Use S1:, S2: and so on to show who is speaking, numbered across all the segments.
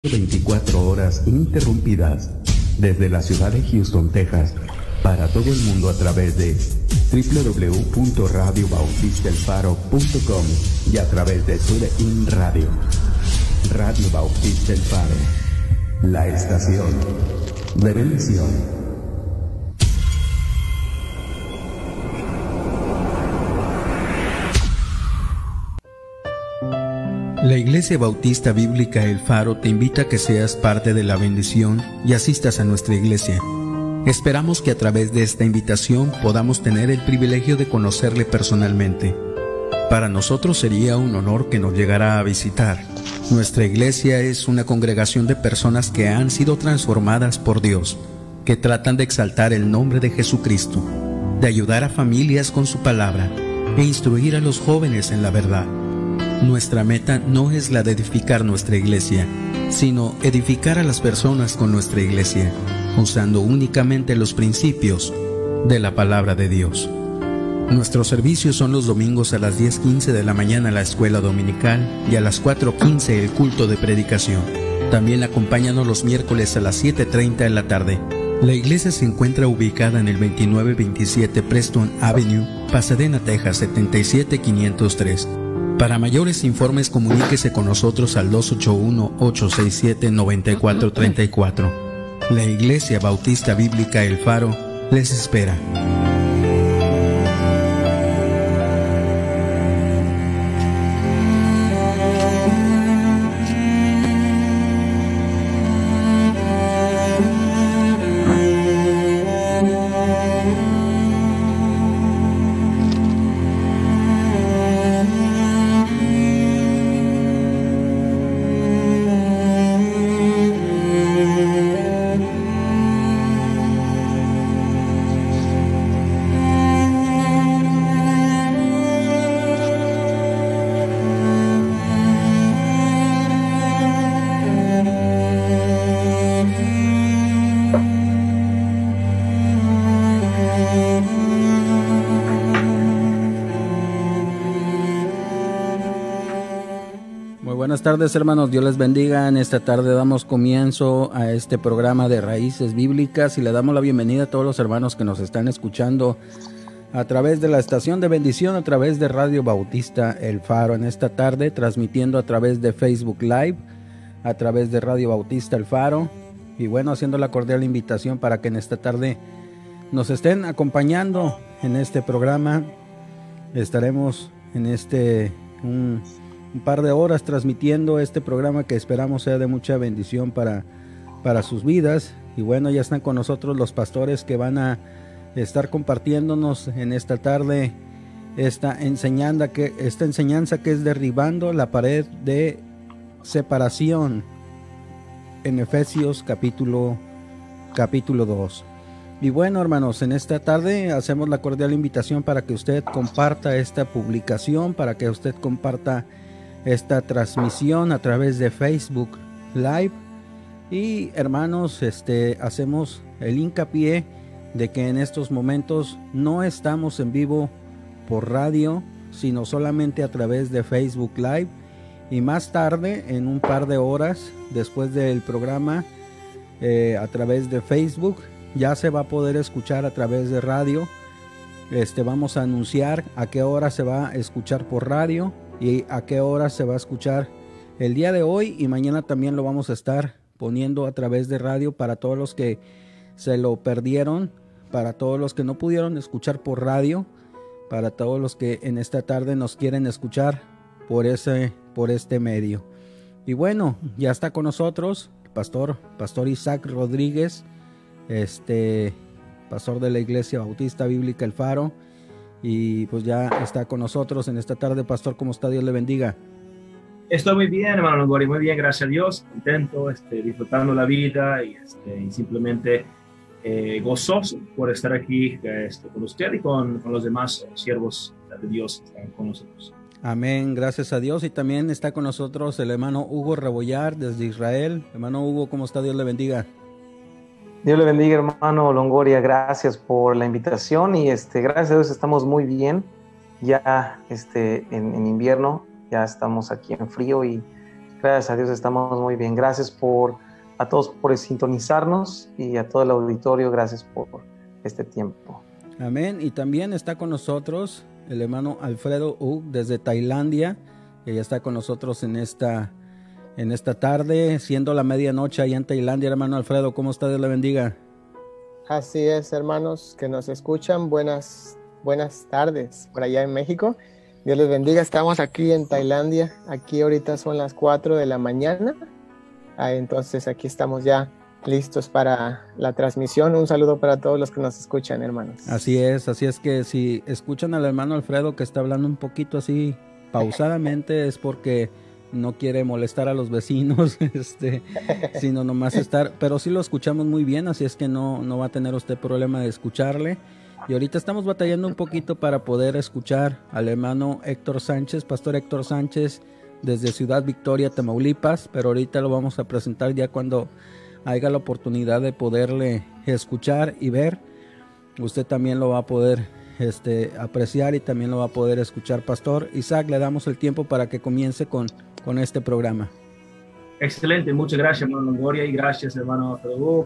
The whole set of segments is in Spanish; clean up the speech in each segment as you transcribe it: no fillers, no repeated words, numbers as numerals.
S1: 24 horas ininterrumpidas desde la ciudad de Houston, Texas, para todo el mundo a través de www.radiobautistaelfaro.com y a través de TuneIn Radio. Radio Bautista El Faro, la estación de bendición.
S2: La Iglesia Bautista Bíblica El Faro te invita a que seas parte de la bendición y asistas a nuestra iglesia. Esperamos que a través de esta invitación podamos tener el privilegio de conocerle personalmente. Para nosotros sería un honor que nos llegara a visitar. Nuestra iglesia es una congregación de personas que han sido transformadas por Dios, que tratan de exaltar el nombre de Jesucristo, de ayudar a familias con su palabra e instruir a los jóvenes en la verdad. Nuestra meta no es la de edificar nuestra iglesia, sino edificar a las personas con nuestra iglesia, usando únicamente los principios de la palabra de Dios. Nuestros servicios son los domingos a las 10:15 de la mañana la escuela dominical y a las 4:15 el culto de predicación. También acompáñanos los miércoles a las 7:30 de la tarde. La iglesia se encuentra ubicada en el 2927 Preston Avenue, Pasadena, Texas 77503. Para mayores informes, comuníquese con nosotros al 281-867-9434. La Iglesia Bautista Bíblica El Faro les espera.
S3: Buenas tardes, hermanos, Dios les bendiga. En esta tarde damos comienzo a este programa de Raíces Bíblicas y le damos la bienvenida a todos los hermanos que nos están escuchando a través de la estación de bendición, a través de Radio Bautista El Faro. En esta tarde transmitiendo a través de Facebook Live, a través de Radio Bautista El Faro, y bueno, haciendo la cordial invitación para que en esta tarde nos estén acompañando en este programa. Estaremos en un par de horas transmitiendo este programa que esperamos sea de mucha bendición para sus vidas. Y bueno, ya están con nosotros los pastores que van a estar compartiéndonos en esta tarde esta enseñanza que es derribando la pared de separación en Efesios capítulo 2. Y bueno, hermanos, en esta tarde hacemos la cordial invitación para que usted comparta esta publicación, para que usted comparta esta transmisión a través de Facebook Live. Y hermanos, hacemos el hincapié de que en estos momentos no estamos en vivo por radio, sino solamente a través de Facebook Live. Y más tarde, en un par de horas después del programa, a través de Facebook, ya se va a poder escuchar a través de radio. Vamos a anunciar a qué hora se va a escuchar por radio y a qué hora se va a escuchar el día de hoy, y mañana también lo vamos a estar poniendo a través de radio para todos los que se lo perdieron, para todos los que no pudieron escuchar por radio, para todos los que en esta tarde nos quieren escuchar por este medio. Y bueno, ya está con nosotros el pastor Isaac Rodríguez, pastor de la Iglesia Bautista Bíblica El Faro. Y pues ya está con nosotros en esta tarde. Pastor, ¿cómo está? Dios le bendiga.
S4: Estoy muy bien, hermano Longoria, muy bien, gracias a Dios, contento, disfrutando la vida y simplemente gozoso por estar aquí con usted y con los demás siervos de Dios que están con nosotros.
S3: Amén, gracias a Dios. Y también está con nosotros el hermano Hugo Rebollar desde Israel. Hermano Hugo, ¿cómo está? Dios le bendiga.
S5: Dios le bendiga, hermano Longoria, gracias por la invitación y gracias a Dios estamos muy bien, ya en invierno, ya estamos aquí en frío y Gracias a Dios estamos muy bien. Gracias a todos por sintonizarnos y a todo el auditorio, gracias por este tiempo.
S3: Amén. Y también está con nosotros el hermano Alfredo Uk desde Tailandia, que ya está con nosotros en esta tarde, siendo la medianoche allá en Tailandia. Hermano Alfredo, ¿cómo está? Dios le bendiga.
S6: Así es, hermanos que nos escuchan, buenas tardes por allá en México. Dios les bendiga. Estamos aquí en Tailandia. Aquí ahorita son las 4 de la mañana. Entonces aquí estamos ya listos para la transmisión. Un saludo para todos los que nos escuchan, hermanos.
S3: Así es que si escuchan al hermano Alfredo que está hablando un poquito así pausadamente, es porque no quiere molestar a los vecinos, sino nomás estar, pero sí lo escuchamos muy bien, así es que no va a tener usted problema de escucharle. Y ahorita estamos batallando un poquito para poder escuchar al hermano Héctor Sánchez, pastor Héctor Sánchez, desde Ciudad Victoria, Tamaulipas, pero ahorita lo vamos a presentar ya cuando haya la oportunidad de poderle escuchar y ver. Usted también lo va a poder apreciar y también lo va a poder escuchar. Pastor Isaac, le damos el tiempo para que comience con este programa.
S4: Excelente, muchas gracias, hermano Longoria, y gracias, hermano Alfredo,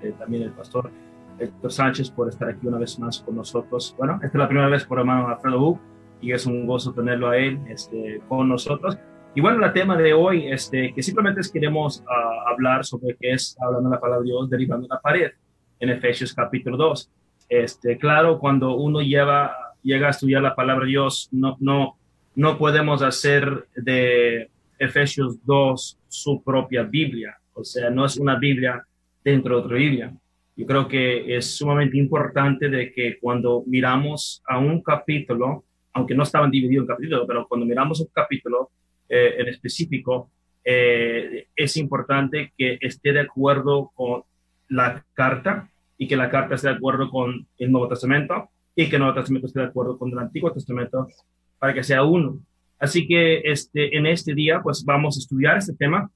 S4: y también el pastor Héctor Sánchez por estar aquí una vez más con nosotros. Bueno, esta es la primera vez por hermano Alfredo y es un gozo tenerlo a él con nosotros. Y bueno, el tema de hoy, que simplemente queremos hablar sobre qué es hablando la palabra de Dios, derribando la pared, en Efesios capítulo 2. Claro, cuando uno llega a estudiar la palabra de Dios, no podemos hacer de Efesios 2 su propia Biblia. O sea, no es una Biblia dentro de otra Biblia. Yo creo que es sumamente importante de que cuando miramos a un capítulo, aunque no estaban divididos en capítulos, pero cuando miramos un capítulo en específico, es importante que esté de acuerdo con la carta y que la carta esté de acuerdo con el Nuevo Testamento y que el Nuevo Testamento esté de acuerdo con el Antiguo Testamento para que sea uno. Así que en este día pues vamos a estudiar este tema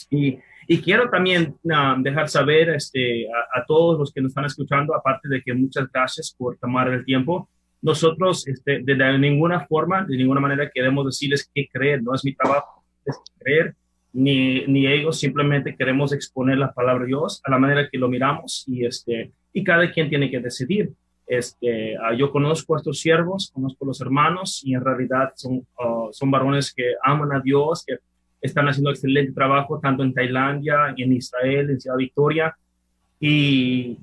S4: y quiero también dejar saber a todos los que nos están escuchando, aparte de que muchas gracias por tomar el tiempo. Nosotros de ninguna forma, de ninguna manera queremos decirles qué creer, no es mi trabajo es creer, ni ellos, simplemente queremos exponer la palabra de Dios a la manera que lo miramos y cada quien tiene que decidir. Yo conozco a estos siervos, conozco a los hermanos y en realidad son varones que aman a Dios, que están haciendo excelente trabajo tanto en Tailandia, en Israel, en Ciudad Victoria, y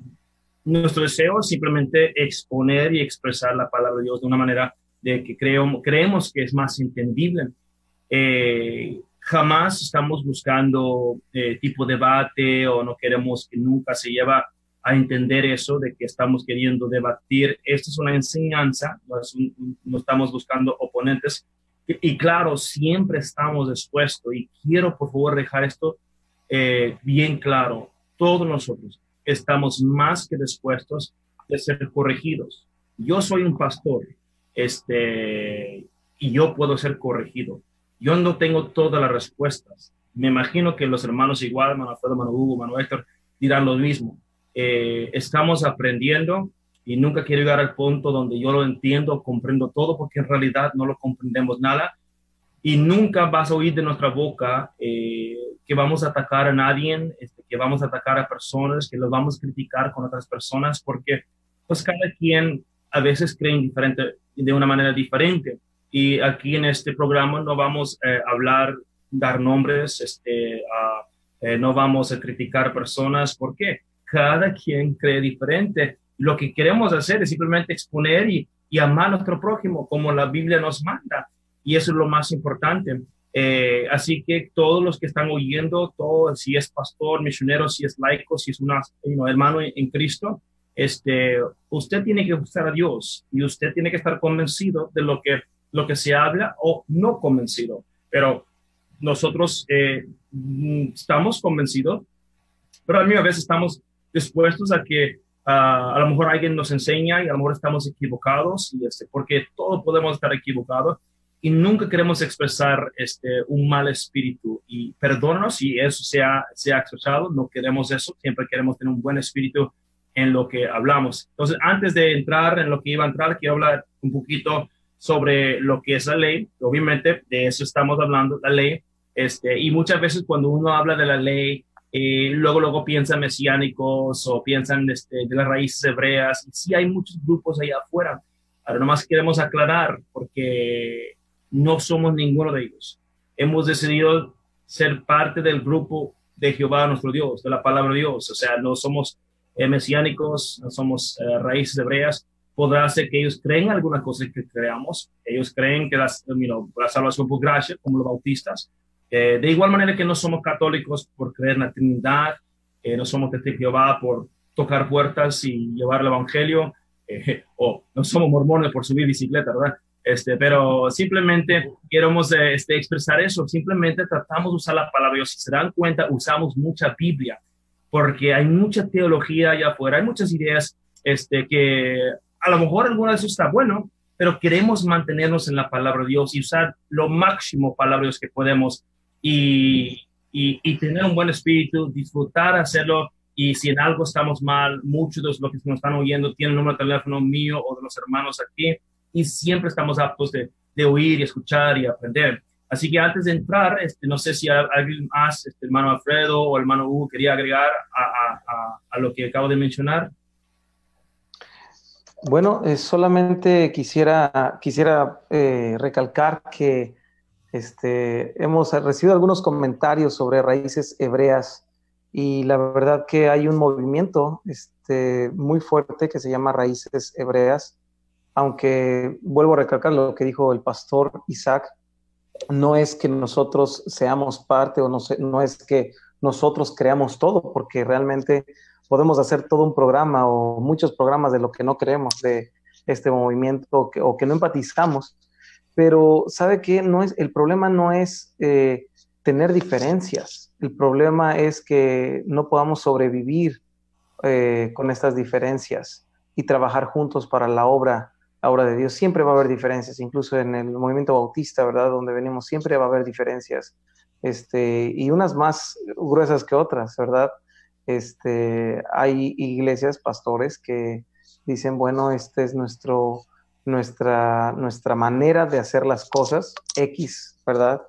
S4: nuestro deseo es simplemente exponer y expresar la palabra de Dios de una manera de que creemos que es más entendible. Jamás estamos buscando tipo debate o no queremos que nunca se lleva a entender eso de que estamos queriendo debatir. Esto es una enseñanza, no estamos buscando oponentes. Y claro, siempre estamos dispuestos y quiero por favor dejar esto bien claro. Todos nosotros estamos más que dispuestos de ser corregidos. Yo soy un pastor y yo puedo ser corregido. Yo no tengo todas las respuestas. Me imagino que los hermanos igual, hermano Alfredo, hermano Hugo, hermano Héctor, dirán lo mismo. Estamos aprendiendo y nunca quiero llegar al punto donde yo lo entiendo, comprendo todo, porque en realidad no lo comprendemos nada y nunca vas a oír de nuestra boca que vamos a atacar a nadie, que vamos a atacar a personas, que los vamos a criticar con otras personas, porque pues cada quien a veces cree de una manera diferente. Y aquí en este programa no vamos a hablar, dar nombres, no vamos a criticar personas, porque cada quien cree diferente. Lo que queremos hacer es simplemente exponer y amar a nuestro prójimo como la Biblia nos manda. Y eso es lo más importante. Así que todos los que están oyendo, si es pastor, misionero, si es laico, si es un hermano en Cristo, usted tiene que buscar a Dios y usted tiene que estar convencido de lo que se habla o no convencido. Pero nosotros estamos convencidos, pero a mí a veces estamos dispuestos a que a lo mejor alguien nos enseña y a lo mejor estamos equivocados, porque todos podemos estar equivocados y nunca queremos expresar un mal espíritu. Y perdónanos si eso se ha expresado, no queremos eso, siempre queremos tener un buen espíritu en lo que hablamos. Entonces, antes de entrar en lo que iba a entrar, quiero hablar un poquito sobre lo que es la ley. Obviamente de eso estamos hablando, la ley. Y muchas veces cuando uno habla de la ley, luego piensan mesiánicos o piensan de las raíces hebreas. Sí hay muchos grupos allá afuera. Ahora nomás queremos aclarar porque no somos ninguno de ellos. Hemos decidido ser parte del grupo de Jehová nuestro Dios, de la palabra de Dios. O sea, no somos mesiánicos, no somos raíces hebreas. Podrá ser que ellos creen algunas cosas que creamos. Ellos creen que la salvación por gracia, como los bautistas. De igual manera que no somos católicos por creer en la Trinidad, no somos testigos de Jehová por tocar puertas y llevar el evangelio, o no somos mormones por subir bicicleta, ¿verdad? Pero simplemente queremos expresar eso. Simplemente tratamos de usar la palabra de Dios. Si se dan cuenta, usamos mucha Biblia, porque hay mucha teología allá afuera, hay muchas ideas que a lo mejor alguna de eso está bueno, pero queremos mantenernos en la palabra de Dios y usar lo máximo palabra de Dios que podemos y tener un buen espíritu, disfrutar hacerlo. Y si en algo estamos mal, muchos de los que nos están oyendo tienen el número de teléfono mío o de los hermanos aquí, y siempre estamos aptos de oír y escuchar y aprender. Así que antes de entrar, no sé si alguien más, hermano Alfredo o hermano Hugo, quería agregar a lo que acabo de mencionar.
S5: Bueno, solamente quisiera recalcar que hemos recibido algunos comentarios sobre raíces hebreas, y la verdad que hay un movimiento muy fuerte que se llama Raíces Hebreas, aunque vuelvo a recalcar lo que dijo el pastor Isaac. No es que nosotros seamos parte, o no es que nosotros creamos todo, porque realmente podemos hacer todo un programa o muchos programas de lo que no creemos de este movimiento o que no empatizamos. Pero ¿sabe qué? El problema no es tener diferencias. El problema es que no podamos sobrevivir con estas diferencias y trabajar juntos para la obra de Dios. Siempre va a haber diferencias, incluso en el movimiento bautista, ¿verdad? Donde venimos, siempre va a haber diferencias, y unas más gruesas que otras, ¿verdad? Hay iglesias, pastores que dicen, bueno, esta es nuestra manera de hacer las cosas, X, ¿verdad?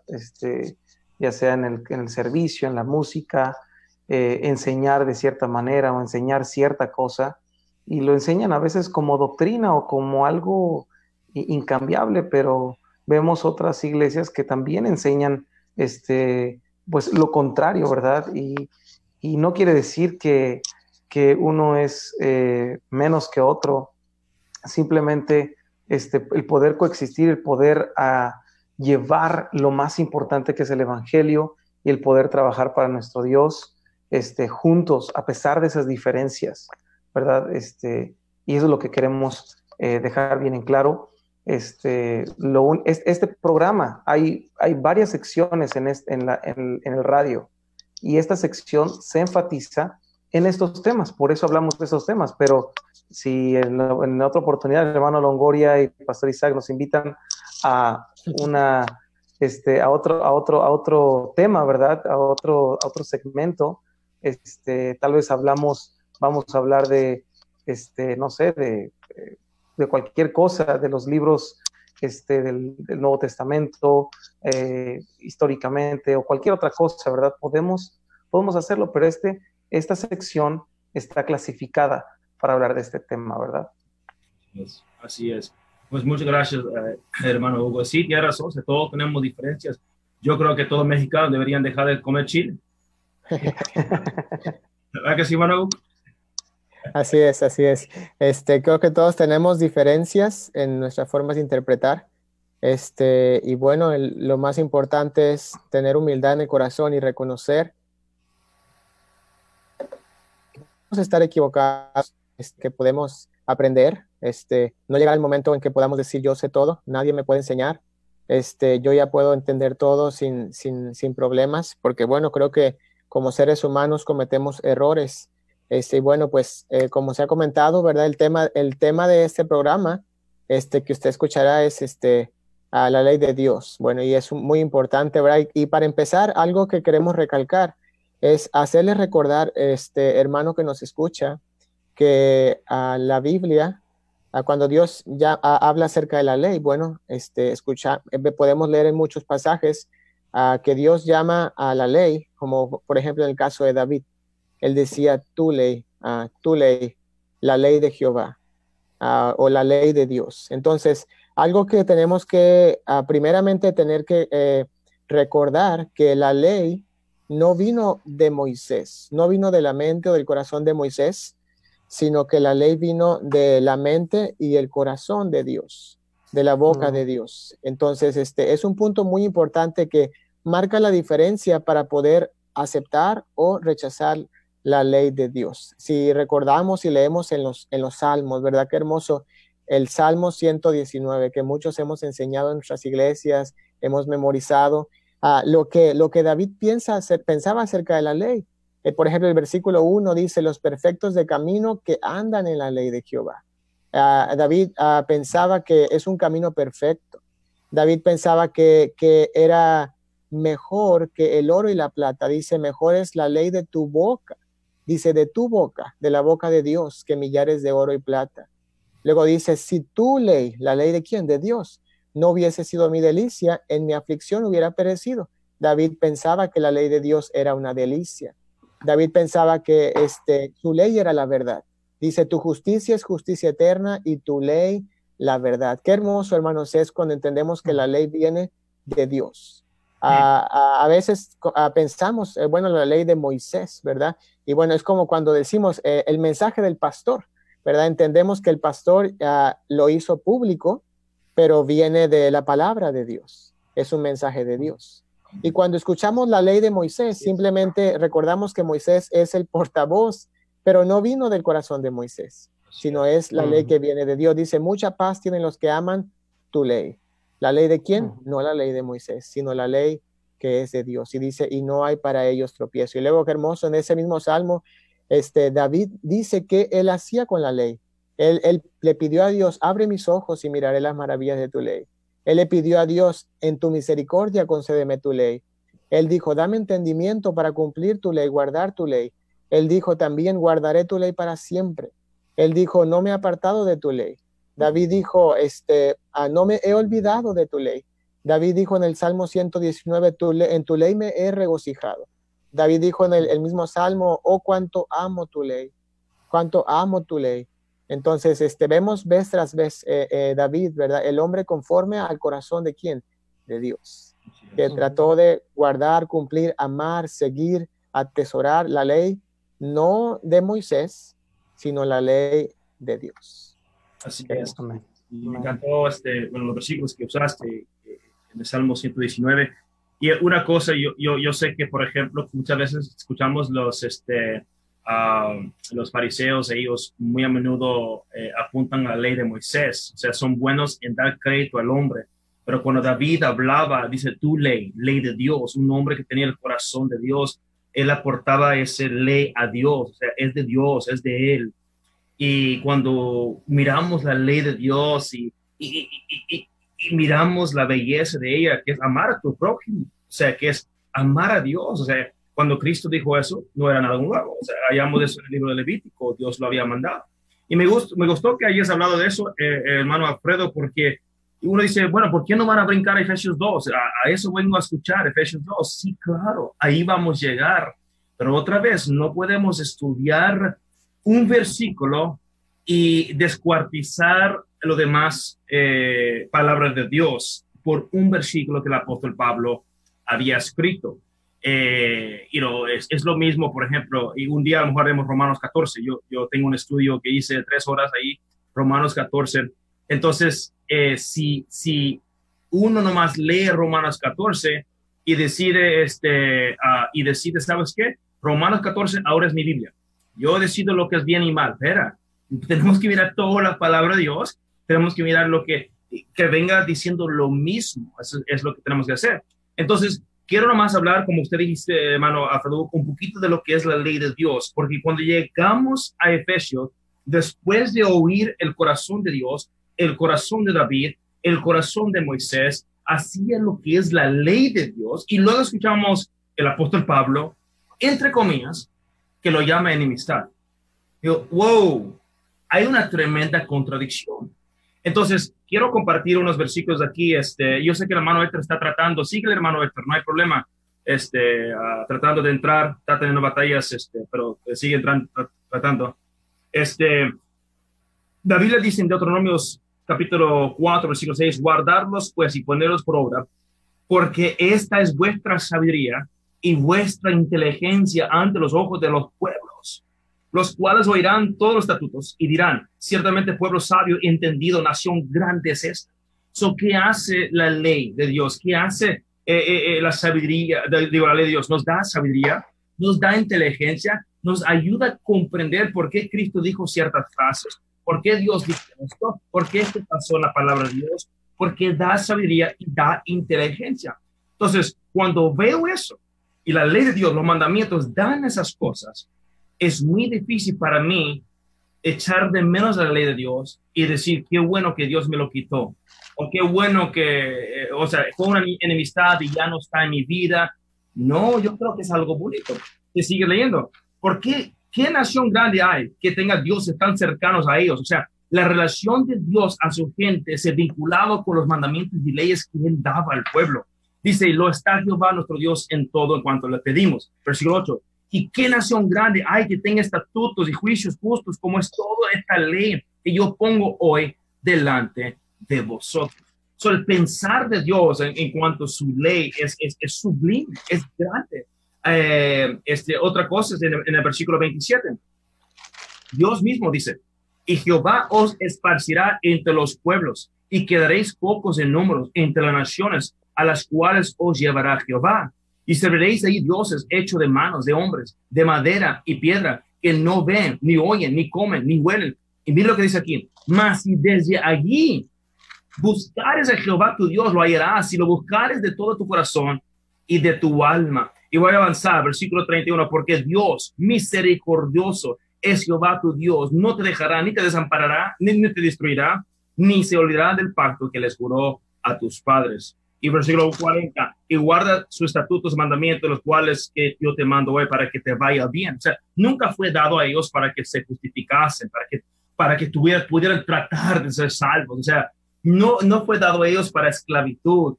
S5: Ya sea en el servicio, en la música, enseñar de cierta manera o enseñar cierta cosa, y lo enseñan a veces como doctrina o como algo incambiable, pero vemos otras iglesias que también enseñan pues lo contrario, ¿verdad? Y no quiere decir que uno es menos que otro, simplemente el poder coexistir, el poder llevar lo más importante que es el evangelio, y el poder trabajar para nuestro Dios juntos, a pesar de esas diferencias, ¿verdad? Y eso es lo que queremos dejar bien en claro. Este programa, hay varias secciones en el radio, y esta sección se enfatiza en estos temas, por eso hablamos de esos temas. Pero si en otra oportunidad el hermano Longoria y el pastor Isaac nos invitan a otro tema, ¿verdad? A otro segmento, tal vez vamos a hablar de no sé, de cualquier cosa, de los libros del Nuevo Testamento, históricamente, o cualquier otra cosa, ¿verdad? Podemos hacerlo, pero esta sección está clasificada para hablar de este tema, ¿verdad?
S4: Así es. Pues muchas gracias, hermano Hugo. Sí, tiene razón, todos tenemos diferencias. Yo creo que todos los mexicanos deberían dejar de comer chile. ¿Verdad que sí, hermano Hugo?
S6: Así es, así es. Creo que todos tenemos diferencias en nuestras formas de interpretar. Y bueno, lo más importante es tener humildad en el corazón y reconocer que podemos estar equivocados, que podemos aprender. No llega el momento en que podamos decir yo sé todo, nadie me puede enseñar. Yo ya puedo entender todo sin problemas, porque bueno, creo que como seres humanos cometemos errores. Bueno, pues como se ha comentado, ¿verdad? El tema de este programa, que usted escuchará es a la ley de Dios. Bueno, y es muy importante, ¿verdad? Y para empezar, algo que queremos recalcar es hacerle recordar, hermano que nos escucha, que la Biblia Cuando Dios ya habla acerca de la ley, bueno, podemos leer en muchos pasajes que Dios llama a la ley, como por ejemplo en el caso de David. Él decía tu ley, la ley de Jehová, o la ley de Dios. Entonces, algo que tenemos que primeramente tener que recordar que la ley no vino de Moisés, no vino de la mente o del corazón de Moisés, sino que la ley vino de la mente y el corazón de Dios, de la boca de Dios. Entonces, es un punto muy importante que marca la diferencia para poder aceptar o rechazar la ley de Dios. Si recordamos y leemos en los Salmos, ¿verdad? Qué hermoso el Salmo 119, que muchos hemos enseñado en nuestras iglesias, hemos memorizado, lo que David pensaba acerca de la ley. Por ejemplo, el versículo 1 dice, los perfectos de camino que andan en la ley de Jehová. David pensaba que es un camino perfecto. David pensaba que era mejor que el oro y la plata. Dice, mejor es la ley de tu boca. Dice, de tu boca, de la boca de Dios, que millares de oro y plata. Luego dice, si tu ley, ¿la ley de quién? De Dios, no hubiese sido mi delicia, en mi aflicción hubiera perecido. David pensaba que la ley de Dios era una delicia. David pensaba que su ley era la verdad. Dice, tu justicia es justicia eterna y tu ley la verdad. Qué hermoso, hermanos, es cuando entendemos que la ley viene de Dios. A veces pensamos, bueno, la ley de Moisés, ¿verdad? Y bueno, es como cuando decimos el mensaje del pastor, ¿verdad? Entendemos que el pastor lo hizo público, pero viene de la palabra de Dios. Es un mensaje de Dios. Y cuando escuchamos la ley de Moisés, simplemente recordamos que Moisés es el portavoz, pero no vino del corazón de Moisés, sino es la ley que viene de Dios. Dice, mucha paz tienen los que aman tu ley. ¿La ley de quién? No la ley de Moisés, sino la ley que es de Dios. Y dice, y no hay para ellos tropiezo. Y luego, qué hermoso, en ese mismo salmo, David dice que él hacía con la ley. Él le pidió a Dios, abre mis ojos y miraré las maravillas de tu ley. Él le pidió a Dios, en tu misericordia concédeme tu ley. Él dijo, dame entendimiento para cumplir tu ley, guardar tu ley. Él dijo también, guardaré tu ley para siempre. Él dijo, no me he apartado de tu ley. David dijo, no me he olvidado de tu ley. David dijo en el Salmo 119, en tu ley me he regocijado. David dijo en el mismo Salmo, oh, cuánto amo tu ley, cuánto amo tu ley. Entonces, vemos vez tras vez David, ¿verdad? El hombre conforme al corazón de ¿quién? De Dios, que trató de guardar, cumplir, amar, seguir, atesorar la ley, no de Moisés, sino la ley de Dios.
S4: Así es. Y me encantó los versículos que usaste en el Salmo 119. Y una cosa, yo sé que, por ejemplo, muchas veces escuchamos los fariseos, ellos muy a menudo apuntan a la ley de Moisés, o sea, son buenos en dar crédito al hombre, pero cuando David hablaba, dice tu ley, ley de Dios, un hombre que tenía el corazón de Dios, él aportaba esa ley a Dios, o sea, es de Dios, es de él. Y cuando miramos la ley de Dios y miramos la belleza de ella, que es amar a tu prójimo, o sea, que es amar a Dios, o sea, cuando Cristo dijo eso, no era nada nuevo. O sea, hallamos eso en el libro de Levítico, Dios lo había mandado. Y me gustó que hayas hablado de eso, hermano Alfredo, porque uno dice, bueno, ¿por qué no van a brincar a Efesios 2? A eso vengo a escuchar, Efesios 2. Sí, claro, ahí vamos a llegar. Pero otra vez, no podemos estudiar un versículo y descuartizar lo demás palabras de Dios por un versículo que el apóstol Pablo había escrito. Es lo mismo, por ejemplo, y un día a lo mejor haremos Romanos 14. Yo tengo un estudio que hice de 3 horas ahí, Romanos 14. Entonces, si uno nomás lee Romanos 14 y decide, ¿sabes qué? Romanos 14 ahora es mi Biblia. Yo decido lo que es bien y mal. Espera, tenemos que mirar toda la palabra de Dios, tenemos que mirar lo que venga diciendo lo mismo. Eso es lo que tenemos que hacer. Entonces, quiero nomás hablar, como usted dijiste, hermano Alfredo, un poquito de lo que es la ley de Dios, porque cuando llegamos a Efesios, después de oír el corazón de Dios, el corazón de David, el corazón de Moisés, hacía lo que es la ley de Dios, y luego escuchamos el apóstol Pablo, entre comillas, que lo llama enemistad. Yo, wow, hay una tremenda contradicción. Entonces, quiero compartir unos versículos aquí. Yo sé que el hermano Héctor está tratando, sigue el hermano Héctor, no hay problema. Tratando de entrar, está teniendo batallas, pero sigue tratando. La Biblia dice en Deuteronomios capítulo 4, versículo 6, guardarlos pues y ponerlos por obra, porque esta es vuestra sabiduría y vuestra inteligencia ante los ojos de los pueblos, los cuales oirán todos los estatutos y dirán, ciertamente pueblo sabio y entendido, nación grande es esta. ¿Qué hace la ley de Dios? ¿Qué hace la sabiduría? La ley de Dios nos da sabiduría, nos da inteligencia, nos ayuda a comprender por qué Cristo dijo ciertas frases, por qué Dios dijo esto, por qué esto pasó en la palabra de Dios, porque da sabiduría y da inteligencia. Entonces, cuando veo eso y la ley de Dios, los mandamientos dan esas cosas, es muy difícil para mí echar de menos a la ley de Dios y decir, qué bueno que Dios me lo quitó, o qué bueno que, fue una enemistad y ya no está en mi vida. No, yo creo que es algo bonito. Que sigue leyendo. ¿Por qué? ¿Qué nación grande hay que tenga dioses tan cercanos a ellos? O sea, la relación de Dios a su gente se vinculaba con los mandamientos y leyes que él daba al pueblo. Dice, lo está Jehová nuestro Dios en todo en cuanto le pedimos. Versículo 8. ¿Y qué nación grande hay que tenga estatutos y juicios justos como es toda esta ley que yo pongo hoy delante de vosotros? El pensar de Dios en cuanto a su ley es sublime, es grande. Otra cosa es en el versículo 27. Dios mismo dice, y Jehová os esparcirá entre los pueblos y quedaréis pocos en números entre las naciones a las cuales os llevará Jehová. Y serviréis ahí dioses hechos de manos de hombres, de madera y piedra, que no ven, ni oyen, ni comen, ni huelen. Y mira lo que dice aquí. Mas si desde allí buscares a Jehová tu Dios, lo hallarás, si lo buscares de todo tu corazón y de tu alma. Y voy a avanzar, versículo 31, porque Dios misericordioso es Jehová tu Dios, no te dejará, ni te desamparará, ni te destruirá, ni se olvidará del pacto que les juró a tus padres. Y versículo 40, y guarda sus estatutos, mandamientos, los cuales que yo te mando hoy para que te vaya bien. O sea, nunca fue dado a ellos para que se justificasen, para que pudieran tratar de ser salvos. O sea, no fue dado a ellos para esclavitud.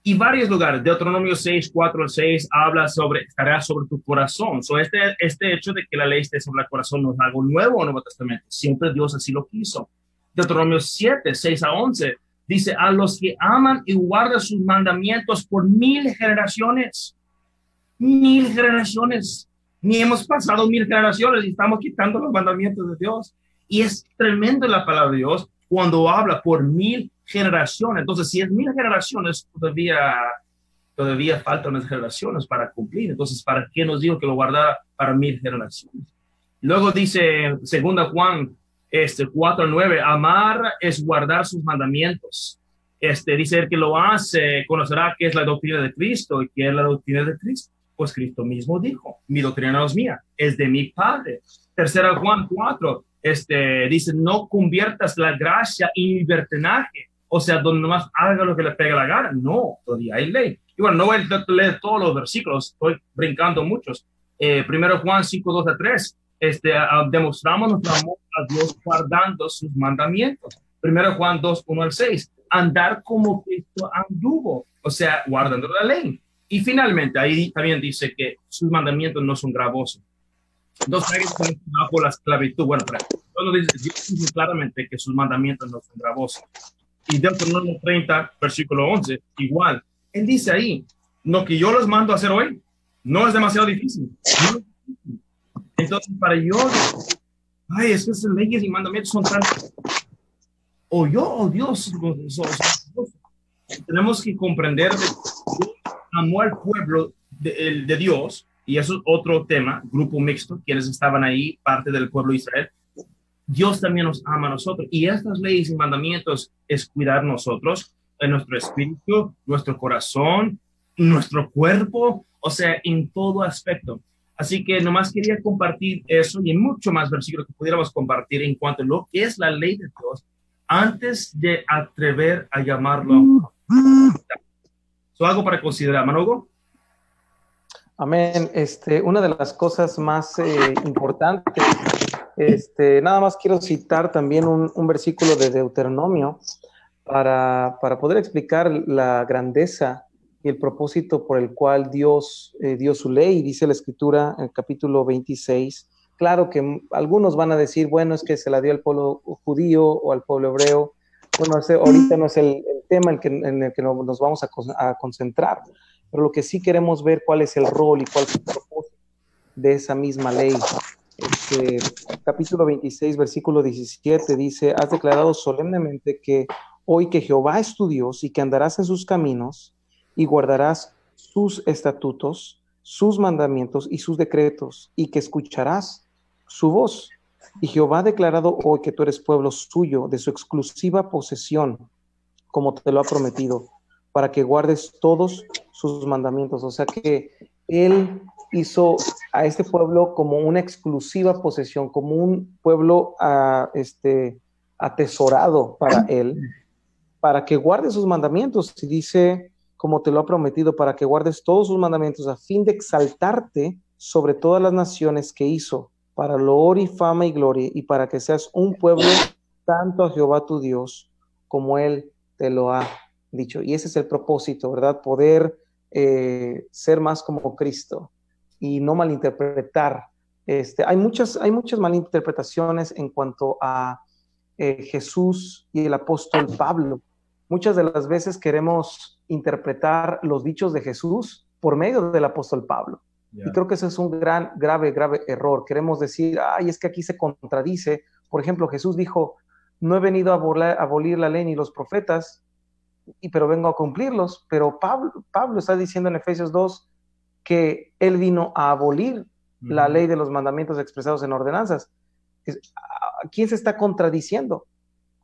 S4: Y varios lugares, Deuteronomio 6, 4 al 6, habla sobre, estará sobre tu corazón. Este hecho de que la ley esté sobre el corazón no es algo nuevo en el Nuevo Testamento. Siempre Dios así lo quiso. Deuteronomio 7, 6 a 11, dice, a los que aman y guardan sus mandamientos por 1000 generaciones. 1000 generaciones. Ni hemos pasado 1000 generaciones y estamos quitando los mandamientos de Dios. Y es tremendo la palabra de Dios cuando habla por 1000 generaciones. Entonces, si es 1000 generaciones, todavía faltan unas generaciones para cumplir. Entonces, ¿para qué nos dijo que lo guardara para 1000 generaciones? Luego dice, 2 Juan 4:9, amar es guardar sus mandamientos. Dice, el que lo hace conocerá qué es la doctrina de Cristo. ¿Y qué es la doctrina de Cristo? Pues Cristo mismo dijo, mi doctrina no es mía, es de mi Padre. 3 Juan 4, dice, no conviertas la gracia en libertinaje. O sea, donde nomás haga lo que le pega la gana. No, todavía hay ley. Y bueno, no voy a leer todos los versículos, estoy brincando muchos. 1 Juan 5, 2 a 3, demostramos nuestro amor a Dios guardando sus mandamientos. 1 Juan 2, 1 al 6, andar como Cristo anduvo, o sea, guardando la ley. Y finalmente, ahí también dice que sus mandamientos no son gravosos. Entonces, bajo la esclavitud. Bueno, pero dice claramente que sus mandamientos no son gravosos. Y Deuteronomio 30, versículo 11, igual. Él dice ahí, lo que yo les mando a hacer hoy no es demasiado difícil. No es difícil. Entonces, para yo, es que esas leyes y mandamientos son tan... O yo o Dios. Tenemos que comprender que Dios amó al pueblo de Dios, y eso es otro tema, grupo mixto, quienes estaban ahí, parte del pueblo de Israel. Dios también nos ama a nosotros, y estas leyes y mandamientos es cuidar nosotros, en nuestro espíritu, nuestro corazón, nuestro cuerpo, o sea, en todo aspecto. Así que nomás quería compartir eso y mucho más versículos que pudiéramos compartir en cuanto a lo que es la ley de Dios antes de atrever a llamarlo. ¿So algo para considerar, Manogo?
S5: Amén. Una de las cosas más importantes Nada más quiero citar también un versículo de Deuteronomio para poder explicar la grandeza y el propósito por el cual Dios dio su ley. Dice la Escritura en el capítulo 26. Claro que algunos van a decir, bueno, es que se la dio al pueblo judío o al pueblo hebreo. Bueno, ahorita no es el tema en el que nos vamos a concentrar, pero lo que sí queremos ver cuál es el rol y cuál es el propósito de esa misma ley. Capítulo 26, versículo 17 dice: has declarado solemnemente que hoy que Jehová es tu Dios y que andarás en sus caminos y guardarás sus estatutos, sus mandamientos y sus decretos, y que escucharás su voz. Y Jehová ha declarado hoy que tú eres pueblo suyo, de su exclusiva posesión, como te lo ha prometido, para que guardes todos sus mandamientos. O sea que Él hizo a este pueblo como una exclusiva posesión, como un pueblo atesorado para Él, para que guarde sus mandamientos. Y dice, como te lo ha prometido, para que guardes todos sus mandamientos, a fin de exaltarte sobre todas las naciones que hizo, para loor y fama y gloria, y para que seas un pueblo tanto a Jehová tu Dios, como Él te lo ha dicho. Y ese es el propósito, ¿verdad? Poder ser más como Cristo y no malinterpretar. Hay muchas malinterpretaciones en cuanto a Jesús y el apóstol Pablo. Muchas de las veces queremos interpretar los dichos de Jesús por medio del apóstol Pablo. Y creo que ese es un grave error. Queremos decir, ay, es que aquí se contradice. Por ejemplo, Jesús dijo, no he venido a abolir la ley ni los profetas, pero vengo a cumplirlos. Pero Pablo está diciendo en Efesios 2 que él vino a abolir la ley de los mandamientos expresados en ordenanzas. ¿Quién se está contradiciendo?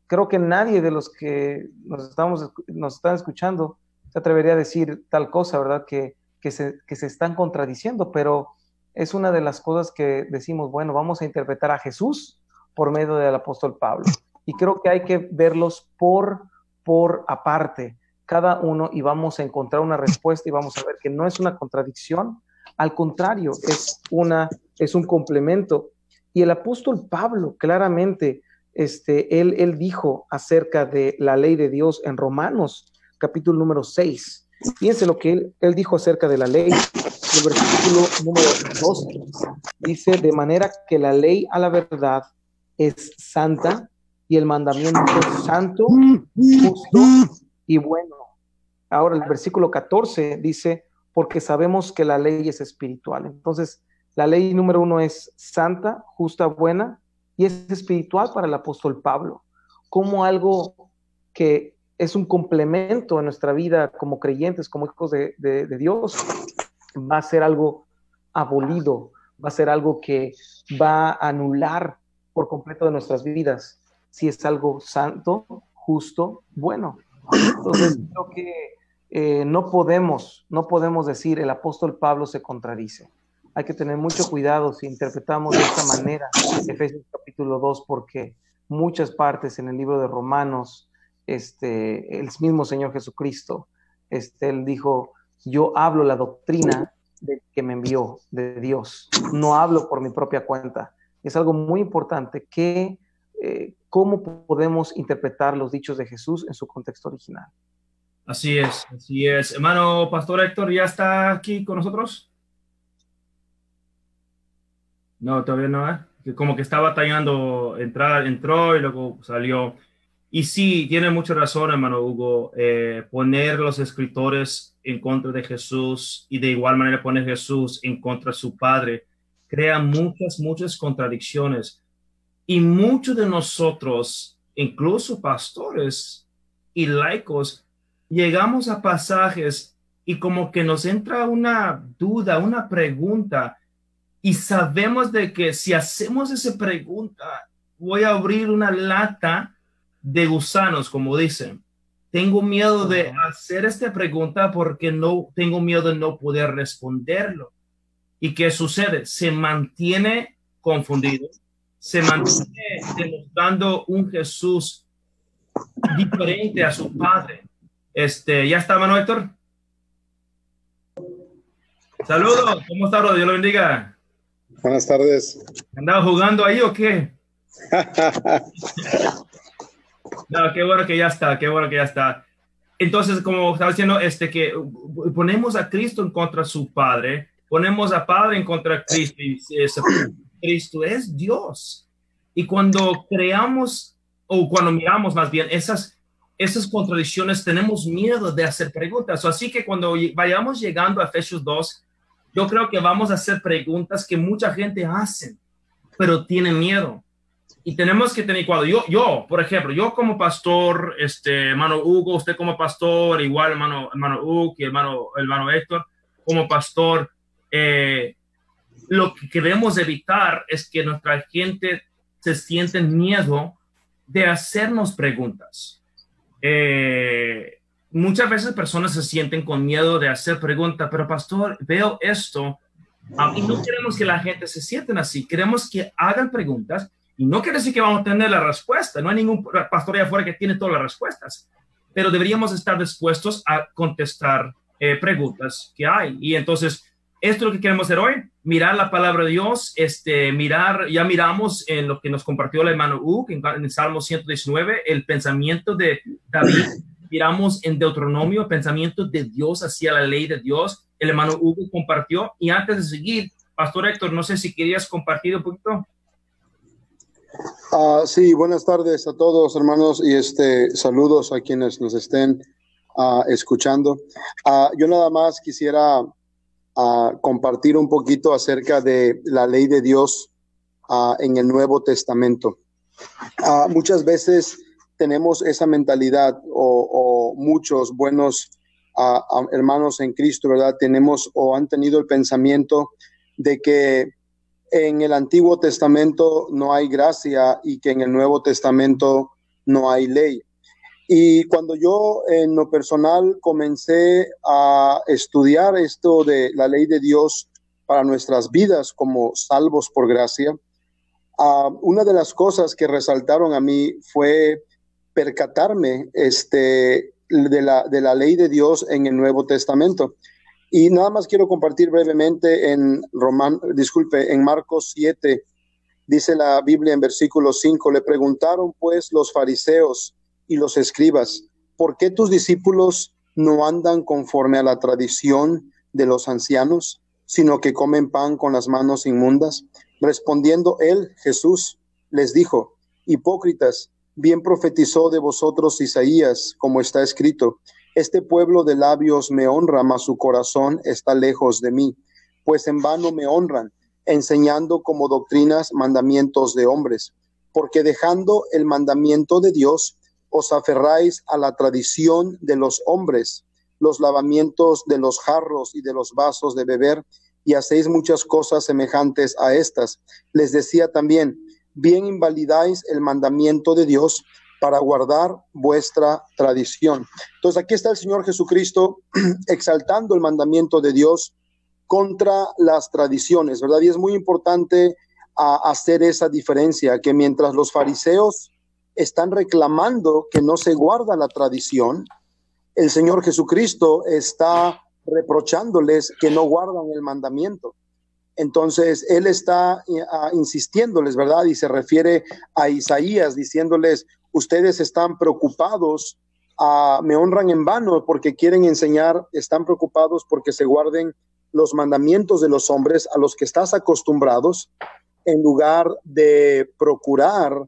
S5: Creo que nadie de los que nos están escuchando se atrevería a decir tal cosa, ¿verdad? Que se están contradiciendo, pero es una de las cosas que decimos, bueno, vamos a interpretar a Jesús por medio del apóstol Pablo. Y creo que hay que verlos por aparte, cada uno, y vamos a encontrar una respuesta y vamos a ver que no es una contradicción, al contrario, es un complemento. Y el apóstol Pablo, claramente, él dijo acerca de la ley de Dios en Romanos, capítulo número 6. Fíjense lo que él dijo acerca de la ley. El versículo número 12 dice, de manera que la ley a la verdad es santa y el mandamiento santo, justo y bueno. Ahora el versículo 14 dice, porque sabemos que la ley es espiritual. Entonces, la ley número 1 es santa, justa, buena, y es espiritual para el apóstol Pablo, como algo que es un complemento en nuestra vida como creyentes, como hijos de Dios, va a ser algo abolido, va a ser algo que va a anular por completo de nuestras vidas, si es algo santo, justo, bueno. Entonces, creo que no podemos decir el apóstol Pablo se contradice. Hay que tener mucho cuidado si interpretamos de esta manera Efesios capítulo 2, porque muchas partes en el libro de Romanos, el mismo Señor Jesucristo, él dijo, yo hablo la doctrina del que me envió, de Dios, no hablo por mi propia cuenta. Es algo muy importante que cómo podemos interpretar los dichos de Jesús en su contexto original.
S4: Así es. Hermano Pastor Héctor, ¿ya está aquí con nosotros? No, todavía no, ¿eh? Que como que está batallando, entró y luego salió. Y sí, tiene mucha razón, hermano Hugo, poner los escritores en contra de Jesús y de igual manera poner Jesús en contra de su Padre, crea muchas contradicciones. Y muchos de nosotros, incluso pastores y laicos, llegamos a pasajes y como que nos entra una duda, una pregunta, y sabemos de que si hacemos esa pregunta, voy a abrir una lata de gusanos, como dicen. Tengo miedo de hacer esta pregunta porque no tengo miedo de no poder responderlo. ¿Y qué sucede? Se mantiene confundido, se mantiene demostrando un Jesús diferente a su Padre. ¿Ya está, hermano Héctor? Saludos, ¿cómo está, bro? Dios lo bendiga.
S7: Buenas tardes.
S4: ¿Andaba jugando ahí o qué? No, qué bueno que ya está, qué bueno que ya está. Entonces, como estaba diciendo, que ponemos a Cristo en contra de su Padre, ponemos a Padre en contra de Cristo, y Cristo es Dios. Y cuando creamos, o cuando miramos más bien esas contradicciones, tenemos miedo de hacer preguntas. Así que cuando vayamos llegando a Efesios 2, yo creo que vamos a hacer preguntas que mucha gente hace, pero tienen miedo. Y tenemos que tener cuidado. Yo, por ejemplo, yo como pastor, hermano Hugo, usted como pastor, igual hermano Hugo y hermano Héctor, como pastor, lo que queremos evitar es que nuestra gente se sienta en miedo de hacernos preguntas. Muchas veces personas se sienten con miedo de hacer preguntas, pero pastor, veo esto, y no queremos que la gente se sienten así, queremos que hagan preguntas. Y no quiere decir que vamos a tener la respuesta. No hay ningún pastor allá afuera que tiene todas las respuestas. Pero deberíamos estar dispuestos a contestar preguntas que hay. Y entonces, esto es lo que queremos hacer hoy. Mirar la palabra de Dios. Ya miramos en lo que nos compartió el hermano Hugo, en el Salmo 119, el pensamiento de David. Miramos en Deuteronomio el pensamiento de Dios hacia la ley de Dios. El hermano Hugo compartió. Y antes de seguir, Pastor Héctor, no sé si querías compartir un poquito.
S7: Sí, buenas tardes a todos, hermanos, y saludos a quienes nos estén escuchando. Yo nada más quisiera compartir un poquito acerca de la ley de Dios en el Nuevo Testamento. Muchas veces tenemos esa mentalidad, o muchos buenos hermanos en Cristo, ¿verdad? Tenemos o han tenido el pensamiento de que en el Antiguo Testamento no hay gracia y que en el Nuevo Testamento no hay ley. Y cuando yo en lo personal comencé a estudiar esto de la ley de Dios para nuestras vidas como salvos por gracia, una de las cosas que resaltaron a mí fue percatarme de la ley de Dios en el Nuevo Testamento. Y nada más quiero compartir brevemente en Marcos 7, dice la Biblia en versículo 5, le preguntaron pues los fariseos y los escribas, ¿por qué tus discípulos no andan conforme a la tradición de los ancianos, sino que comen pan con las manos inmundas? Respondiendo él, Jesús, les dijo, hipócritas, bien profetizó de vosotros Isaías, como está escrito, este pueblo de labios me honra, mas su corazón está lejos de mí, pues en vano me honran, enseñando como doctrinas mandamientos de hombres, porque dejando el mandamiento de Dios, os aferráis a la tradición de los hombres, los lavamientos de los jarros y de los vasos de beber, y hacéis muchas cosas semejantes a estas. Les decía también, bien invalidáis el mandamiento de Dios, para guardar vuestra tradición. Entonces aquí está el Señor Jesucristo exaltando el mandamiento de Dios contra las tradiciones, ¿verdad? Y es muy importante hacer esa diferencia, que mientras los fariseos están reclamando que no se guarda la tradición, el Señor Jesucristo está reprochándoles que no guardan el mandamiento. Entonces Él está insistiéndoles, ¿verdad? Y se refiere a Isaías diciéndoles, ustedes están preocupados, me honran en vano porque quieren enseñar, están preocupados porque se guarden los mandamientos de los hombres a los que estás acostumbrados, en lugar de procurar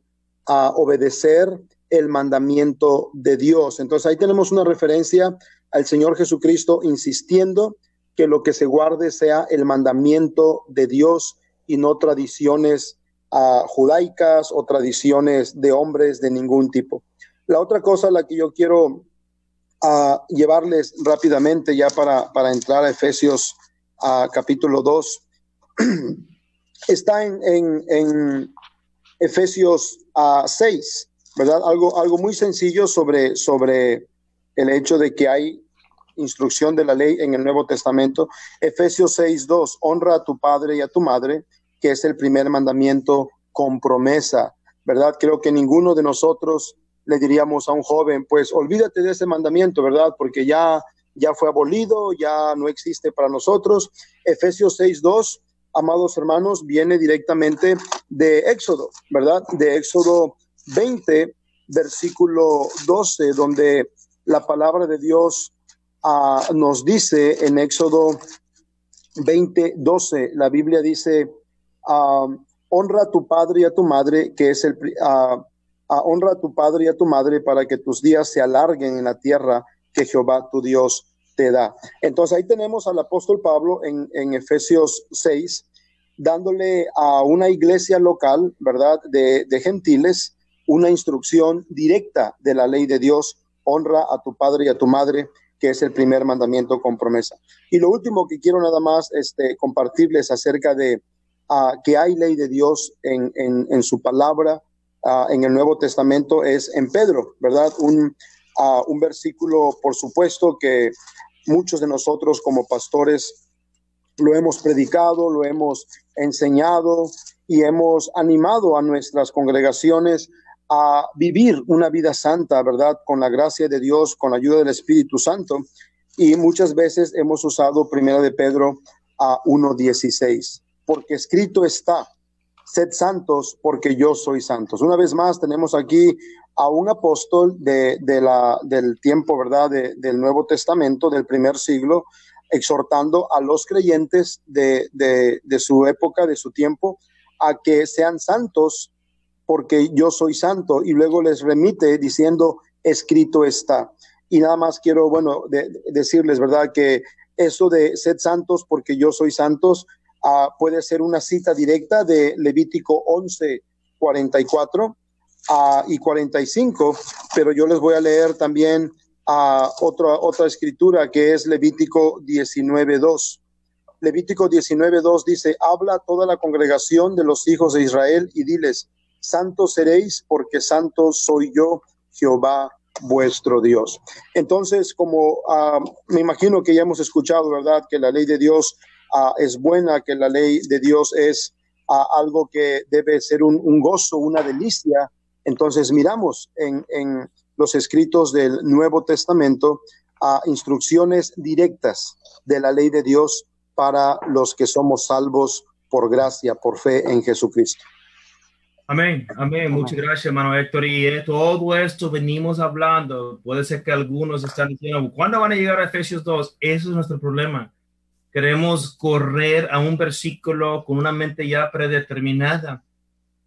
S7: obedecer el mandamiento de Dios. Entonces ahí tenemos una referencia al Señor Jesucristo insistiendo que lo que se guarde sea el mandamiento de Dios y no tradiciones judaicas o tradiciones de hombres de ningún tipo. La otra cosa a la que yo quiero llevarles rápidamente ya para entrar a Efesios capítulo 2 está en Efesios 6, ¿verdad? Algo muy sencillo sobre el hecho de que hay instrucción de la ley en el Nuevo Testamento. Efesios 6:2, honra a tu padre y a tu madre, que es el primer mandamiento con promesa, ¿verdad? Creo que ninguno de nosotros le diríamos a un joven, pues olvídate de ese mandamiento, ¿verdad? Porque ya fue abolido, ya no existe para nosotros. Efesios 6:2 amados hermanos, viene directamente de Éxodo, ¿verdad? De Éxodo 20, versículo 12, donde la palabra de Dios nos dice en Éxodo 20, 12, la Biblia dice, honra a tu padre y a tu madre, que es honra a tu padre y a tu madre para que tus días se alarguen en la tierra que Jehová tu Dios te da. Entonces ahí tenemos al apóstol Pablo en Efesios 6, dándole a una iglesia local, ¿verdad? De gentiles, una instrucción directa de la ley de Dios: honra a tu padre y a tu madre, que es el primer mandamiento con promesa. Y lo último que quiero nada más compartirles acerca de que hay ley de Dios en su palabra, en el Nuevo Testamento, es en Pedro, ¿verdad? Un versículo, por supuesto, que muchos de nosotros como pastores lo hemos predicado, lo hemos enseñado y hemos animado a nuestras congregaciones a vivir una vida santa, ¿verdad? Con la gracia de Dios, con la ayuda del Espíritu Santo. Y muchas veces hemos usado 1 de Pedro 1:16, porque escrito está: sed santos porque yo soy santos. Una vez más tenemos aquí a un apóstol del tiempo, ¿verdad? Del Nuevo Testamento, del primer siglo, exhortando a los creyentes de su época, de su tiempo, a que sean santos porque yo soy santo, y luego les remite diciendo, escrito está. Y nada más quiero, decirles, ¿verdad?, que eso de sed santos porque yo soy santos puede ser una cita directa de Levítico 11, 44 y 45, pero yo les voy a leer también otra escritura que es Levítico 19:2. Levítico 19:2 dice, habla a toda la congregación de los hijos de Israel y diles, santos seréis porque santo soy yo, Jehová vuestro Dios. Entonces, como me imagino que ya hemos escuchado, ¿verdad?, que la ley de Dios es buena, que la ley de Dios es algo que debe ser un gozo, una delicia. Entonces miramos en los escritos del Nuevo Testamento instrucciones directas de la ley de Dios para los que somos salvos por gracia, por fe en Jesucristo.
S4: Amén, amén. Muchas gracias, hermano Héctor. Y todo esto venimos hablando. Puede ser que algunos están diciendo, ¿cuándo van a llegar a Efesios 2? Eso es nuestro problema. Queremos correr a un versículo con una mente ya predeterminada.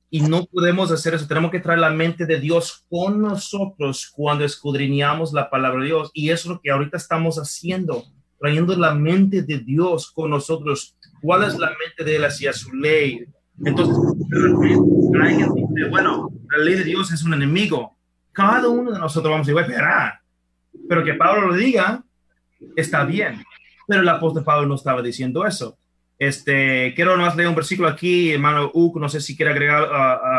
S4: Y no podemos hacer eso. Tenemos que traer la mente de Dios con nosotros cuando escudriñamos la palabra de Dios. Y eso es lo que ahorita estamos haciendo, trayendo la mente de Dios con nosotros. ¿Cuál es la mente de Él hacia su ley? Entonces, alguien dice, bueno, la ley de Dios es un enemigo. Cada uno de nosotros vamos a decir, esperar. Pero que Pablo lo diga, está bien. Pero el apóstol Pablo no estaba diciendo eso. Quiero nomás leer un versículo aquí, hermano Uc, no sé si quiere agregar,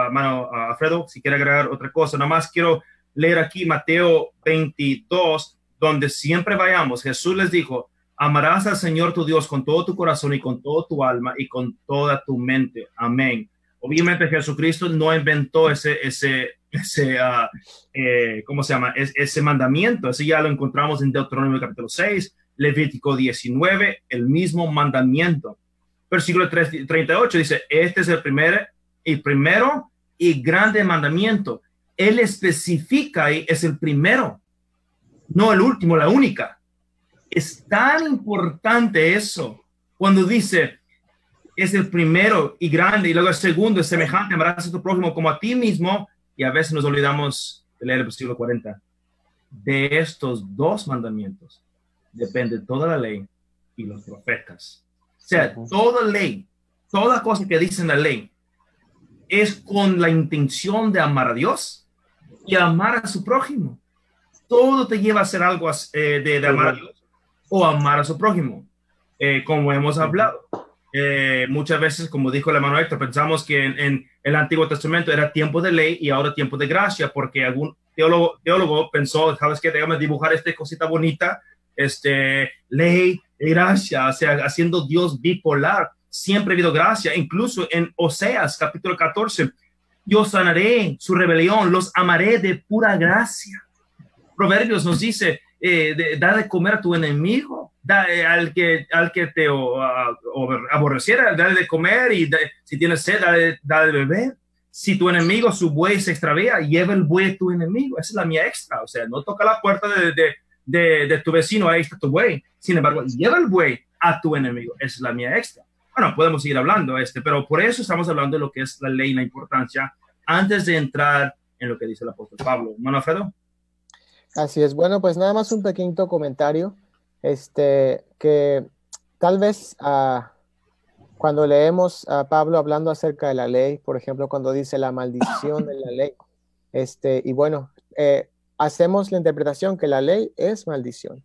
S4: hermano Alfredo, si quiere agregar otra cosa. Nomás quiero leer aquí Mateo 22, donde siempre vayamos. Jesús les dijo, amarás al Señor tu Dios con todo tu corazón y con toda tu alma y con toda tu mente. Amén. Obviamente Jesucristo no inventó ese ¿cómo se llama? Ese mandamiento. Ese ya lo encontramos en Deuteronomio capítulo 6, Levítico 19, el mismo mandamiento. Versículo 38 dice, este es el primero y grande mandamiento. Él especifica y es el primero, no el último, la única. Es tan importante eso. Cuando dice, es el primero y grande, y luego el segundo es semejante, amarás a tu prójimo como a ti mismo, y a veces nos olvidamos de leer el versículo 40. De estos dos mandamientos depende toda la ley y los profetas. O sea, toda ley, toda cosa que dice en la ley es con la intención de amar a Dios y amar a su prójimo. Todo te lleva a hacer algo de amar a Dios o amar a su prójimo. Como hemos hablado, muchas veces, como dijo el hermano Héctor, pensamos que en el Antiguo Testamento era tiempo de ley y ahora tiempo de gracia, porque algún teólogo pensó, ¿sabes qué? Déjame dibujar esta cosita bonita, ley y gracia, o sea, haciendo Dios bipolar. Siempre ha habido gracia, incluso en Oseas capítulo 14, yo sanaré su rebelión, los amaré de pura gracia. Proverbios nos dice, Da de comer a tu enemigo, al que te aborreciera, dale de comer, y si tienes sed, dale de beber. Si tu enemigo, su buey se extravía, lleva el buey de tu enemigo. Esa es la mía extra. O sea, no toca la puerta de tu vecino, ahí está tu buey. Sin embargo, lleva el buey a tu enemigo. Esa es la mía extra. Bueno, podemos seguir hablando, pero por eso estamos hablando de lo que es la ley y la importancia antes de entrar en lo que dice el apóstol Pablo. ¿Hermano Alfredo?
S6: Así es. Bueno, pues nada más un pequeñito comentario, que tal vez cuando leemos a Pablo hablando acerca de la ley, por ejemplo, cuando dice la maldición de la ley, y bueno, hacemos la interpretación que la ley es maldición,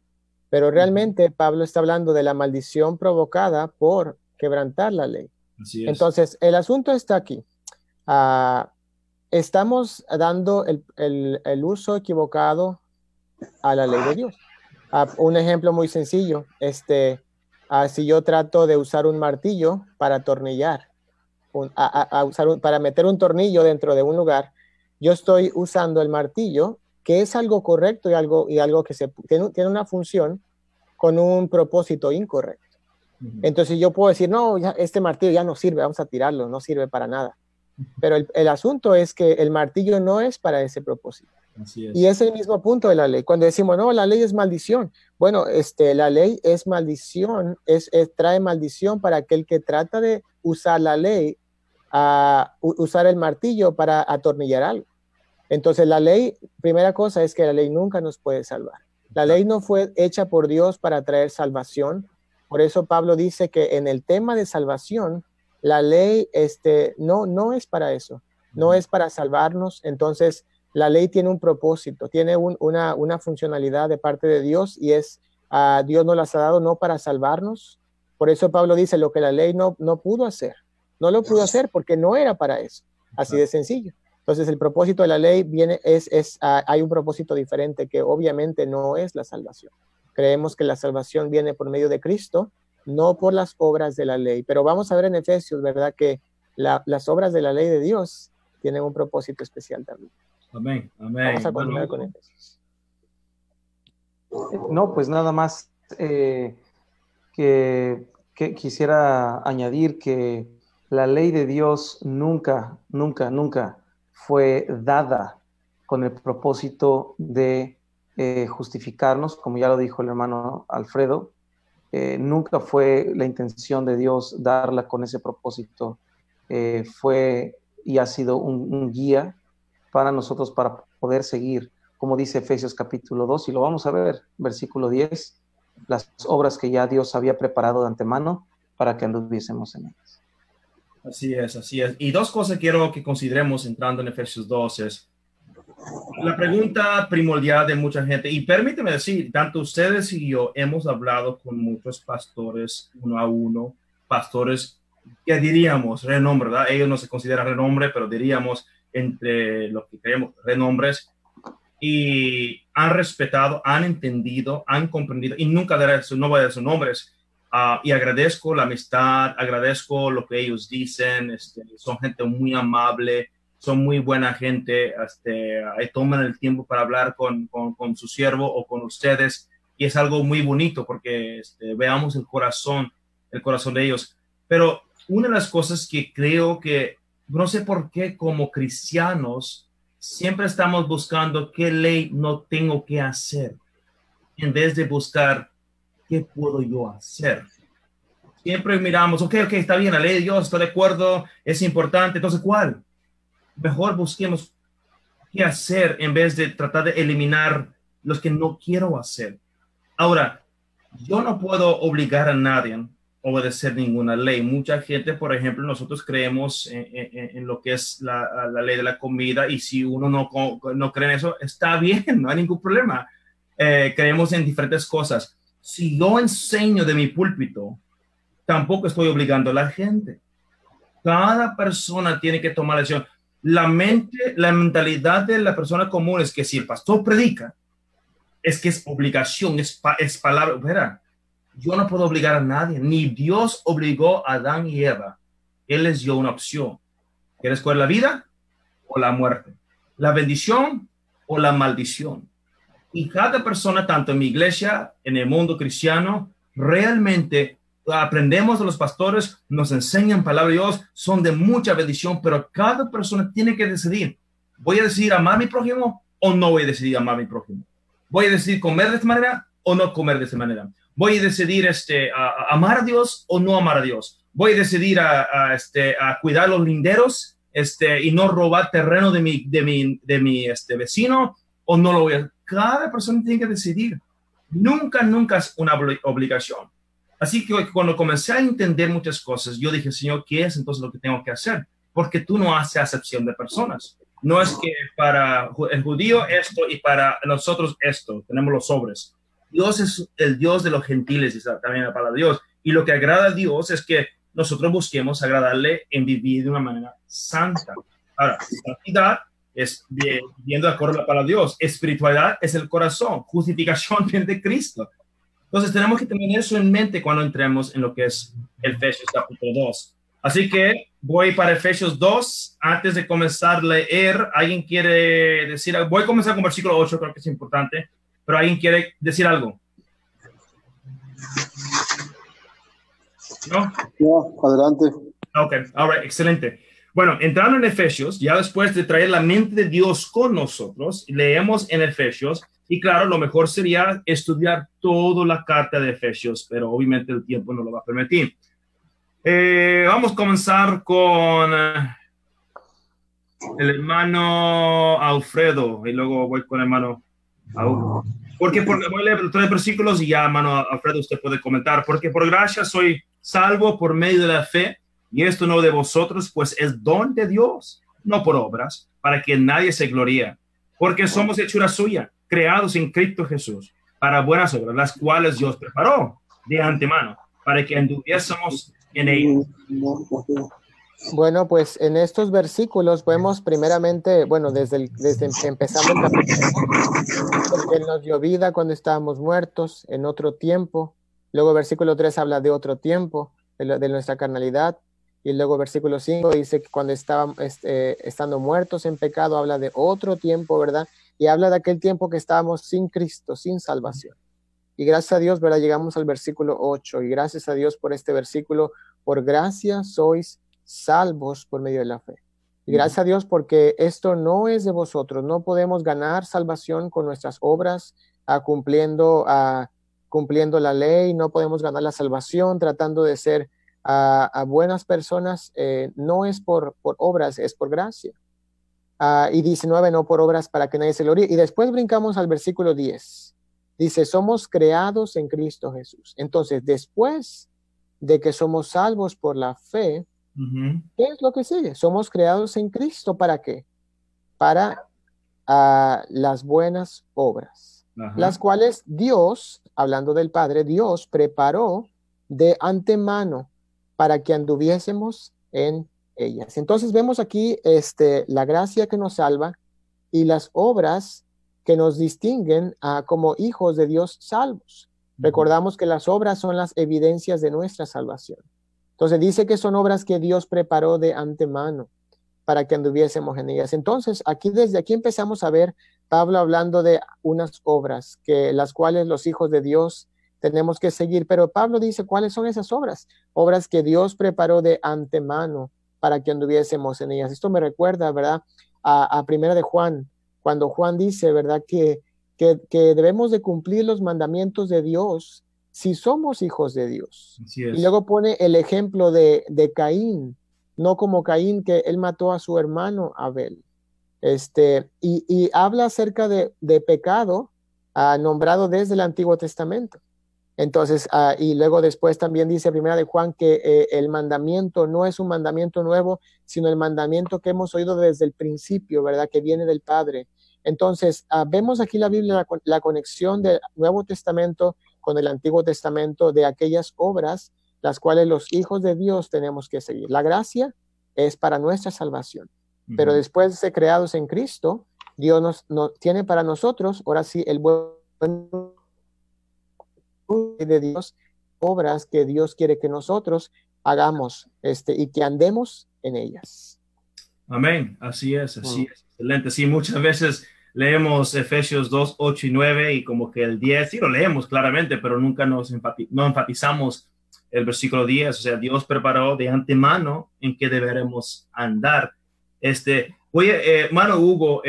S6: pero realmente Pablo está hablando de la maldición provocada por quebrantar la ley.
S4: Así es.
S6: Entonces, el asunto está aquí. Estamos dando el uso equivocado a la ley de Dios. Un ejemplo muy sencillo, si yo trato de usar un martillo para atornillar, para meter un tornillo dentro de un lugar, yo estoy usando el martillo, que es algo correcto y algo que tiene una función con un propósito incorrecto. Entonces yo puedo decir, no, este martillo ya no sirve, vamos a tirarlo, no sirve para nada. Pero el asunto es que el martillo no es para ese propósito.
S4: Así es.
S6: Y es el mismo punto de la ley. Cuando decimos, no, la ley es maldición. Bueno, la ley es maldición, trae maldición para aquel que trata de usar la ley, usar el martillo para atornillar algo. Entonces la ley, primera cosa es que la ley nunca nos puede salvar. La ley no fue hecha por Dios para traer salvación. Por eso Pablo dice que en el tema de salvación, la ley no es para eso, no es para salvarnos. Entonces la ley tiene un propósito, tiene una funcionalidad de parte de Dios, y Dios nos las ha dado no para salvarnos. Por eso Pablo dice lo que la ley no pudo hacer. No lo pudo hacer porque no era para eso. Así de sencillo. Entonces el propósito de la ley hay un propósito diferente, que obviamente no es la salvación. Creemos que la salvación viene por medio de Cristo, no por las obras de la ley. Pero vamos a ver en Efesios, ¿verdad?, que las obras de la ley de Dios tienen un propósito especial también.
S4: Amén, amén.
S6: Vamos a continuar con Efesios.
S5: No, pues nada más que quisiera añadir que la ley de Dios nunca fue dada con el propósito de justificarnos, como ya lo dijo el hermano Alfredo. Nunca fue la intención de Dios darla con ese propósito. Fue y ha sido un guía para nosotros para poder seguir, como dice Efesios capítulo 2, y lo vamos a ver, versículo 10, las obras que ya Dios había preparado de antemano para que anduviésemos en ellas.
S4: Así es, así es. Y dos cosas quiero que consideremos entrando en Efesios 2 es la pregunta primordial de mucha gente. Y permíteme decir, tanto ustedes y yo hemos hablado con muchos pastores uno a uno, pastores que diríamos renombre, ¿verdad? Ellos no se consideran renombre, pero diríamos entre los que creemos renombres, y han respetado, han entendido, han comprendido, y nunca no voy a dar sus nombres. Y agradezco la amistad, agradezco lo que ellos dicen. Son gente muy amable, son muy buena gente, toman el tiempo para hablar con su siervo o con ustedes, y es algo muy bonito porque veamos el corazón de ellos. Pero una de las cosas que creo que, no sé por qué como cristianos, siempre estamos buscando qué ley no tengo que hacer, en vez de buscar qué puedo yo hacer. Siempre miramos, ok, está bien, la ley de Dios, estoy de acuerdo, es importante, entonces, ¿cuál? Mejor busquemos qué hacer en vez de tratar de eliminar los que no quiero hacer. Ahora, yo no puedo obligar a nadie a obedecer ninguna ley. Mucha gente, por ejemplo, nosotros creemos en lo que es la ley de la comida, y si uno no cree en eso, está bien, no hay ningún problema. Creemos en diferentes cosas. Si yo enseño de mi púlpito, tampoco estoy obligando a la gente. Cada persona tiene que tomar la decisión. La mentalidad de la persona común es que si el pastor predica, es que es obligación, es palabra. Espera, yo no puedo obligar a nadie, ni Dios obligó a Adán y Eva. Él les dio una opción. ¿Quieres escoger la vida o la muerte? ¿La bendición o la maldición? Y cada persona, tanto en mi iglesia, en el mundo cristiano, realmente aprendemos de los pastores, nos enseñan palabra de Dios, son de mucha bendición, pero cada persona tiene que decidir, ¿voy a decidir amar a mi prójimo o no voy a decidir amar a mi prójimo? ¿Voy a decidir comer de esta manera o no comer de esta manera? ¿Voy a decidir a amar a Dios o no amar a Dios? ¿Voy a decidir a cuidar los linderos y no robar terreno de mi vecino o no lo voy a hacer? Cada persona tiene que decidir. Nunca es una obligación. Así que cuando comencé a entender muchas cosas, yo dije, Señor, ¿qué es entonces lo que tengo que hacer? Porque tú no haces acepción de personas. No es que para el judío esto y para nosotros esto, tenemos los sobres. Dios es el Dios de los gentiles, dice también la palabra de Dios. Y lo que agrada a Dios es que nosotros busquemos agradarle en vivir de una manera santa. Ahora, santidad es viendo de acuerdo a la palabra de Dios. Espiritualidad es el corazón. Justificación viene de Cristo. Entonces tenemos que tener eso en mente cuando entremos en lo que es Efesios capítulo 2. Así que voy para Efesios 2. Antes de comenzar a leer, ¿alguien quiere decir algo? Voy a comenzar con versículo 8, creo que es importante. Pero ¿alguien quiere decir algo? ¿No?
S7: No, adelante.
S4: Ok, ahora, excelente. Bueno, entrando en Efesios, ya después de traer la mente de Dios con nosotros, leemos en Efesios, y claro, lo mejor sería estudiar toda la carta de Efesios, pero obviamente el tiempo no lo va a permitir. Vamos a comenzar con el hermano Alfredo, y luego voy con el hermano porque voy a leer 3 versículos y ya, hermano Alfredo, usted puede comentar. Porque por gracia soy salvo por medio de la fe, y esto no de vosotros, pues es don de Dios, no por obras, para que nadie se gloríe. Porque somos hechura suya, creados en Cristo Jesús, para buenas obras, las cuales Dios preparó de antemano, para que anduviésemos en ellas.
S6: Bueno, pues en estos versículos vemos primeramente, bueno, desde empezando el capítulo, porque Él nos dio vida cuando estábamos muertos en otro tiempo. Luego versículo 3 habla de otro tiempo, de nuestra carnalidad. Y luego versículo 5 dice que cuando estábamos estando muertos en pecado, habla de otro tiempo, ¿verdad? Y habla de aquel tiempo que estábamos sin Cristo, sin salvación. Y gracias a Dios, ¿verdad? Llegamos al versículo 8. Y gracias a Dios por este versículo, por gracia sois salvos por medio de la fe. Y gracias a Dios porque esto no es de vosotros, no podemos ganar salvación con nuestras obras, cumpliendo la ley, no podemos ganar la salvación tratando de ser a buenas personas, no es por obras, es por gracia. Y 19, no por obras para que nadie se gloríe. Y después brincamos al versículo 10, dice, somos creados en Cristo Jesús. Entonces, después de que somos salvos por la fe, ¿qué es lo que sigue? Somos creados en Cristo, ¿para qué? Para las buenas obras, las cuales Dios, hablando del Padre, Dios preparó de antemano para que anduviésemos en ellas. Entonces vemos aquí la gracia que nos salva y las obras que nos distinguen como hijos de Dios salvos. Recordamos que las obras son las evidencias de nuestra salvación. Entonces dice que son obras que Dios preparó de antemano para que anduviésemos en ellas. Entonces, desde aquí empezamos a ver Pablo hablando de unas obras las cuales los hijos de Dios tenemos que seguir. Pero Pablo dice, ¿cuáles son esas obras? Obras que Dios preparó de antemano para que anduviésemos en ellas. Esto me recuerda, ¿verdad? A Primera de Juan, cuando Juan dice, ¿verdad? Que debemos de cumplir los mandamientos de Dios si somos hijos de Dios. Y luego pone el ejemplo de Caín, no como Caín, que él mató a su hermano Abel. Y habla acerca de pecado nombrado desde el Antiguo Testamento. Entonces, y luego después también dice Primera de Juan que el mandamiento no es un mandamiento nuevo, sino el mandamiento que hemos oído desde el principio, ¿verdad? Que viene del Padre. Entonces, vemos aquí la Biblia, la conexión del Nuevo Testamento con el Antiguo Testamento de aquellas obras, las cuales los hijos de Dios tenemos que seguir. La gracia es para nuestra salvación, pero después de ser creados en Cristo, Dios nos tiene para nosotros, ahora sí, el buen de Dios, obras que Dios quiere que nosotros hagamos y que andemos en ellas.
S4: Amén, así es, excelente. Sí, muchas veces leemos Efesios 2, 8 y 9 y como que el 10, sí lo leemos claramente, pero nunca no enfatizamos el versículo 10, o sea, Dios preparó de antemano en qué deberemos andar. Oye, hermano Hugo,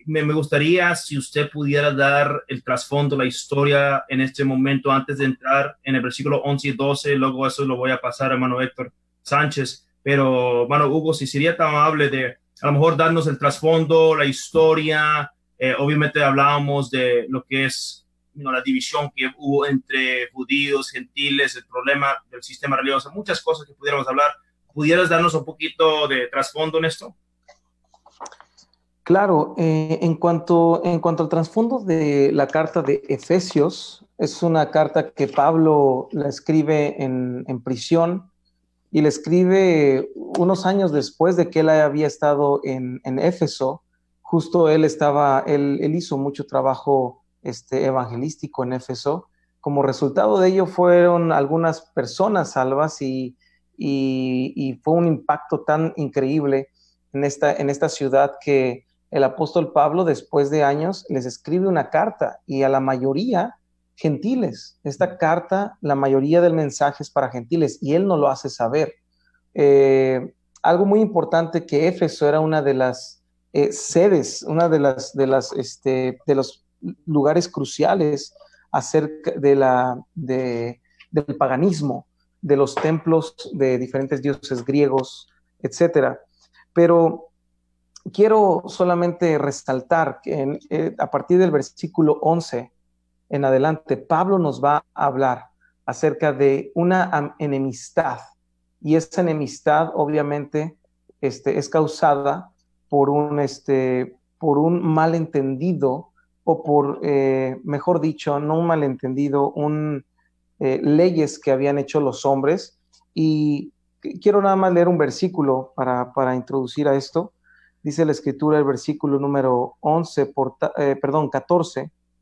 S4: me gustaría si usted pudiera dar el trasfondo, la historia en este momento antes de entrar en el versículo 11 y 12, luego eso lo voy a pasar a hermano Héctor Sánchez, pero hermano Hugo, si sería tan amable de a lo mejor darnos el trasfondo, la historia, obviamente hablábamos de lo que es la división que hubo entre judíos, gentiles, el problema del sistema religioso, muchas cosas que pudiéramos hablar. ¿Pudieras darnos un poquito de trasfondo en esto?
S5: Claro, en cuanto al trasfondo de la carta de Efesios, es una carta que Pablo la escribe en prisión y la escribe unos años después de que él había estado en Éfeso. Justo él hizo mucho trabajo evangelístico en Éfeso. Como resultado de ello fueron algunas personas salvas y fue un impacto tan increíble en esta ciudad que el apóstol Pablo, después de años, les escribe una carta y a la mayoría gentiles. Esta carta, la mayoría del mensaje es para gentiles y él no lo hace saber. Algo muy importante, que Éfeso era una de las sedes, una de los lugares cruciales acerca del paganismo, de los templos de diferentes dioses griegos, etcétera. Pero quiero solamente resaltar que a partir del versículo 11 en adelante, Pablo nos va a hablar acerca de una enemistad, y esa enemistad obviamente es causada por un malentendido, o mejor dicho, no un malentendido, leyes que habían hecho los hombres. Y quiero nada más leer un versículo para introducir a esto. Dice la escritura, el versículo número 14,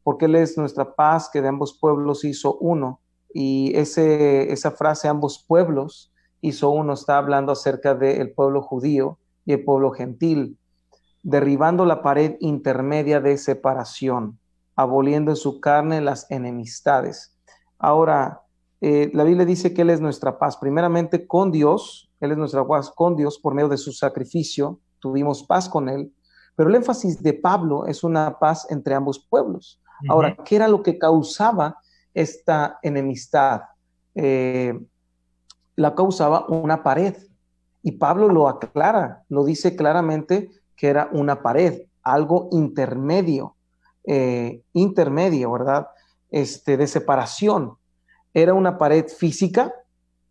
S5: porque Él es nuestra paz, que de ambos pueblos hizo uno. Y esa frase, ambos pueblos hizo uno, está hablando acerca del pueblo judío y el pueblo gentil, derribando la pared intermedia de separación, aboliendo en su carne las enemistades. Ahora, la Biblia dice que Él es nuestra paz, primeramente con Dios. Él es nuestra paz con Dios por medio de su sacrificio. Tuvimos paz con Él, pero el énfasis de Pablo es una paz entre ambos pueblos. Uh-huh. Ahora, ¿qué era lo que causaba esta enemistad? La causaba una pared, y Pablo lo aclara, lo dice claramente que era una pared, algo intermedio, ¿verdad? De separación. ¿Era una pared física?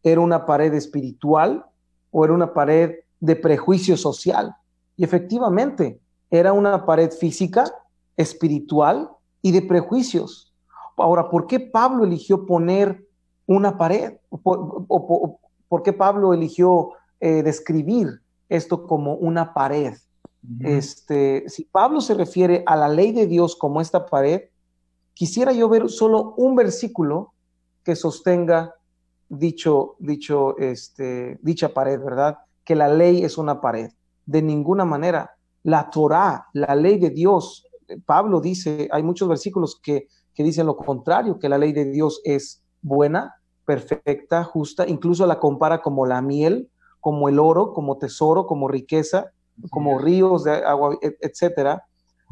S5: ¿Era una pared espiritual? ¿O era una pared de prejuicio social? Y efectivamente, era una pared física, espiritual y de prejuicios. Ahora, ¿por qué Pablo eligió poner una pared? ¿Por qué Pablo eligió describir esto como una pared? Uh-huh. Si Pablo se refiere a la ley de Dios como esta pared, quisiera yo ver solo un versículo que sostenga dicha pared, ¿verdad? Que la ley es una pared. De ninguna manera. La Torá, la ley de Dios, Pablo dice, hay muchos versículos que dicen lo contrario, que la ley de Dios es buena, perfecta, justa, incluso la compara como la miel, como el oro, como tesoro, como riqueza, como ríos de agua, etcétera.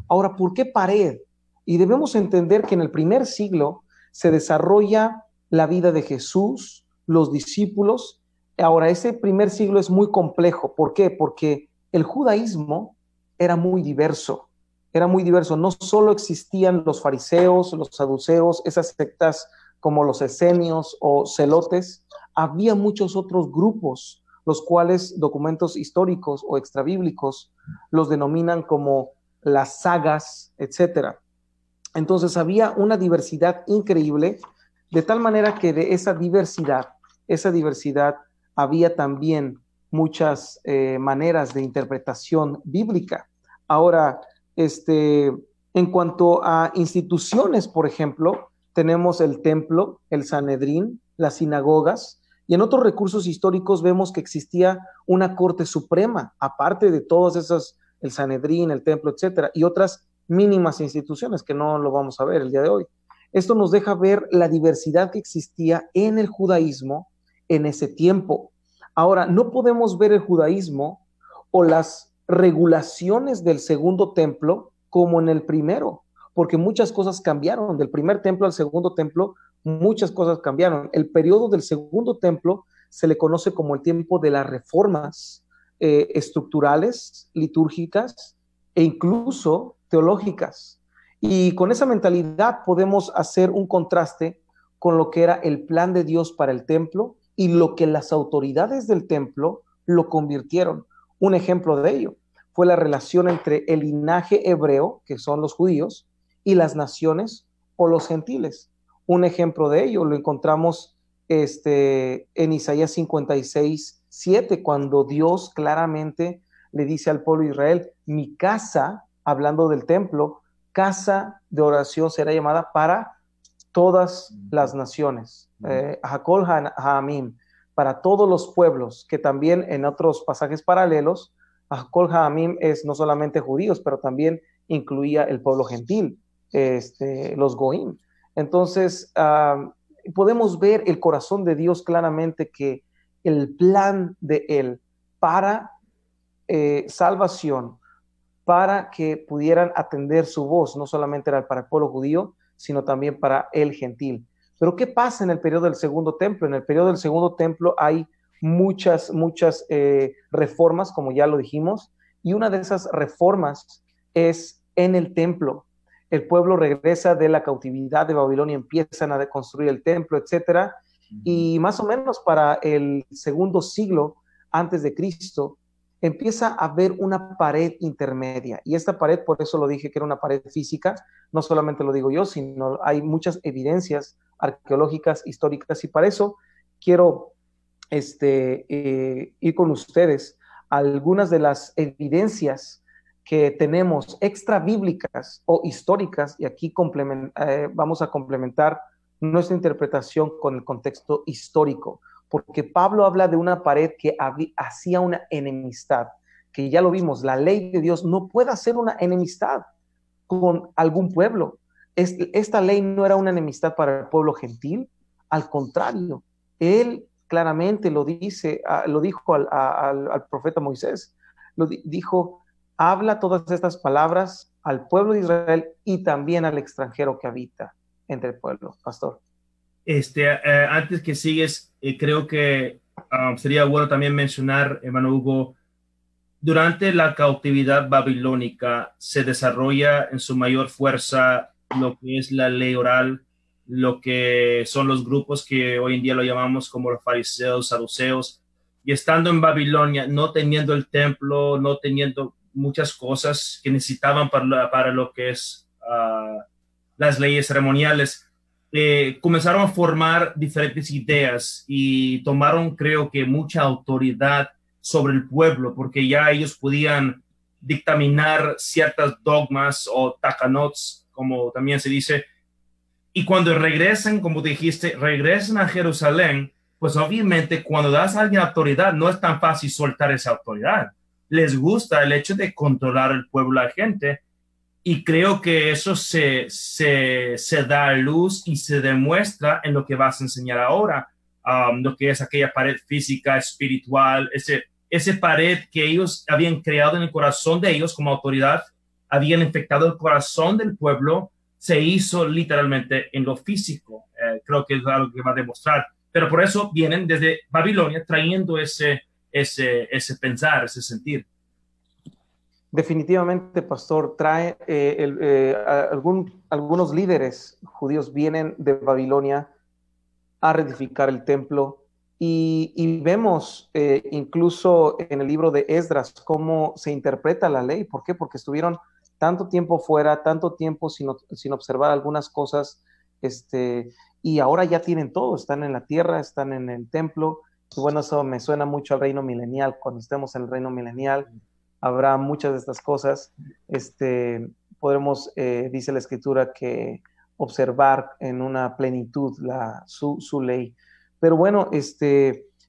S5: Ahora, ¿por qué pared? Y debemos entender que en el primer siglo se desarrolla la vida de Jesús, los discípulos. Ahora, ese primer siglo es muy complejo. ¿Por qué? Porque el judaísmo era muy diverso. No solo existían los fariseos, los saduceos, esas sectas como los esenios o celotes, había muchos otros grupos, los cuales documentos históricos o extrabíblicos los denominan como las sagas, etcétera. Entonces había una diversidad increíble, de tal manera que de esa diversidad había también muchas maneras de interpretación bíblica. Ahora, en cuanto a instituciones, por ejemplo, tenemos el templo, el Sanedrín, las sinagogas, y en otros recursos históricos vemos que existía una corte suprema, aparte de todas esas, el Sanedrín, el templo, etcétera, y otras mínimas instituciones, que no lo vamos a ver el día de hoy. Esto nos deja ver la diversidad que existía en el judaísmo en ese tiempo. Ahora, no podemos ver el judaísmo o las regulaciones del segundo templo como en el primero, porque muchas cosas cambiaron. Del primer templo al segundo templo, muchas cosas cambiaron. El periodo del segundo templo se le conoce como el tiempo de las reformas estructurales, litúrgicas e incluso teológicas. Y con esa mentalidad podemos hacer un contraste con lo que era el plan de Dios para el templo y lo que las autoridades del templo lo convirtieron. Un ejemplo de ello fue la relación entre el linaje hebreo, que son los judíos, y las naciones o los gentiles. Un ejemplo de ello lo encontramos en Isaías 56:7, cuando Dios claramente le dice al pueblo de Israel: mi casa, hablando del templo, casa de oración será llamada para todas las naciones, Hakol Ha'amim, para todos los pueblos, que también en otros pasajes paralelos, Hakol Ha'amim es no solamente judíos, pero también incluía el pueblo gentil, los Goim. Entonces, podemos ver el corazón de Dios claramente, que el plan de Él para salvación, para que pudieran atender su voz, no solamente era para el pueblo judío, sino también para el gentil. Pero ¿qué pasa en el periodo del segundo templo? En el periodo del segundo templo hay muchas reformas, como ya lo dijimos, y una de esas reformas es en el templo. El pueblo regresa de la cautividad de Babilonia, empiezan a construir el templo, etcétera, y más o menos para el segundo siglo antes de Cristo, empieza a haber una pared intermedia, y esta pared, por eso lo dije que era una pared física, no solamente lo digo yo, sino hay muchas evidencias arqueológicas, históricas, y para eso quiero ir con ustedes a algunas de las evidencias que tenemos extra bíblicas o históricas, y aquí vamos a complementar nuestra interpretación con el contexto histórico, porque Pablo habla de una pared que hacía una enemistad, que ya lo vimos, la ley de Dios no puede hacer una enemistad con algún pueblo. Esta ley no era una enemistad para el pueblo gentil, al contrario, él claramente lo dijo al profeta Moisés, dijo: habla todas estas palabras al pueblo de Israel y también al extranjero que habita entre el pueblo. Pastor.
S4: Antes que sigues, creo que sería bueno también mencionar, hermano Hugo, durante la cautividad babilónica se desarrolla en su mayor fuerza lo que es la ley oral, lo que son los grupos que hoy en día lo llamamos como los fariseos, saduceos, y estando en Babilonia, no teniendo el templo, no teniendo muchas cosas que necesitaban para lo que es las leyes ceremoniales, comenzaron a formar diferentes ideas y tomaron, creo que, mucha autoridad sobre el pueblo, porque ya ellos podían dictaminar ciertas dogmas o takanots, como también se dice, y cuando regresan, como dijiste, regresan a Jerusalén, pues obviamente cuando das a alguien autoridad, no es tan fácil soltar esa autoridad. Les gusta el hecho de controlar el pueblo, la gente, y creo que eso se da a luz y se demuestra en lo que vas a enseñar ahora, lo que es aquella pared física, espiritual, ese pared que ellos habían creado en el corazón de ellos como autoridad, habían infectado el corazón del pueblo, se hizo literalmente en lo físico. Creo que es algo que va a demostrar. Pero por eso vienen desde Babilonia trayendo ese pensar, ese sentir.
S5: Definitivamente, pastor, trae algunos líderes judíos vienen de Babilonia a reedificar el templo, y vemos incluso en el libro de Esdras cómo se interpreta la ley. ¿Por qué? Porque estuvieron tanto tiempo fuera, tanto tiempo sin observar algunas cosas, y ahora ya tienen todo, están en la tierra, están en el templo. Y bueno, eso me suena mucho al reino milenial. Cuando estemos en el reino milenial, habrá muchas de estas cosas. Podremos, dice la Escritura, que observar en una plenitud su ley. Pero bueno,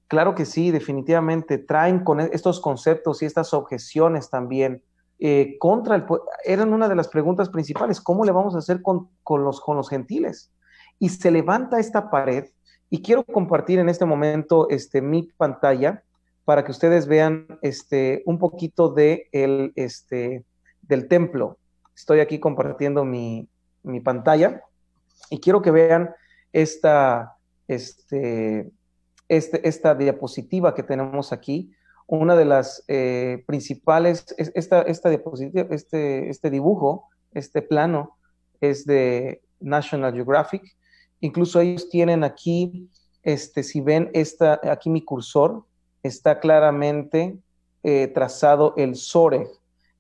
S5: claro que sí, definitivamente traen con estos conceptos y estas objeciones también eran una de las preguntas principales, ¿cómo le vamos a hacer con los gentiles? Y se levanta esta pared, y quiero compartir en este momento mi pantalla para que ustedes vean un poquito del templo. Estoy aquí compartiendo mi pantalla, y quiero que vean esta diapositiva que tenemos aquí. Una de las principales, esta diapositiva, este dibujo, este plano, es de National Geographic. Incluso ellos tienen aquí, si ven aquí mi cursor, está claramente trazado el Soreg,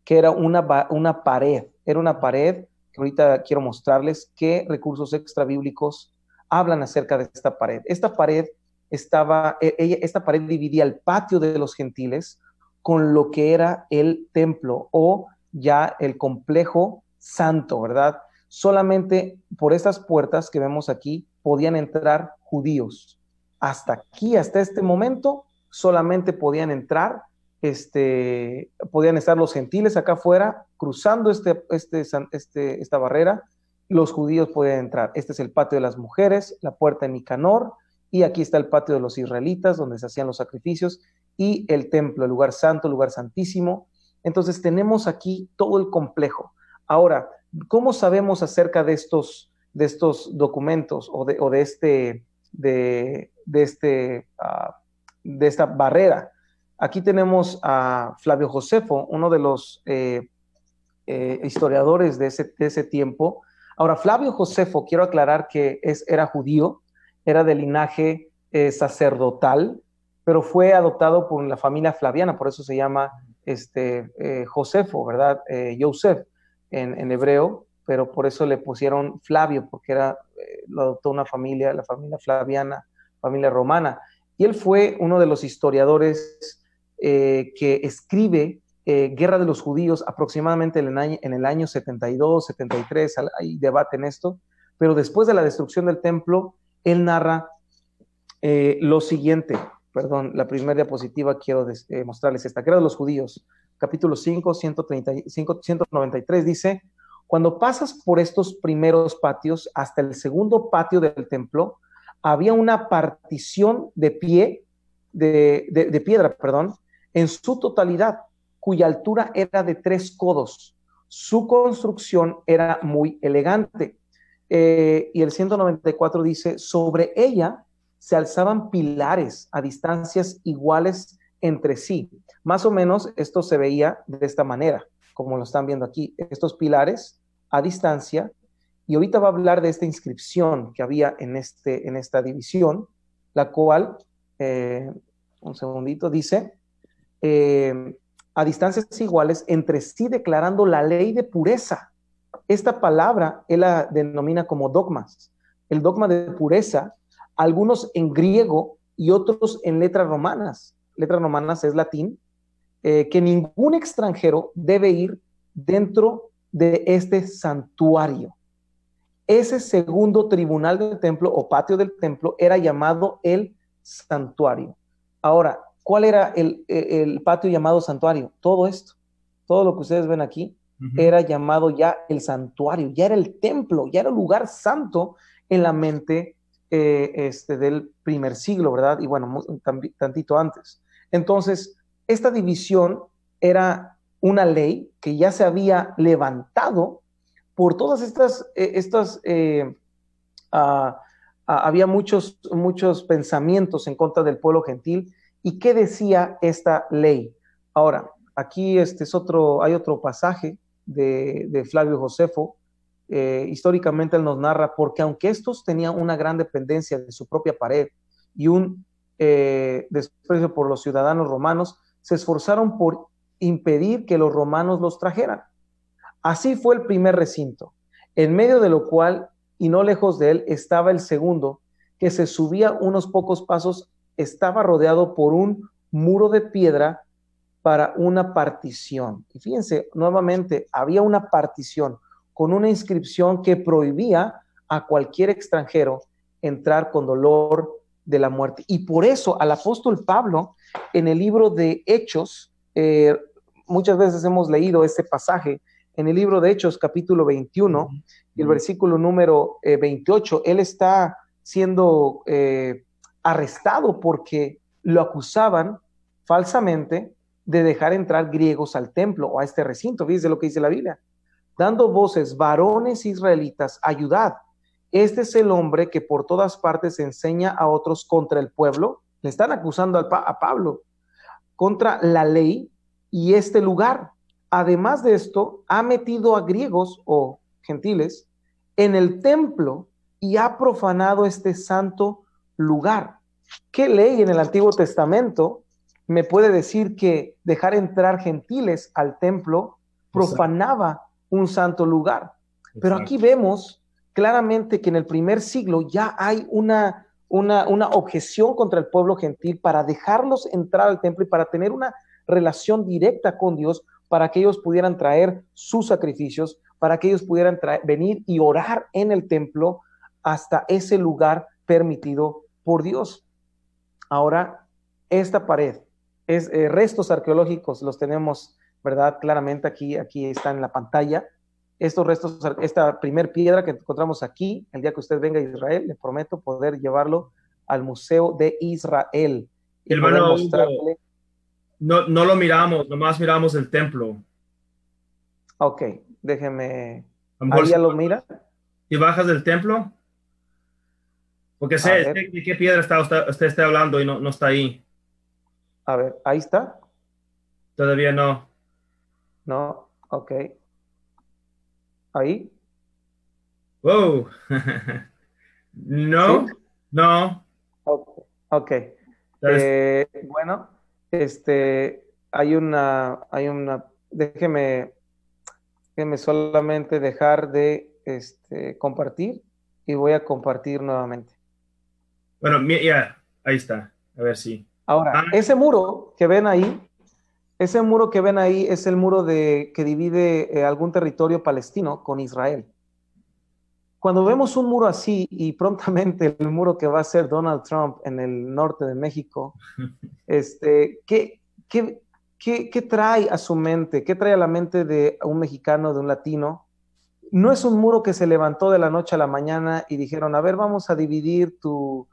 S5: que era una pared. Era una pared que ahorita quiero mostrarles qué recursos extrabíblicos hablan acerca de esta pared. Esta pared dividía el patio de los gentiles con lo que era el templo o ya el complejo santo, ¿verdad? Solamente por estas puertas que vemos aquí podían entrar judíos. Hasta aquí, hasta este momento, solamente podían entrar, podían estar los gentiles acá afuera, cruzando esta barrera, los judíos podían entrar. Este es el patio de las mujeres, la puerta de Nicanor, y aquí está el patio de los israelitas, donde se hacían los sacrificios, y el templo, el lugar santo, el lugar santísimo. Entonces tenemos aquí todo el complejo. Ahora, ¿cómo sabemos acerca de estos documentos o de esta barrera? Aquí tenemos a Flavio Josefo, uno de los historiadores de ese tiempo. Ahora, Flavio Josefo, quiero aclarar que era judío, era de linaje sacerdotal, pero fue adoptado por la familia flaviana, por eso se llama Josefo, ¿verdad? Yosef en hebreo, pero por eso le pusieron Flavio, porque lo adoptó la familia flaviana, familia romana. Y él fue uno de los historiadores que escribe Guerra de los Judíos aproximadamente en el año 72, 73, hay debate en esto, pero después de la destrucción del templo, él narra lo siguiente. Perdón, la primera diapositiva quiero mostrarles esta. Guerra de los Judíos, capítulo 5, 193, dice: cuando pasas por estos primeros patios hasta el segundo patio del templo, había una partición de piedra, en su totalidad, cuya altura era de 3 codos. Su construcción era muy elegante. Y el 194 dice: sobre ella se alzaban pilares a distancias iguales entre sí. Más o menos esto se veía de esta manera, como lo están viendo aquí, estos pilares a distancia. Y ahorita va a hablar de esta inscripción que había en esta división, la cual, un segundito, dice, a distancias iguales entre sí, declarando la ley de pureza. Esta palabra él la denomina como dogmas. El dogma de pureza, algunos en griego y otros en letras romanas. Letras romanas es latín, que ningún extranjero debe ir dentro de este santuario. Ese segundo tribunal del templo o patio del templo era llamado el santuario. Ahora, ¿cuál era el patio llamado santuario? Todo esto, todo lo que ustedes ven aquí, era llamado ya el santuario, ya era el templo, ya era el lugar santo en la mente del primer siglo, ¿verdad? Y bueno, tantito antes. Entonces, esta división era una ley que ya se había levantado por todas había muchos pensamientos en contra del pueblo gentil. ¿Y qué decía esta ley? Ahora, aquí hay otro pasaje de Flavio Josefo. Históricamente él nos narra, porque aunque estos tenían una gran dependencia de su propia pared y un desprecio por los ciudadanos romanos, se esforzaron por impedir que los romanos los trajeran. Así fue el primer recinto, en medio de lo cual, y no lejos de él, estaba el segundo, que se subía unos pocos pasos, estaba rodeado por un muro de piedra para una partición. Y fíjense, nuevamente, había una partición con una inscripción que prohibía a cualquier extranjero entrar con dolor de la muerte. Y por eso al apóstol Pablo, en el libro de Hechos, muchas veces hemos leído este pasaje en el libro de Hechos, capítulo 21, y el versículo número 28. Él está siendo arrestado porque lo acusaban falsamente de dejar entrar griegos al templo o a este recinto. Fíjense lo que dice la Biblia. Dando voces, varones israelitas, ayudad. Este es el hombre que por todas partes enseña a otros contra el pueblo. Le están acusando a Pablo contra la ley y este lugar. Además de esto, ha metido a griegos o gentiles en el templo y ha profanado este santo lugar. ¿Qué ley en el Antiguo Testamento me puede decir que dejar entrar gentiles al templo profanaba un santo lugar? Pero aquí vemos claramente que en el primer siglo ya hay una objeción contra el pueblo gentil para dejarlos entrar al templo y para tener una relación directa con Dios, para que ellos pudieran traer sus sacrificios, para que ellos pudieran venir y orar en el templo hasta ese lugar permitido por Dios. Ahora, esta pared es restos arqueológicos, los tenemos, ¿verdad? Claramente aquí está en la pantalla. Estos restos, esta primer piedra que encontramos aquí, el día que usted venga a Israel, le prometo poder llevarlo al Museo de Israel. Y
S4: hermano, mostrarle... no lo miramos, nomás miramos el templo.
S5: Ok, déjeme... ¿Ahí ya lo mira?
S4: ¿Y bajas del templo? Porque sé de qué piedra usted está hablando y no está ahí.
S5: A ver, ¿ahí está?
S4: Todavía no.
S5: No, ok. ¿Ahí?
S4: Wow. No, ¿sí? No.
S5: Ok. Bueno, hay una, déjeme solamente dejar de compartir y voy a compartir nuevamente.
S4: Bueno, ya, ahí está. A ver si.
S5: Ahora, ese muro que ven ahí es el muro que divide algún territorio palestino con Israel. Cuando vemos un muro así y prontamente el muro que va a ser Donald Trump en el norte de México, ¿qué trae a su mente? ¿Qué trae a la mente de un mexicano, de un latino? No es un muro que se levantó de la noche a la mañana y dijeron, a ver, vamos a dividir tú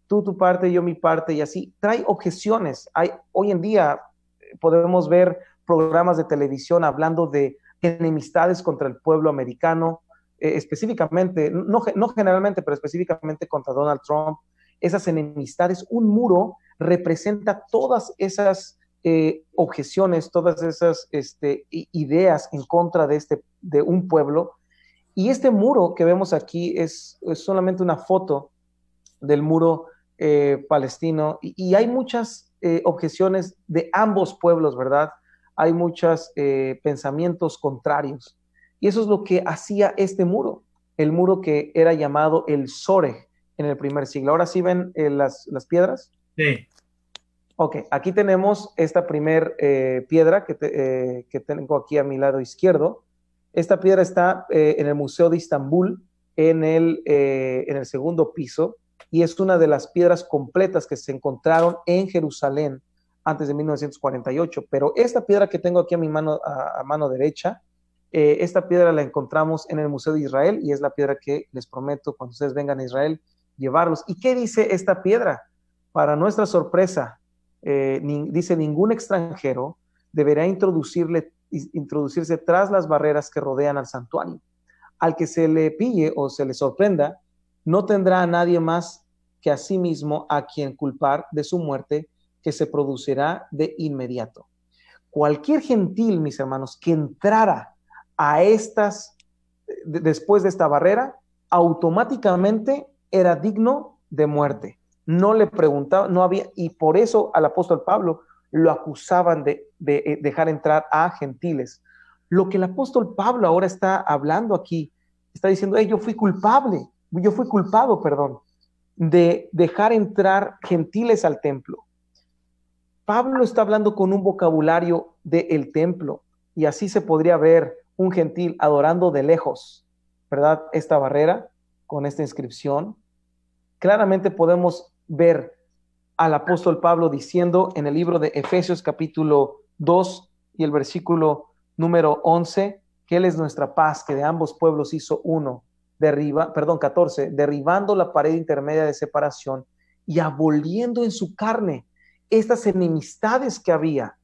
S5: tu parte, yo mi parte, y así. Trae objeciones. Hoy en día podemos ver programas de televisión hablando de enemistades contra el pueblo americano, específicamente, no generalmente, pero específicamente contra Donald Trump. Esas enemistades, un muro representa todas esas objeciones, todas esas ideas en contra de un pueblo. Y este muro que vemos aquí es solamente una foto del muro palestino, y hay muchas objeciones de ambos pueblos, ¿verdad? Hay muchos pensamientos contrarios, y eso es lo que hacía este muro, el muro que era llamado el Soreg en el primer siglo. ¿Ahora sí ven las piedras?
S4: Sí.
S5: Ok, aquí tenemos esta primer piedra que tengo aquí a mi lado izquierdo. Esta piedra está en el Museo de Estambul, en el segundo piso, y es una de las piedras completas que se encontraron en Jerusalén antes de 1948. Pero esta piedra que tengo aquí a mi mano derecha, esta piedra la encontramos en el Museo de Israel, y es la piedra que les prometo cuando ustedes vengan a Israel llevarlos. ¿Y qué dice esta piedra? Para nuestra sorpresa, dice: ningún extranjero deberá introducirse tras las barreras que rodean al santuario. Al que se le pille o se le sorprenda, no tendrá a nadie más que a sí mismo a quien culpar de su muerte, que se producirá de inmediato. Cualquier gentil, mis hermanos, que entrara a después de esta barrera, automáticamente era digno de muerte. No le preguntaba, no había, y por eso al apóstol Pablo lo acusaban de dejar entrar a gentiles. Lo que el apóstol Pablo ahora está hablando aquí, está diciendo: yo fui culpado, de dejar entrar gentiles al templo. Pablo está hablando con un vocabulario del templo, y así se podría ver un gentil adorando de lejos, ¿verdad? Esta barrera con esta inscripción. Claramente podemos ver al apóstol Pablo diciendo en el libro de Efesios capítulo 2, y el versículo número 11, que Él es nuestra paz, que de ambos pueblos hizo uno, 14, derribando la pared intermedia de separación y aboliendo en su carne estas enemistades que había,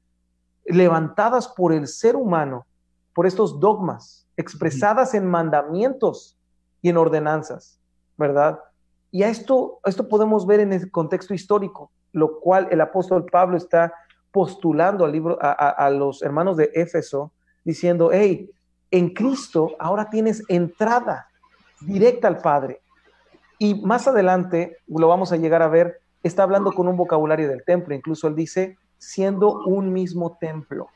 S5: levantadas por el ser humano, por estos dogmas, expresadas en mandamientos y en ordenanzas, ¿verdad? Y esto podemos ver en el contexto histórico, lo cual el apóstol Pablo está postulando al libro, a los hermanos de Éfeso, diciendo, hey, en Cristo ahora tienes entrada directa al Padre. Y más adelante, lo vamos a llegar a ver, está hablando con un vocabulario del templo, incluso él dice, siendo un mismo templo,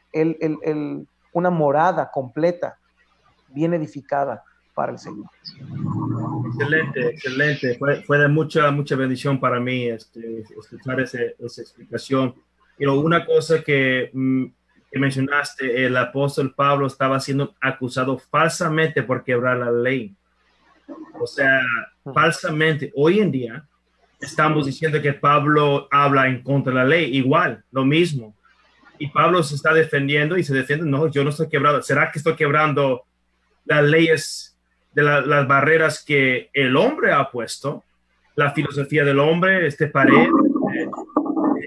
S5: una morada completa, bien edificada para el Señor.
S4: Excelente, excelente. Fue de mucha bendición para mí escuchar esa explicación. Pero una cosa que mencionaste, el apóstol Pablo estaba siendo acusado falsamente por quebrar la ley. O sea, falsamente. Hoy en día estamos diciendo que Pablo habla en contra de la ley, igual, lo mismo. Y Pablo se está defendiendo y se defiende, no, yo no estoy quebrando. ¿Será que estoy quebrando las leyes de las barreras que el hombre ha puesto? La filosofía del hombre, pared.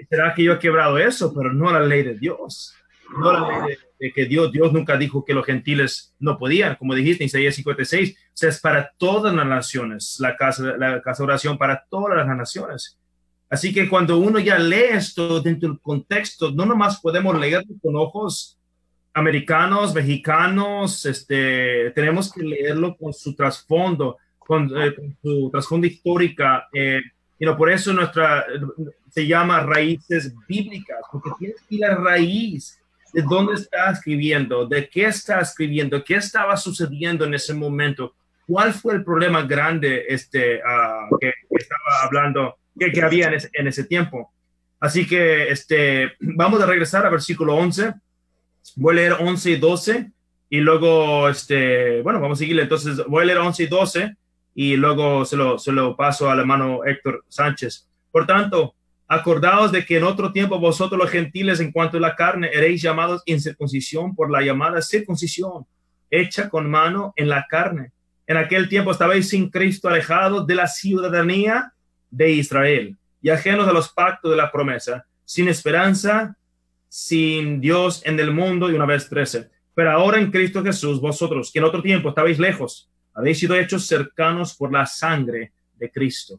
S4: ¿Será que yo he quebrado eso? Pero no la ley de Dios. No la ley de que Dios nunca dijo que los gentiles no podían, como dijiste en Isaías 56. O sea, es para todas las naciones, la casa de oración para todas las naciones. Así que cuando uno ya lee esto dentro del contexto, no nomás podemos leerlo con ojos americanos, mexicanos, tenemos que leerlo con su trasfondo, con su trasfondo histórica. Por eso se llama raíces bíblicas, porque tienes que ir a la raíz de dónde está escribiendo, de qué está escribiendo, qué estaba sucediendo en ese momento, cuál fue el problema grande que estaba hablando, que había en ese tiempo. Así que vamos a regresar al versículo 11. Voy a leer 11 y 12 y luego, vamos a seguirle. Entonces voy a leer 11 y 12 y luego se lo paso al hermano Héctor Sánchez. Por tanto, acordaos de que en otro tiempo vosotros los gentiles en cuanto a la carne eréis llamados incircuncisión por la llamada circuncisión hecha con mano en la carne. En aquel tiempo estabais sin Cristo, alejados de la ciudadanía de Israel y ajenos a los pactos de la promesa, sin esperanza, sin Dios en el mundo. Y una vez 13. Pero ahora en Cristo Jesús, vosotros que en otro tiempo estabais lejos, habéis sido hechos cercanos por la sangre de Cristo.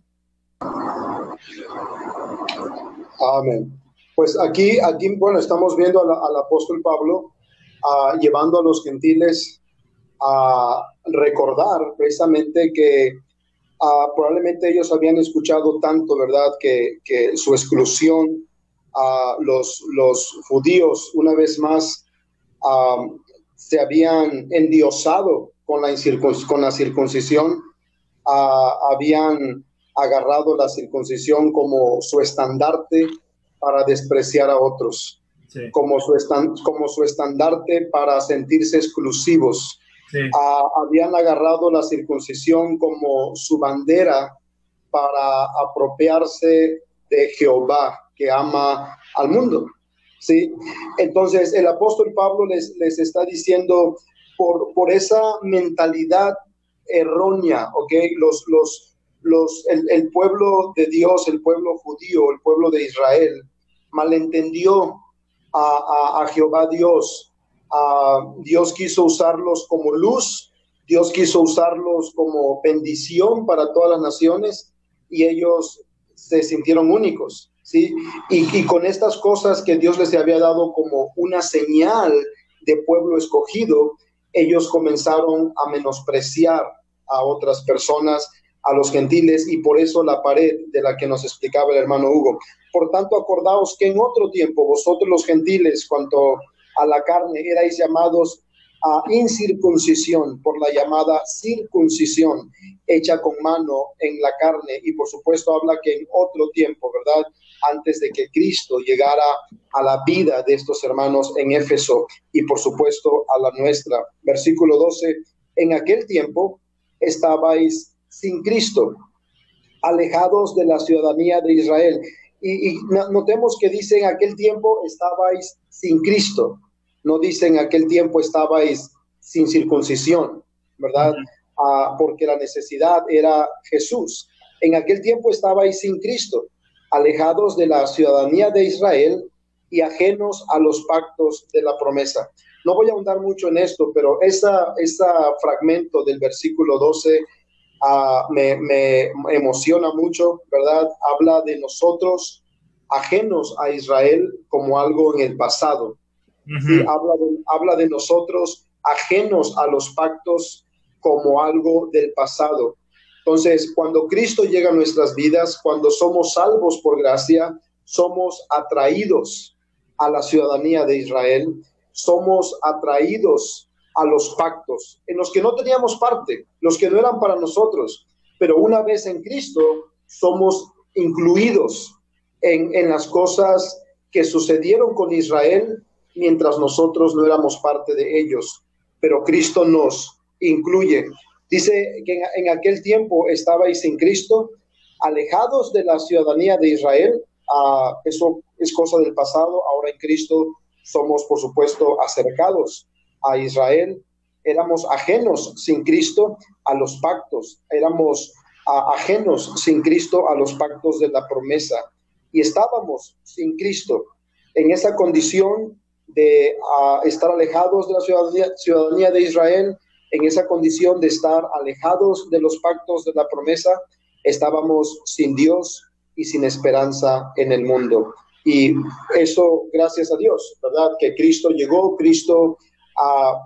S7: Amén. Pues aquí, bueno, estamos viendo al apóstol Pablo llevando a los gentiles a recordar precisamente que probablemente ellos habían escuchado tanto, ¿verdad?, que su exclusión, los judíos una vez más se habían endiosado con la circuncisión, habían agarrado la circuncisión como su estandarte para despreciar a otros, sí, como su estandarte para sentirse exclusivos. Sí. Habían agarrado la circuncisión como su bandera para apropiarse de Jehová, que ama al mundo. ¿Sí? Entonces el apóstol Pablo les está diciendo, por esa mentalidad errónea, ¿okay? El pueblo de Dios, el pueblo judío, el pueblo de Israel, malentendió a Jehová Dios. Dios quiso usarlos como luz, Dios quiso usarlos como bendición para todas las naciones, y ellos se sintieron únicos, ¿sí? Y con estas cosas que Dios les había dado como una señal de pueblo escogido, ellos comenzaron a menospreciar a otras personas, a los gentiles, y por eso la pared de la que nos explicaba el hermano Hugo. Por tanto, acordaos que en otro tiempo vosotros los gentiles, cuanto a la carne, erais llamados a incircuncisión por la llamada circuncisión hecha con mano en la carne. Y por supuesto habla que en otro tiempo, ¿verdad?, antes de que Cristo llegara a la vida de estos hermanos en Éfeso y por supuesto a la nuestra. Versículo 12, en aquel tiempo estabais sin Cristo, alejados de la ciudadanía de Israel. Y notemos que dice, en aquel tiempo estabais sin Cristo. No dice en aquel tiempo estabais sin circuncisión, ¿verdad? Porque la necesidad era Jesús. En aquel tiempo estabais sin Cristo, alejados de la ciudadanía de Israel y ajenos a los pactos de la promesa. No voy a ahondar mucho en esto, pero ese fragmento del versículo 12 me emociona mucho, ¿verdad? Habla de nosotros ajenos a Israel como algo en el pasado. Sí, habla de nosotros ajenos a los pactos como algo del pasado. Entonces, cuando Cristo llega a nuestras vidas, cuando somos salvos por gracia, somos atraídos a la ciudadanía de Israel, somos atraídos a los pactos en los que no teníamos parte, los que no eran para nosotros, pero una vez en Cristo somos incluidos en las cosas que sucedieron con Israel mientras nosotros no éramos parte de ellos, pero Cristo nos incluye. Dice que en aquel tiempo estabais sin Cristo, alejados de la ciudadanía de Israel. Eso es cosa del pasado. Ahora en Cristo somos, por supuesto, acercados a Israel. Éramos ajenos sin Cristo a los pactos. Éramos ajenos sin Cristo a los pactos de la promesa. Y estábamos sin Cristo en esa condición de estar alejados de la ciudadanía de Israel, en esa condición de estar alejados de los pactos de la promesa. Estábamos sin Dios y sin esperanza en el mundo. Y eso, gracias a Dios, ¿verdad? Que Cristo llegó, Cristo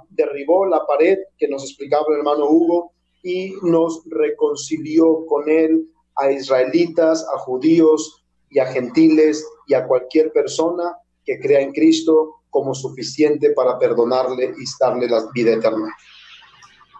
S7: derribó la pared que nos explicaba el hermano Hugo y nos reconcilió con él, a israelitas, a judíos y a gentiles y a cualquier persona que crea en Cristo como suficiente para perdonarle y darle la vida eterna.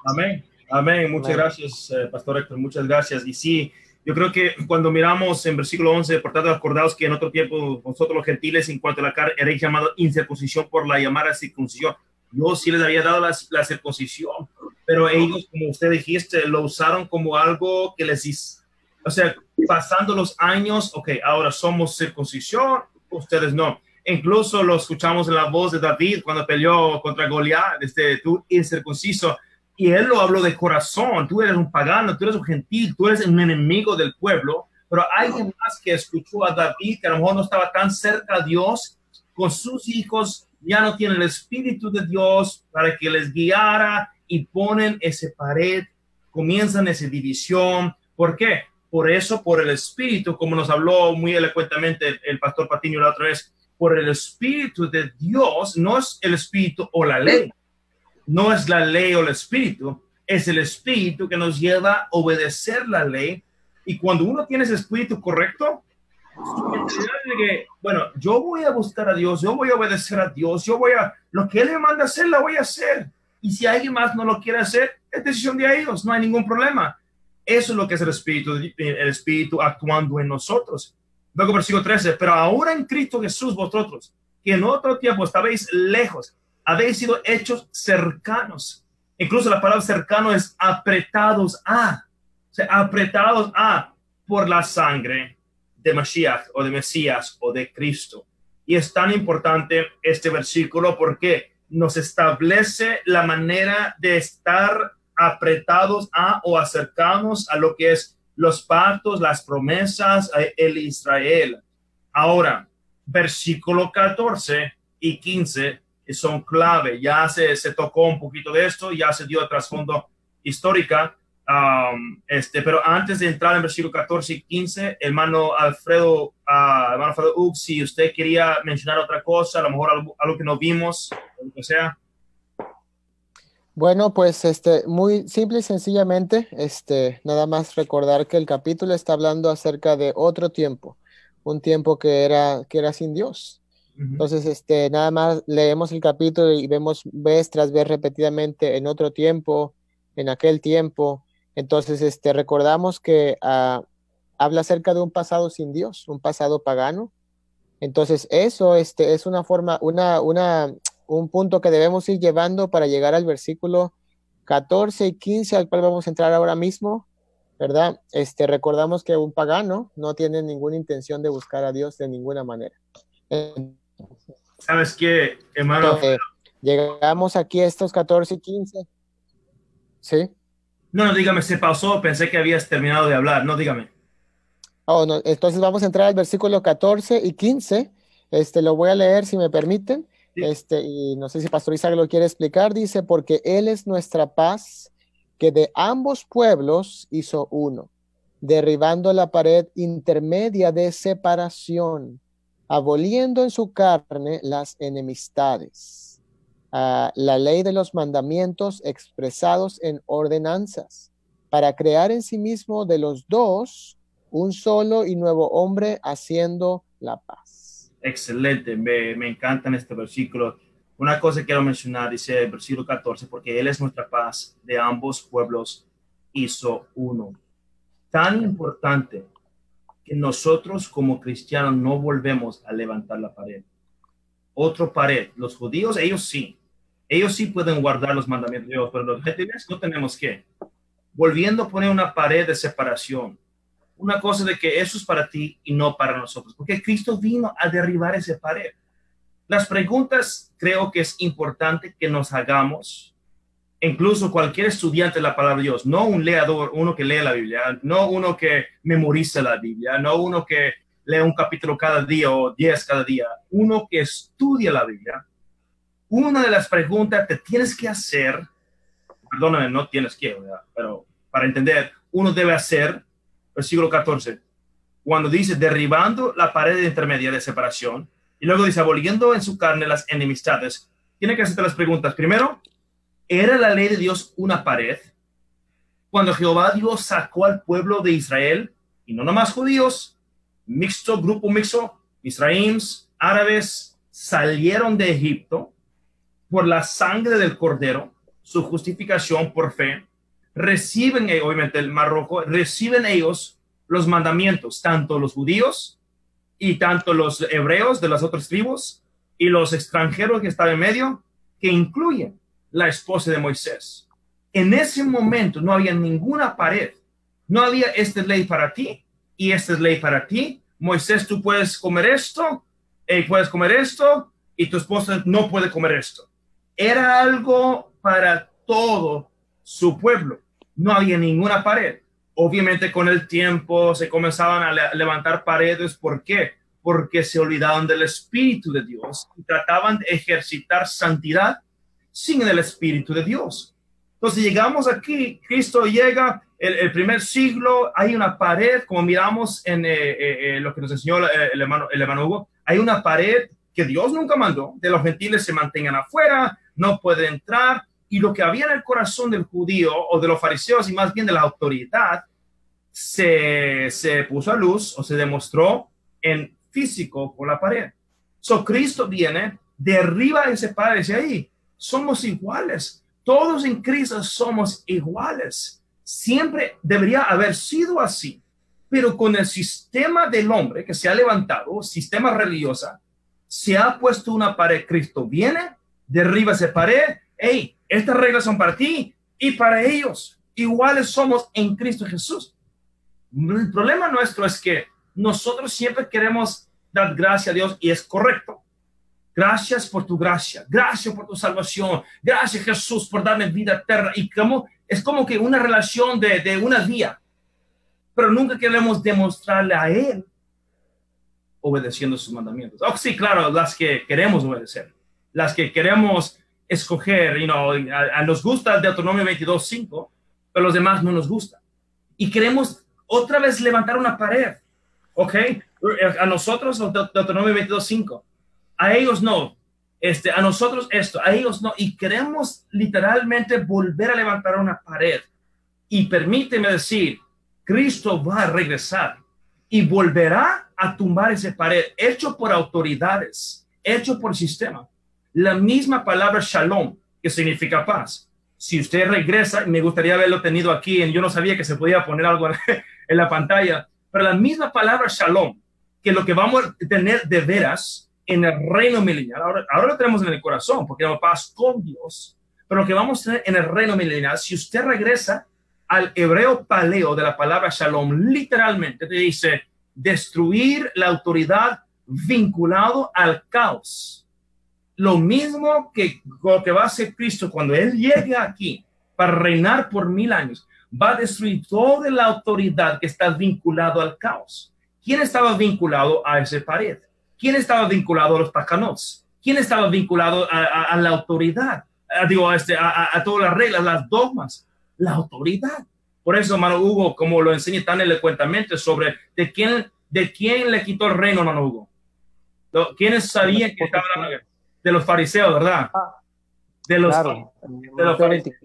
S4: Amén, amén. Muchas gracias, Pastor Héctor, muchas gracias. Y sí, yo creo que cuando miramos en versículo 11, por tanto, acordaos que en otro tiempo vosotros los gentiles, en cuanto a la carne, erais llamados incircuncisión por la llamada circuncisión. Yo sí les había dado la circuncisión, pero ellos, como usted dijiste, lo usaron como algo que les hizo. O sea, pasando los años, ok, ahora somos circuncisión, ustedes no. Incluso lo escuchamos en la voz de David cuando peleó contra Goliat, tú incircunciso, y él lo habló de corazón. Tú eres un pagano, tú eres un gentil, tú eres un enemigo del pueblo. Pero alguien más que escuchó a David, que a lo mejor no estaba tan cerca a Dios, con sus hijos ya no tienen el Espíritu de Dios para que les guiara y ponen esa pared, comienzan esa división. ¿Por qué? Por eso, por el Espíritu, como nos habló muy elocuentemente el pastor Patiño la otra vez, por el Espíritu de Dios, no es el Espíritu o la ley, no es la ley o el Espíritu, es el Espíritu que nos lleva a obedecer la ley. Y cuando uno tiene ese Espíritu correcto, que, bueno, yo voy a buscar a Dios, yo voy a obedecer a Dios, lo que Él me manda a hacer, lo voy a hacer. Y si alguien más no lo quiere hacer, es decisión de ellos, no hay ningún problema. Eso es lo que es el Espíritu actuando en nosotros. Luego versículo 13, pero ahora en Cristo Jesús vosotros, que en otro tiempo estabais lejos, habéis sido hechos cercanos. Incluso la palabra cercano es apretados a, o sea, apretados a por la sangre de Mashiach o de Mesías o de Cristo. Y es tan importante este versículo porque nos establece la manera de estar apretados a o acercarnos a lo que es los pactos, las promesas, el Israel. Ahora, versículo 14 y 15 son clave. Ya se tocó un poquito de esto, ya se dio el trasfondo histórica. Pero antes de entrar en versículo 14 y 15, hermano Alfredo Ugg, si usted quería mencionar otra cosa, a lo mejor algo que no vimos, o lo que sea.
S6: Bueno, pues muy simple y sencillamente, nada más recordar que el capítulo está hablando acerca de otro tiempo, un tiempo que era sin Dios. Entonces, nada más leemos el capítulo y vemos vez tras vez repetidamente en otro tiempo, en aquel tiempo. Entonces, recordamos que habla acerca de un pasado sin Dios, un pasado pagano. Entonces, eso es una forma, un punto que debemos ir llevando para llegar al versículo 14 y 15, al cual vamos a entrar ahora mismo, ¿verdad? Recordamos que un pagano no tiene ninguna intención de buscar a Dios de ninguna manera.
S4: ¿Sabes qué, hermano?
S6: Llegamos aquí a estos 14 y 15. ¿Sí?
S4: No, dígame, se pausó, pensé que habías terminado de hablar. No, dígame.
S6: Oh, no, entonces vamos a entrar al versículo 14 y 15. Lo voy a leer si me permiten.
S4: Sí.
S6: Y no sé si Pastor Isaac lo quiere explicar. Dice, porque Él es nuestra paz, que de ambos pueblos hizo uno, derribando la pared intermedia de separación, aboliendo en su carne las enemistades, la ley de los mandamientos expresados en ordenanzas, para crear en sí mismo de los dos un solo y nuevo hombre, haciendo la paz.
S4: Excelente, me encanta en este versículo. Una cosa que quiero mencionar, dice el versículo 14, porque Él es nuestra paz, de ambos pueblos hizo uno. Tan importante que nosotros como cristianos no volvemos a levantar la pared. Otra pared. Los judíos, ellos sí pueden guardar los mandamientos de Dios, pero los gentiles no tenemos que. Volviendo a poner una pared de separación. Una cosa de que eso es para ti y no para nosotros, porque Cristo vino a derribar esa pared. Las preguntas creo que es importante que nos hagamos, incluso cualquier estudiante de la palabra de Dios, no un leador, uno que lee la Biblia, no uno que memoriza la Biblia, no uno que lee un capítulo cada día o 10 cada día, uno que estudia la Biblia. Una de las preguntas que tienes que hacer, perdóname, no tienes que, ¿verdad? Pero para entender, uno debe hacer, versículo 14, cuando dice derribando la pared intermedia de separación, y luego dice aboliendo en su carne las enemistades, tiene que hacerte las preguntas. Primero, ¿era la ley de Dios una pared? Cuando Jehová Dios sacó al pueblo de Israel, y no nomás judíos, grupo mixto, israelíes, árabes, salieron de Egipto por la sangre del Cordero, su justificación por fe, reciben, obviamente el Mar Rojo, reciben ellos los mandamientos, tanto los judíos y tanto los hebreos de las otras tribus y los extranjeros que estaban en medio, que incluyen la esposa de Moisés. En ese momento no había ninguna pared, no había esta ley para ti y esta es ley para ti. Moisés, tú puedes comer esto y tu esposa no puede comer esto. Era algo para todo su pueblo. No había ninguna pared. Obviamente con el tiempo se comenzaban a levantar paredes. ¿Por qué? Porque se olvidaban del Espíritu de Dios y trataban de ejercitar santidad sin el Espíritu de Dios. Entonces llegamos aquí, Cristo llega, el primer siglo, hay una pared, como miramos en lo que nos enseñó el hermano Hugo, hay una pared que Dios nunca mandó, de los gentiles se mantengan afuera, no pueden entrar. Y lo que había en el corazón del judío o de los fariseos y más bien de la autoridad se puso a luz o se demostró en físico por la pared. So Cristo viene, derriba ese pared y dice ahí, somos iguales. Todos en Cristo somos iguales. Siempre debería haber sido así. Pero con el sistema del hombre que se ha levantado, sistema religioso, se ha puesto una pared. Cristo viene, derriba esa pared. Hey, estas reglas son para ti y para ellos. Iguales somos en Cristo Jesús. El problema nuestro es que nosotros siempre queremos dar gracias a Dios y es correcto. Gracias por tu gracia. Gracias por tu salvación. Gracias Jesús por darme vida eterna. Y es como que una relación de una vía. Pero nunca queremos demostrarle a Él obedeciendo sus mandamientos. Oh, sí, claro, las que queremos obedecer. Las que queremos escoger, a nos gusta el Deuteronomio 22:5, pero los demás no nos gusta. Y queremos otra vez levantar una pared, ¿ok? A nosotros Deuteronomio 22:5, a ellos no, a nosotros esto, a ellos no, y queremos literalmente volver a levantar una pared. Y permíteme decir, Cristo va a regresar y volverá a tumbar esa pared, hecho por autoridades, hecho por sistema. La misma palabra shalom, que significa paz. Si usted regresa, me gustaría haberlo tenido aquí, yo no sabía que se podía poner algo en la pantalla, pero la misma palabra shalom, que lo que vamos a tener de veras en el reino milenial, ahora lo tenemos en el corazón, porque tenemos paz con Dios, pero lo que vamos a tener en el reino milenial, si usted regresa al hebreo paleo de la palabra shalom, literalmente te dice destruir la autoridad vinculado al caos. lo mismo que lo que va a hacer Cristo cuando Él llegue aquí para reinar por 1000 años. Va a destruir toda la autoridad que está vinculado al caos. ¿Quién estaba vinculado a esa pared? ¿Quién estaba vinculado a los tacanots? ¿Quién estaba vinculado a la autoridad? A todas las reglas, las dogmas. La autoridad. Por eso, hermano Hugo, como lo enseñé tan elocuentemente sobre de quién le quitó el reino, hermano Hugo. ¿Quiénes sabían que estaba hablando? De los fariseos, ¿verdad? De los fariseos.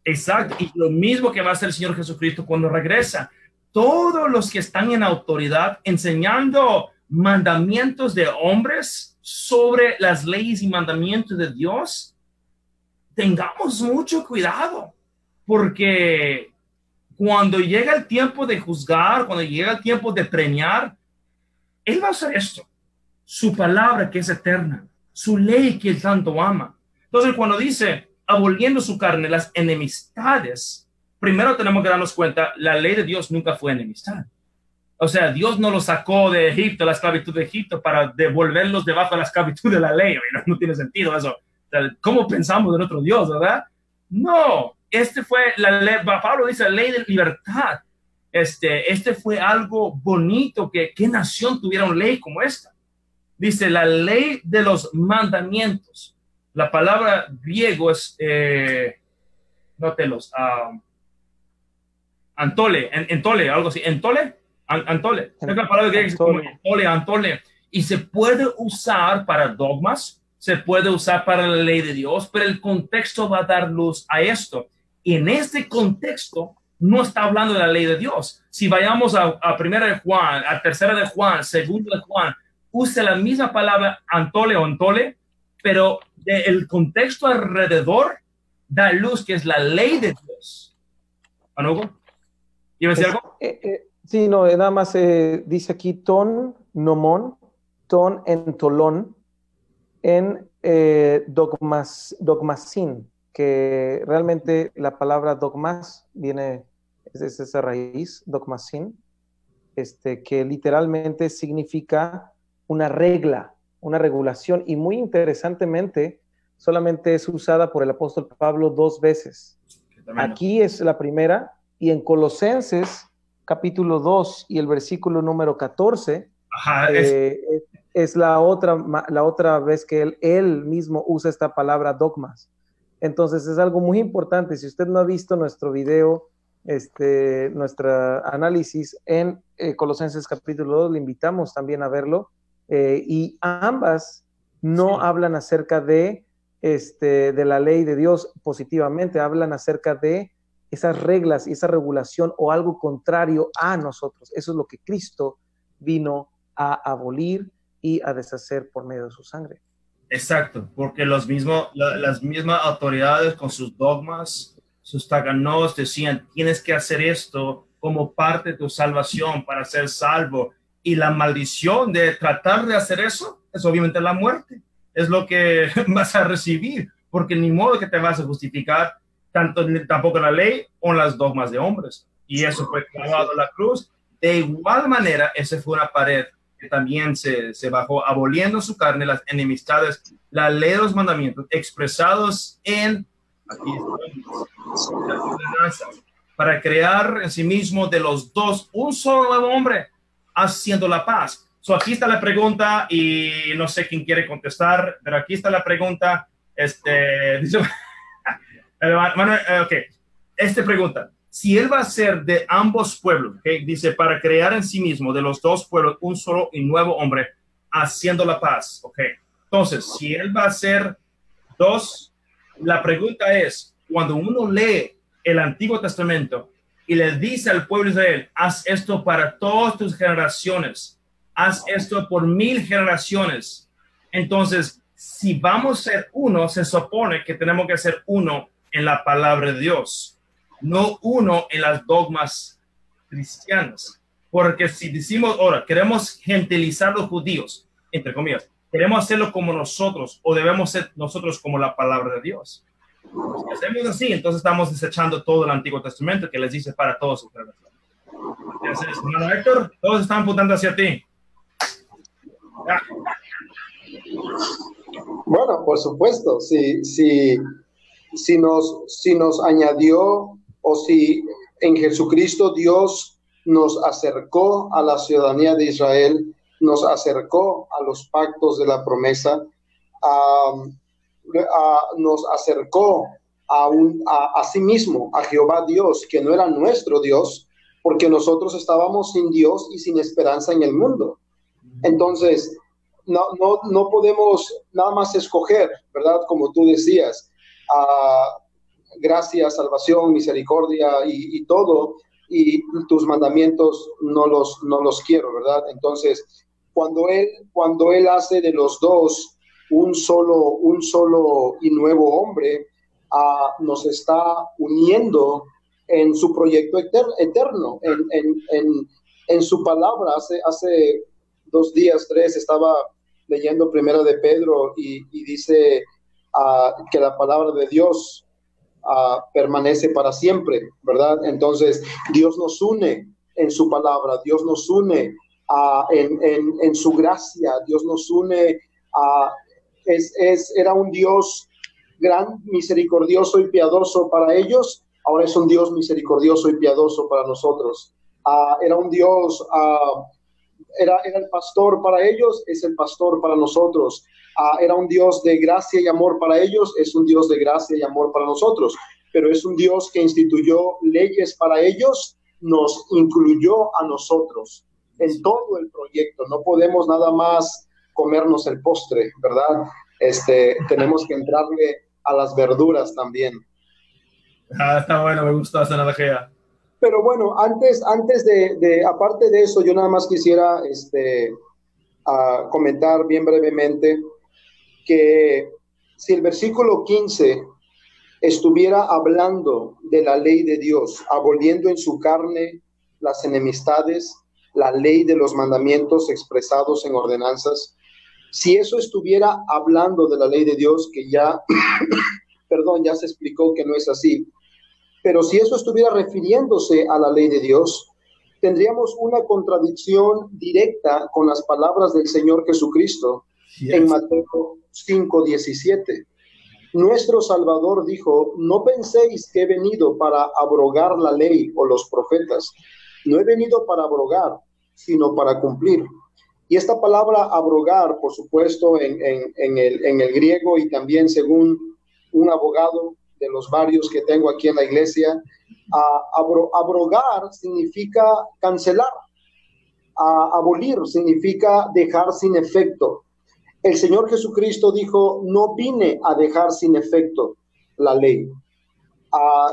S4: Exacto. Y lo mismo que va a hacer el Señor Jesucristo cuando regresa. Todos los que están en autoridad enseñando mandamientos de hombres sobre las leyes y mandamientos de Dios, tengamos mucho cuidado, porque cuando llega el tiempo de juzgar, cuando llega el tiempo de premiar, Él va a hacer esto. Su palabra que es eterna, su ley que Él tanto ama. Entonces, cuando dice, aboliendo su carne, las enemistades, primero tenemos que darnos cuenta, la ley de Dios nunca fue enemistad. O sea, Dios no los sacó de Egipto, la esclavitud de Egipto, para devolverlos debajo de la esclavitud de la ley. No tiene sentido eso. O sea, ¿cómo pensamos de nuestro Dios, verdad? No, fue la ley, Pablo dice, la ley de libertad. Este fue algo bonito, que ¿qué nación tuviera una ley como esta? Dice, la ley de los mandamientos. La palabra griego es, nótelos, entole, algo así, entole. Es la palabra griega como antole. Y se puede usar para dogmas, se puede usar para la ley de Dios, pero el contexto va a dar luz a esto. Y en este contexto no está hablando de la ley de Dios. Si vayamos a primera de Juan, a tercera de Juan, segunda de Juan, use la misma palabra antole o antole, pero el contexto alrededor da luz que es la ley de Dios. ¿Hugo? ¿Ibas a decir algo?
S5: Sí, no, nada más dice aquí ton, nomón, ton, entolón, en dogmasin, que realmente la palabra dogmas es esa raíz, dogmasin, que literalmente significa una regla, una regulación, y muy interesantemente solamente es usada por el apóstol Pablo 2 veces. Aquí es la primera, y en Colosenses capítulo 2 y el versículo número 14, es la otra vez que él mismo usa esta palabra dogmas. Entonces es algo muy importante. Si usted no ha visto nuestro video, nuestro análisis en Colosenses capítulo 2, le invitamos también a verlo. Y ambas no hablan acerca de la ley de Dios positivamente, hablan acerca de esas reglas y esa regulación o algo contrario a nosotros. Eso es lo que Cristo vino a abolir y a deshacer por medio de su sangre.
S4: Exacto, porque las mismas autoridades con sus dogmas, sus taganos decían, tienes que hacer esto como parte de tu salvación para ser salvo. Y la maldición de tratar de hacer eso es obviamente la muerte. Es lo que vas a recibir, porque ni modo que te vas a justificar tampoco en la ley o en las dogmas de hombres. Y eso fue clavado en la cruz. De igual manera, esa fue una pared que también se bajó, aboliendo su carne las enemistades, la ley de los mandamientos expresados en para crear en sí mismo de los dos un solo nuevo hombre, haciendo la paz. Aquí está la pregunta, y no sé quién quiere contestar, pero aquí está la pregunta. Dice, Esta pregunta, si él va a ser de ambos pueblos, dice, para crear en sí mismo de los dos pueblos un solo y nuevo hombre, haciendo la paz. Entonces, si él va a ser dos, la pregunta es, cuando uno lee el Antiguo Testamento y le dice al pueblo de Israel, haz esto para todas tus generaciones, haz esto por 1000 generaciones. Entonces, si vamos a ser uno, se supone que tenemos que ser uno en la palabra de Dios, no uno en las dogmas cristianas. Porque si decimos ahora, queremos gentilizar a los judíos, entre comillas, queremos hacerlo como nosotros, o debemos ser nosotros como la palabra de Dios. Si hacemos así, entonces estamos desechando todo el Antiguo Testamento que les dice para todos sus generaciones. Entonces, hermano Héctor, todos están apuntando hacia ti.
S7: Bueno, por supuesto, si nos añadió o si en Jesucristo Dios nos acercó a la ciudadanía de Israel, nos acercó a los pactos de la promesa, nos acercó a sí mismo, a Jehová Dios, que no era nuestro Dios, porque nosotros estábamos sin Dios y sin esperanza en el mundo. Entonces, no podemos nada más escoger, ¿verdad? Como tú decías, gracia, salvación, misericordia y todo, y tus mandamientos no los quiero, ¿verdad? Entonces, cuando él hace de los dos un solo y nuevo hombre, nos está uniendo en su proyecto eterno, en su palabra. Hace 2 días, 3, estaba leyendo Primera de Pedro y dice que la palabra de Dios permanece para siempre, ¿verdad? Entonces, Dios nos une en su palabra, Dios nos une en su gracia, Dios nos une era un Dios gran, misericordioso y piadoso para ellos, ahora es un Dios misericordioso y piadoso para nosotros. Era un Dios, era el pastor para ellos, es el pastor para nosotros. Era un Dios de gracia y amor para ellos, es un Dios de gracia y amor para nosotros. Pero es un Dios que instituyó leyes para ellos, nos incluyó a nosotros en todo el proyecto. No podemos nada más comernos el postre, ¿verdad? Tenemos que entrarle a las verduras también.
S4: Está bueno, me gustó esa analogía.
S7: Pero bueno, antes de aparte de eso, yo nada más quisiera comentar bien brevemente que si el versículo 15 estuviera hablando de la ley de Dios, aboliendo en su carne las enemistades, la ley de los mandamientos expresados en ordenanzas, si eso estuviera hablando de la ley de Dios, que ya, perdón, ya se explicó que no es así, pero si eso estuviera refiriéndose a la ley de Dios, tendríamos una contradicción directa con las palabras del Señor Jesucristo en Mateo 5:17. Nuestro Salvador dijo: no penséis que he venido para abrogar la ley o los profetas. No he venido para abrogar, sino para cumplir. Y esta palabra abrogar, por supuesto, en el griego y también según un abogado de los varios que tengo aquí en la iglesia, abrogar significa cancelar, abolir significa dejar sin efecto. El Señor Jesucristo dijo: no vine a dejar sin efecto la ley.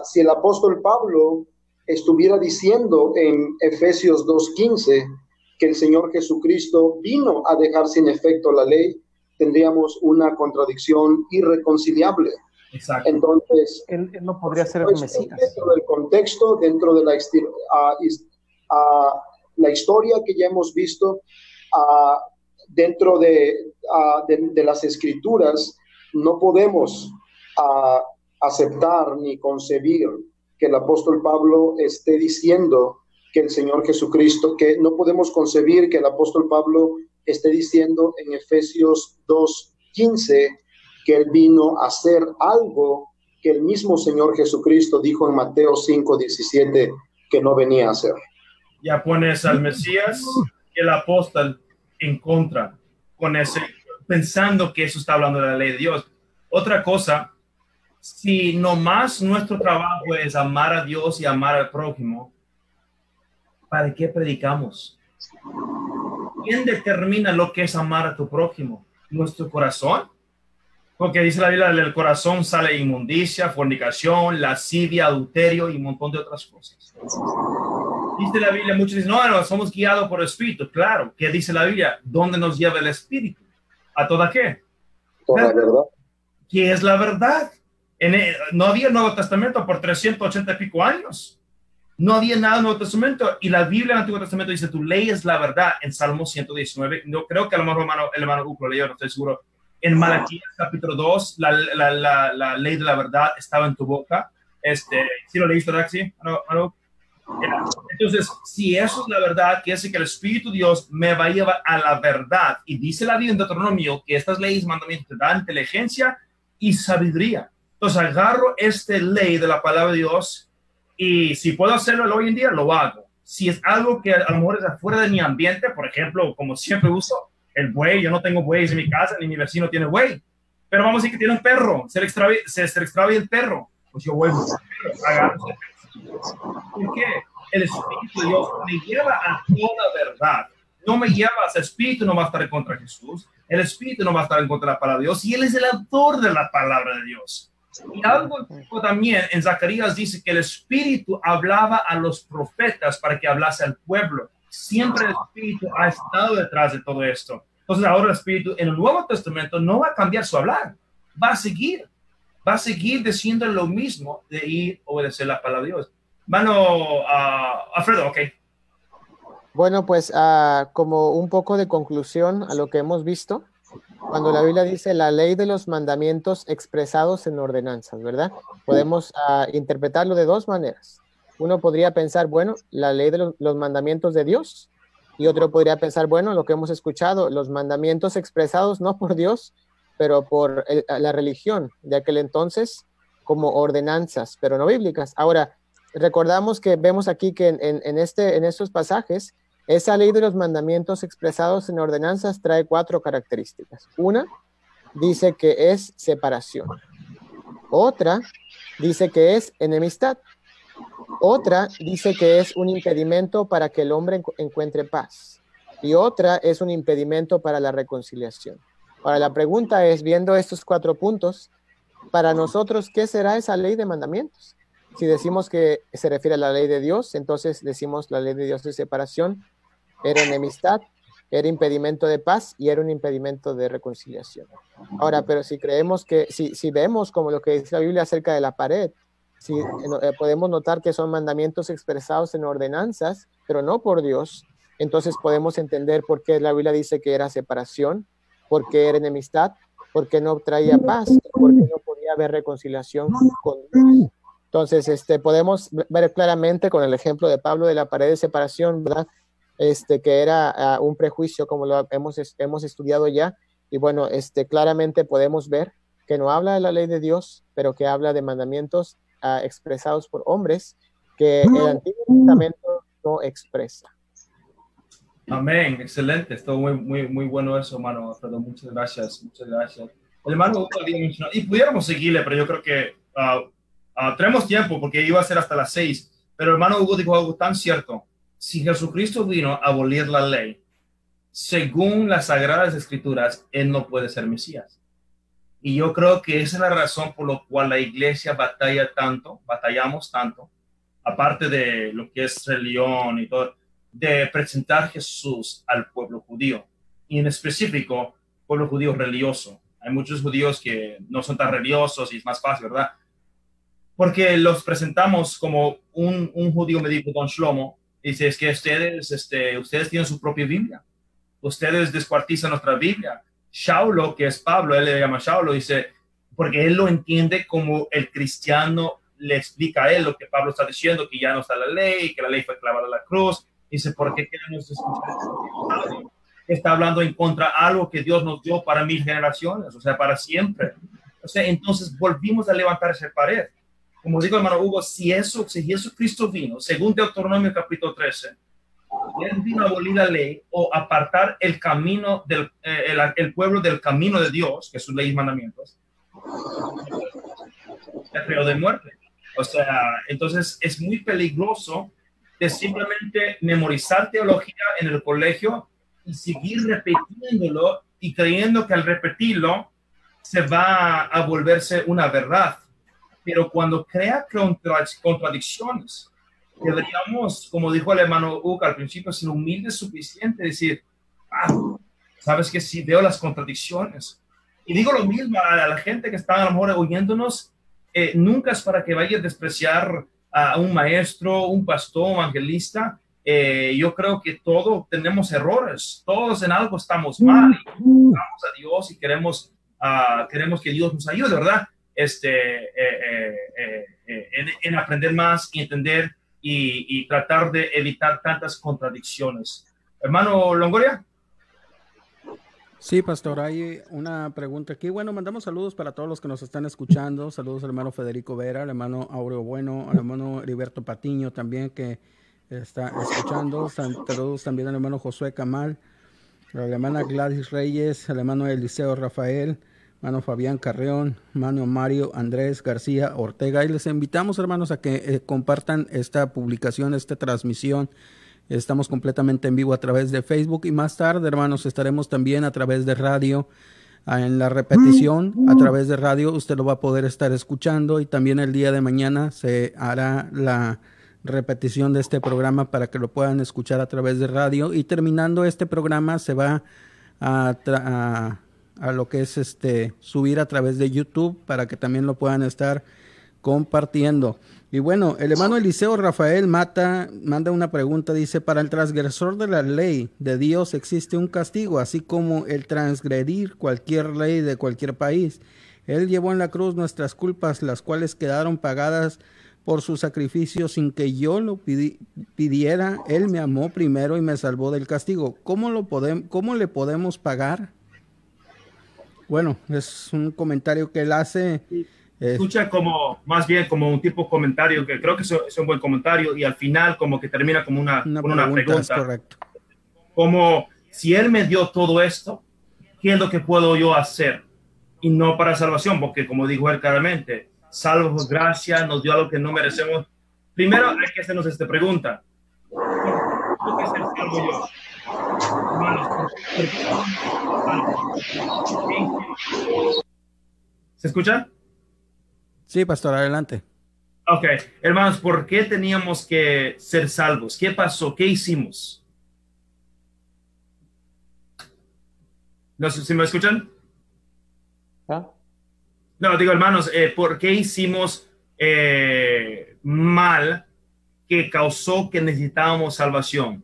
S7: Si el apóstol Pablo estuviera diciendo en Efesios 2:15 que el Señor Jesucristo vino a dejar sin efecto la ley, tendríamos una contradicción irreconciliable.
S4: Exacto.
S7: Entonces,
S5: él no podría ser el Mesías.
S7: Dentro del contexto, dentro de la historia que ya hemos visto, dentro de las Escrituras, no podemos aceptar ni concebir que el apóstol Pablo esté diciendo que el Señor Jesucristo, que no podemos concebir que el apóstol Pablo esté diciendo en Efesios 2:15 que él vino a hacer algo que el mismo Señor Jesucristo dijo en Mateo 5:17 que no venía a hacer.
S4: Ya pones al Mesías y el apóstol en contra, con ese, pensando que eso está hablando de la ley de Dios. Otra cosa, si nomás nuestro trabajo es amar a Dios y amar al prójimo, ¿para qué predicamos? ¿Quién determina lo que es amar a tu prójimo? ¿Nuestro corazón? Porque dice la Biblia, del corazón sale inmundicia, fornicación, lascivia, adulterio y un montón de otras cosas. Dice la Biblia, muchos dicen, no, somos guiados por el Espíritu. Claro, ¿qué dice la Biblia? ¿Dónde nos lleva el Espíritu? ¿A toda qué?
S7: Toda verdad.
S4: ¿Qué es la verdad? No había Nuevo Testamento por 380 y pico años. No había nada en el Nuevo Testamento. Y la Biblia en el Antiguo Testamento dice, tu ley es la verdad, en Salmo 119. No creo que a lo mejor el hermano Hugo lo leyó, no estoy seguro. En Malaquías capítulo 2, la ley de la verdad estaba en tu boca. ¿Sí lo leíste, Daxi? ¿No? Ya. Entonces, si eso es la verdad, quiere decir que el Espíritu de Dios me va a llevar a la verdad. Y dice la Biblia en Deuteronomio que estas leyes, mandamientos, te dan inteligencia y sabiduría. Entonces, agarro esta ley de la palabra de Dios y si puedo hacerlo hoy en día, lo hago. Si es algo que a lo mejor es afuera de mi ambiente, por ejemplo, como siempre uso el buey, yo no tengo bueyes en mi casa, ni mi vecino tiene buey, pero vamos a decir que tiene un perro, se le extravía el perro, pues yo voy a buscar el perro, agarro ese perro. ¿Por qué? El Espíritu de Dios me lleva a toda verdad. No me lleva a ese Espíritu, no va a estar en contra de Jesús. El Espíritu no va a estar en contra de la palabra de Dios. Y Él es el autor de la palabra de Dios. Y algo también en Zacarías dice que el Espíritu hablaba a los profetas para que hablase al pueblo. Siempre el Espíritu ha estado detrás de todo esto. Entonces ahora el Espíritu en el Nuevo Testamento no va a cambiar su hablar. Va a seguir diciendo lo mismo de ir a obedecer la palabra de Dios. Mano, Alfredo, ok.
S6: Bueno, pues como un poco de conclusión a lo que hemos visto, cuando la Biblia dice la ley de los mandamientos expresados en ordenanzas, ¿verdad? Podemos interpretarlo de dos maneras. Uno podría pensar, bueno, la ley de los mandamientos de Dios, y otro podría pensar, bueno, lo que hemos escuchado, los mandamientos expresados no por Dios, pero por la religión de aquel entonces como ordenanzas, pero no bíblicas. Ahora, recordamos que vemos aquí que en estos pasajes, esa ley de los mandamientos expresados en ordenanzas trae 4 características. Una, dice que es separación. Otra, dice que es enemistad. Otra, dice que es un impedimento para que el hombre encuentre paz. Y otra, es un impedimento para la reconciliación. Ahora, la pregunta es, viendo estos 4 puntos, para nosotros, ¿qué será esa ley de mandamientos? Si decimos que se refiere a la ley de Dios, entonces decimos la ley de Dios es separación, era enemistad, era impedimento de paz y era un impedimento de reconciliación. Ahora, pero si creemos que, si vemos como lo que dice la Biblia acerca de la pared, si podemos notar que son mandamientos expresados en ordenanzas, pero no por Dios, entonces podemos entender por qué la Biblia dice que era separación, por qué era enemistad, por qué no traía paz, por qué no podía haber reconciliación con Dios. Entonces, podemos ver claramente con el ejemplo de Pablo de la pared de separación, ¿verdad? Que era un prejuicio como lo hemos estudiado ya, y bueno, claramente podemos ver que no habla de la ley de Dios, pero que habla de mandamientos expresados por hombres que el Antiguo Testamento no expresa.
S4: Amén, excelente, estuvo muy bueno eso, hermano Alfredo, muchas gracias. El hermano Hugo había mencionado, y pudiéramos seguirle, pero yo creo que tenemos tiempo porque iba a ser hasta las 6, pero el hermano Hugo dijo algo tan cierto. Si Jesucristo vino a abolir la ley, según las Sagradas Escrituras, Él no puede ser Mesías. Y yo creo que esa es la razón por la cual la iglesia batallamos tanto, aparte de lo que es religión y todo, de presentar a Jesús al pueblo judío, y en específico, pueblo judío religioso. Hay muchos judíos que no son tan religiosos y es más fácil, ¿verdad? Porque los presentamos como un judío, me dijo Don Shlomo, dice, es que ustedes tienen su propia Biblia. Ustedes descuartizan nuestra Biblia. Shaulo, que es Pablo, él le llama Shaulo, dice, porque él lo entiende como el cristiano le explica a él lo que Pablo está diciendo, que ya no está la ley, que la ley fue clavada a la cruz. Dice, ¿por qué queremos escuchar? Está hablando en contra de algo que Dios nos dio para 1000 generaciones, o sea, para siempre. O sea, entonces volvimos a levantar esa pared. Como digo, hermano Hugo, si Jesucristo vino, según Deuteronomio capítulo 13, Él vino a abolir la ley o apartar el camino el pueblo del camino de Dios, que es sus leyes y mandamientos, el feo de muerte. O sea, entonces es muy peligroso de simplemente memorizar teología en el colegio y seguir repitiéndolo y creyendo que al repetirlo se va a volverse una verdad. Pero cuando crea contradicciones, deberíamos, como dijo el hermano Hugo al principio, ser humildes suficiente, decir, sabes que sí, veo las contradicciones. Y digo lo mismo a la gente que está a lo mejor oyéndonos, nunca es para que vaya a despreciar a un maestro, un pastor, un evangelista. Yo creo que todos tenemos errores, todos en algo estamos mal, y vamos a Dios y queremos que Dios nos ayude, ¿verdad? En aprender más y entender y tratar de evitar tantas contradicciones. Hermano Longoria.
S3: Sí, pastor, hay una pregunta aquí. Bueno, mandamos saludos para todos los que nos están escuchando. Saludos al hermano Federico Vera, al hermano Aureo Bueno, al hermano Heriberto Patiño también que está escuchando. Saludos también al hermano Josué Camal, a la hermana Gladys Reyes, al hermano Eliseo Rafael, hermano Fabián Carreón, hermano Mario Andrés García Ortega. Y les invitamos, hermanos, a que compartan esta publicación, esta transmisión. Estamos completamente en vivo a través de Facebook y más tarde, hermanos, estaremos también a través de radio, en la repetición a través de radio. Usted lo va a poder estar escuchando y también el día de mañana se hará la repetición de este programa para que lo puedan escuchar a través de radio, y terminando este programa se va a lo que es subir a través de YouTube para que también lo puedan estar compartiendo. Y bueno, el hermano Eliseo Rafael Mata manda una pregunta, dice: para el transgresor de la ley de Dios existe un castigo, así como el transgredir cualquier ley de cualquier país. Él llevó en la cruz nuestras culpas, las cuales quedaron pagadas por su sacrificio sin que yo lo pidiera. Él me amó primero y me salvó del castigo. ¿Cómo le podemos pagar? Bueno, es un comentario que él hace.
S4: Escucha como, más bien como un tipo de comentario, que creo que es un buen comentario, y al final como que termina como una pregunta.
S3: Es correcto.
S4: Como, si Él me dio todo esto, ¿qué es lo que puedo yo hacer? Y no para salvación, porque como dijo él claramente, salvo por gracia, nos dio algo que no merecemos. Primero hay que hacernos esta pregunta: ¿por qué ser salvo yo? Hermanos, ¿se escucha?
S3: Sí, pastor, adelante.
S4: Ok, hermanos, ¿por qué teníamos que ser salvos? ¿Qué pasó? ¿Qué hicimos? No sé si me escuchan.
S5: ¿Ah?
S4: No, digo, hermanos, ¿por qué hicimos mal que causó que necesitábamos salvación?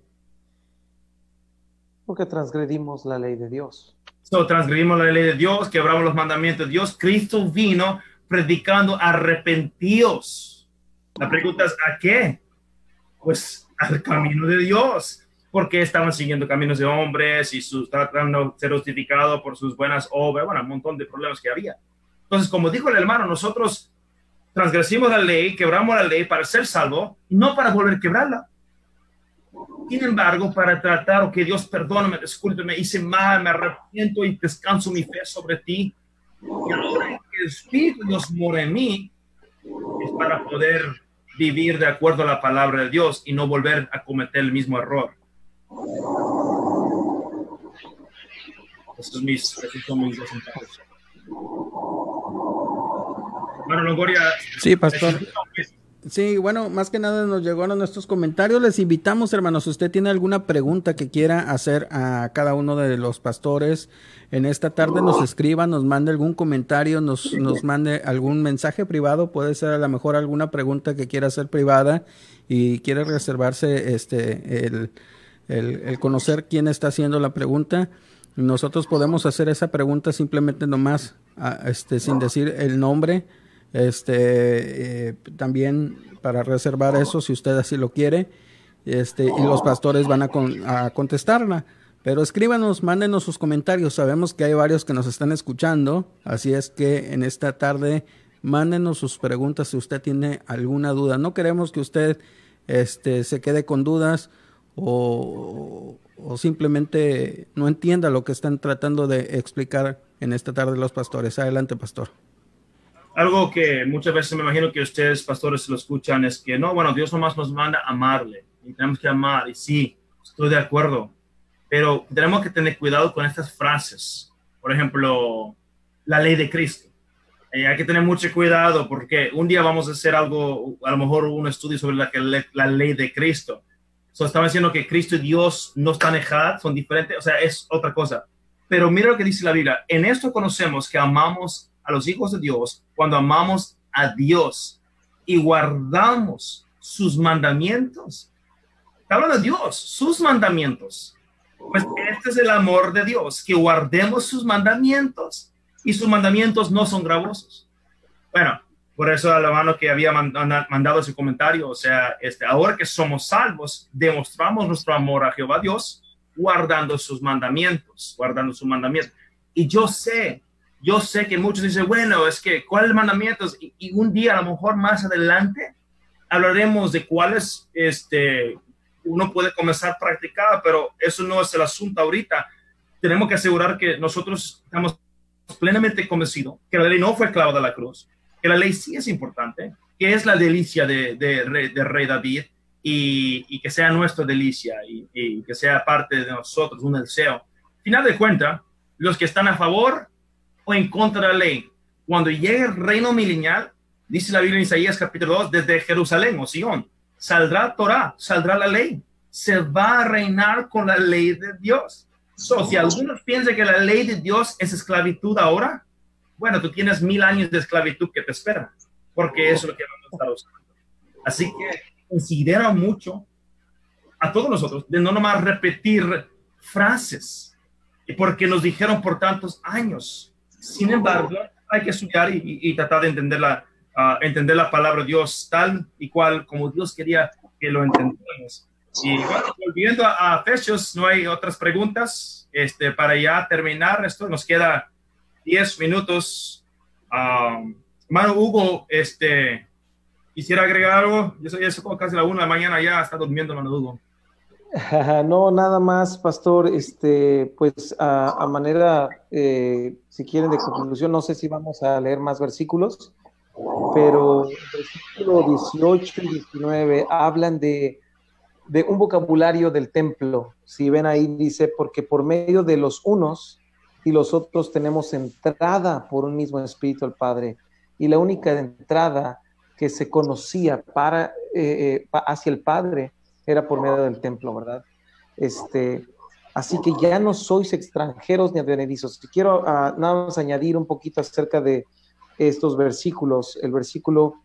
S5: Porque transgredimos la ley de Dios.
S4: Transgredimos la ley de Dios, quebramos los mandamientos de Dios. Cristo vino predicando: arrepentíos. La pregunta es, ¿a qué? Pues al camino de Dios. Porque estaban siguiendo caminos de hombres y tratando de ser justificados por sus buenas obras. Bueno, un montón de problemas que había. Entonces, como dijo el hermano, nosotros transgredimos la ley, quebramos la ley para ser salvos, no para volver a quebrarla. Sin embargo, para tratar, ok, Dios, perdóname, discúlpeme, hice mal, me arrepiento y descanso mi fe sobre ti. Y ahora que el Espíritu de Dios mora en mí, es para poder vivir de acuerdo a la palabra de Dios y no volver a cometer el mismo error. Esos son mis dos centavos. Bueno, Longoria.
S3: Sí, pastor. Sí, bueno, más que nada nos llegaron nuestros comentarios. Les invitamos, hermanos, si usted tiene alguna pregunta que quiera hacer a cada uno de los pastores en esta tarde, nos escriba, nos mande algún comentario, nos mande algún mensaje privado. Puede ser a lo mejor alguna pregunta que quiera hacer privada y quiere reservarse el conocer quién está haciendo la pregunta. Nosotros podemos hacer esa pregunta simplemente nomás sin decir el nombre. También para reservar eso, si usted así lo quiere, y los pastores van a contestarla. Pero escríbanos, mándenos sus comentarios. Sabemos que hay varios que nos están escuchando, así es que en esta tarde mándenos sus preguntas si usted tiene alguna duda. No queremos que usted se quede con dudas o simplemente no entienda lo que están tratando de explicar en esta tarde los pastores. Adelante, pastor.
S4: Algo que muchas veces me imagino que ustedes, pastores, lo escuchan, es que no, bueno, Dios nomás nos manda a amarle y tenemos que amar. Y sí, estoy de acuerdo, pero tenemos que tener cuidado con estas frases. Por ejemplo, la ley de Cristo. Hay que tener mucho cuidado porque un día vamos a hacer algo, a lo mejor un estudio sobre la ley de Cristo. Estaba diciendo que Cristo y Dios no están ejad, son diferentes, o sea, es otra cosa. Pero mira lo que dice la Biblia. En esto conocemos que amamos a los hijos de Dios cuando amamos a Dios y guardamos sus mandamientos. Está hablando de Dios, sus mandamientos. Pues este es el amor de Dios, que guardemos sus mandamientos, y sus mandamientos no son gravosos. Bueno, Por eso al hermano que había mandado ese comentario, o sea, ahora que somos salvos, demostramos nuestro amor a Jehová Dios guardando sus mandamientos, Y yo sé que muchos dicen, bueno, es que, ¿cuáles mandamientos? Y un día, a lo mejor más adelante, hablaremos de cuáles uno puede comenzar a practicar, pero eso no es el asunto ahorita. Tenemos que asegurar que nosotros estamos plenamente convencidos que la ley no fue clavada a la cruz, que la ley sí es importante, que es la delicia de Rey David, y que sea nuestra delicia y que sea parte de nosotros, un deseo. Final de cuentas, los que están a favor o en contra de la ley, cuando llegue el reino milenial, dice la Biblia en Isaías capítulo 2, desde Jerusalén o Sion, saldrá Torah, saldrá la ley, se va a reinar con la ley de Dios. Si algunos piensan que la ley de Dios es esclavitud ahora, bueno, tú tienes 1000 años de esclavitud que te esperan, porque eso es lo que vamos a estar usando. Así que considera mucho a todos nosotros de no nomás repetir frases, porque nos dijeron por tantos años. Sin embargo, hay que estudiar y tratar de entender la palabra de Dios tal y cual como Dios quería que lo entendiéramos. Y bueno, volviendo a Efesios, no hay otras preguntas. Para ya terminar esto, nos queda 10 minutos. Hermano Hugo, quisiera agregar algo. Yo soy casi la 1 de la mañana, ya está durmiendo, hermano Hugo.
S5: No, nada más, pastor. Pues a manera, si quieren, de conclusión, no sé si vamos a leer más versículos, pero el versículo 18 y 19 hablan de un vocabulario del templo. Si ven ahí, dice, porque por medio de los unos y los otros tenemos entrada por un mismo espíritu al Padre. Y la única entrada que se conocía hacia el Padre era por medio del templo, ¿verdad? Así que ya no sois extranjeros ni advenedizos. Quiero nada más añadir un poquito acerca de estos versículos. El versículo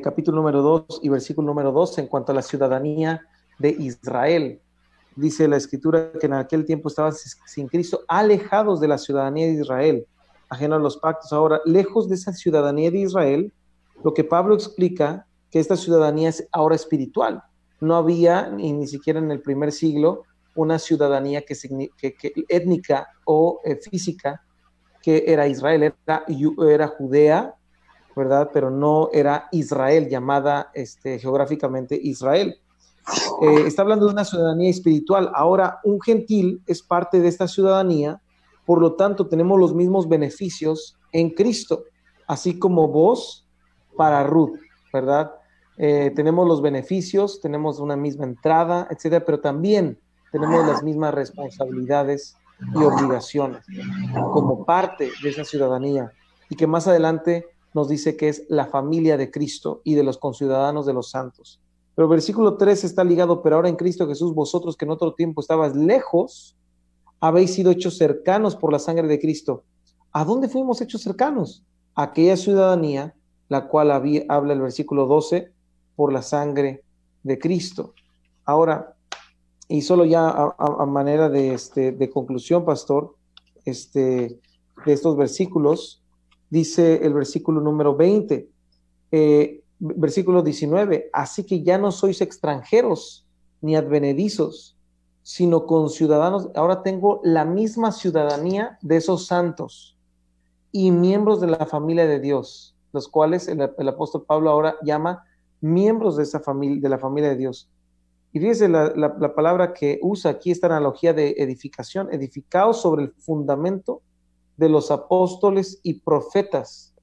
S5: capítulo número 2 y versículo número 2 en cuanto a la ciudadanía de Israel. Dice la Escritura que en aquel tiempo estaban sin Cristo, alejados de la ciudadanía de Israel, ajenos a los pactos. Ahora, lejos de esa ciudadanía de Israel, lo que Pablo explica, que esta ciudadanía es ahora espiritual. No había, ni siquiera en el primer siglo, una ciudadanía que étnica o física, que era Israel, era Judea, ¿verdad? Pero no era Israel, llamada geográficamente Israel. Está hablando de una ciudadanía espiritual. Ahora, un gentil es parte de esta ciudadanía, por lo tanto, tenemos los mismos beneficios en Cristo, así como vos para Ruth, ¿verdad? Tenemos los beneficios, tenemos una misma entrada, etcétera, pero también tenemos las mismas responsabilidades y obligaciones como parte de esa ciudadanía, y que más adelante nos dice que es la familia de Cristo y de los conciudadanos de los santos. Pero el versículo 3 está ligado, pero ahora en Cristo Jesús, vosotros que en otro tiempo estabais lejos, habéis sido hechos cercanos por la sangre de Cristo. ¿A dónde fuimos hechos cercanos? A aquella ciudadanía, la cual habla el versículo 12, por la sangre de Cristo. Ahora, y solo ya a manera de conclusión, pastor, de estos versículos, dice el versículo número 20, versículo 19, así que ya no sois extranjeros ni advenedizos, sino conciudadanos. Ahora tengo la misma ciudadanía de esos santos y miembros de la familia de Dios, los cuales el apóstol Pablo ahora llama miembros de esa familia, de la familia de Dios. Y fíjese la palabra que usa aquí, esta analogía de edificación, edificados sobre el fundamento de los apóstoles y profetas,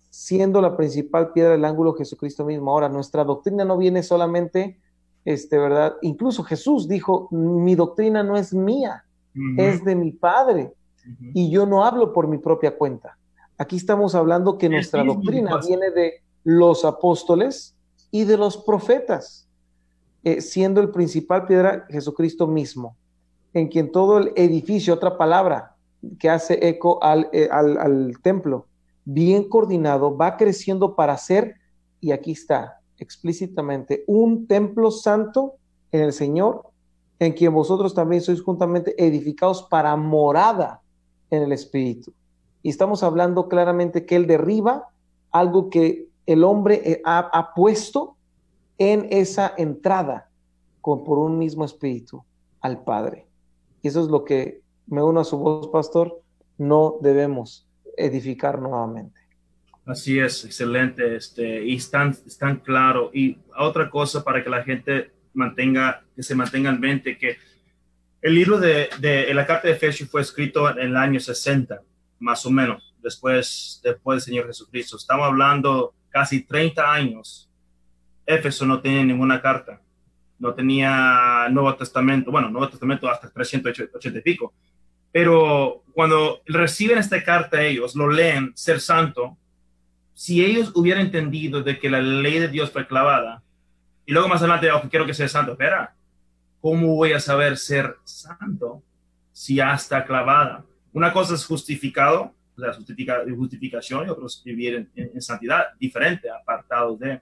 S5: siendo la principal piedra del ángulo Jesucristo mismo. Ahora, nuestra doctrina no viene solamente, ¿verdad? Incluso Jesús dijo, mi doctrina no es mía, es de mi Padre, y yo no hablo por mi propia cuenta. Aquí estamos hablando que nuestra doctrina viene de los apóstoles y de los profetas, siendo el principal piedra Jesucristo mismo, en quien todo el edificio, otra palabra que hace eco al templo, bien coordinado, va creciendo para ser, y aquí está explícitamente, un templo santo en el Señor, en quien vosotros también sois juntamente edificados para morada en el Espíritu. y estamos hablando claramente que Él derriba algo que el hombre ha puesto en esa entrada por un mismo espíritu al Padre. Y eso es lo que me uno a su voz, pastor, no debemos edificar nuevamente.
S4: Así es, excelente, y están claro. Y otra cosa para que la gente se mantenga en mente, que el libro de la carta de Efesios fue escrito en el año 60, más o menos, después del Señor Jesucristo. Estamos hablando casi 30 años. Éfeso no tenía ninguna carta, no tenía Nuevo Testamento, Nuevo Testamento hasta 380 y pico. Pero cuando reciben esta carta ellos, lo leen, ser santo, si ellos hubieran entendido de que la ley de Dios fue clavada, y luego más adelante, quiero que sea santo, espera, ¿cómo voy a saber ser santo si ya está clavada? Una cosa es justificado, la justificación, y otra es vivir en santidad, diferente, apartados de.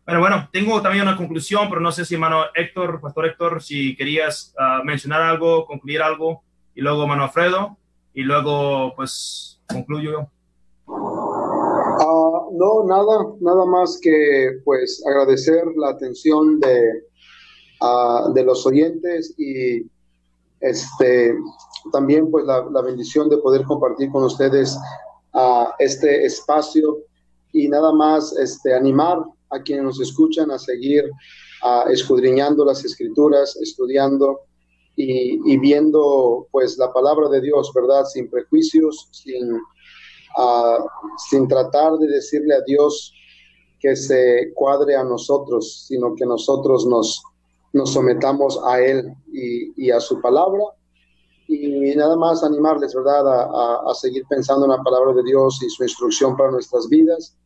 S4: Bueno, tengo también una conclusión, pero no sé si hermano Héctor, pastor Héctor, si querías mencionar algo, concluir algo, y luego hermano Alfredo, y luego pues concluyo yo.
S7: No, nada más que pues agradecer la atención de los oyentes y también pues la bendición de poder compartir con ustedes este espacio, y nada más animar a quienes nos escuchan a seguir escudriñando las Escrituras, estudiando y viendo pues la palabra de Dios, ¿verdad? Sin prejuicios, sin tratar de decirle a Dios que se cuadre a nosotros, sino que nosotros nos sometamos a Él y a su palabra, y nada más animarles, ¿verdad?, a seguir pensando en la palabra de Dios y su instrucción para nuestras vidas,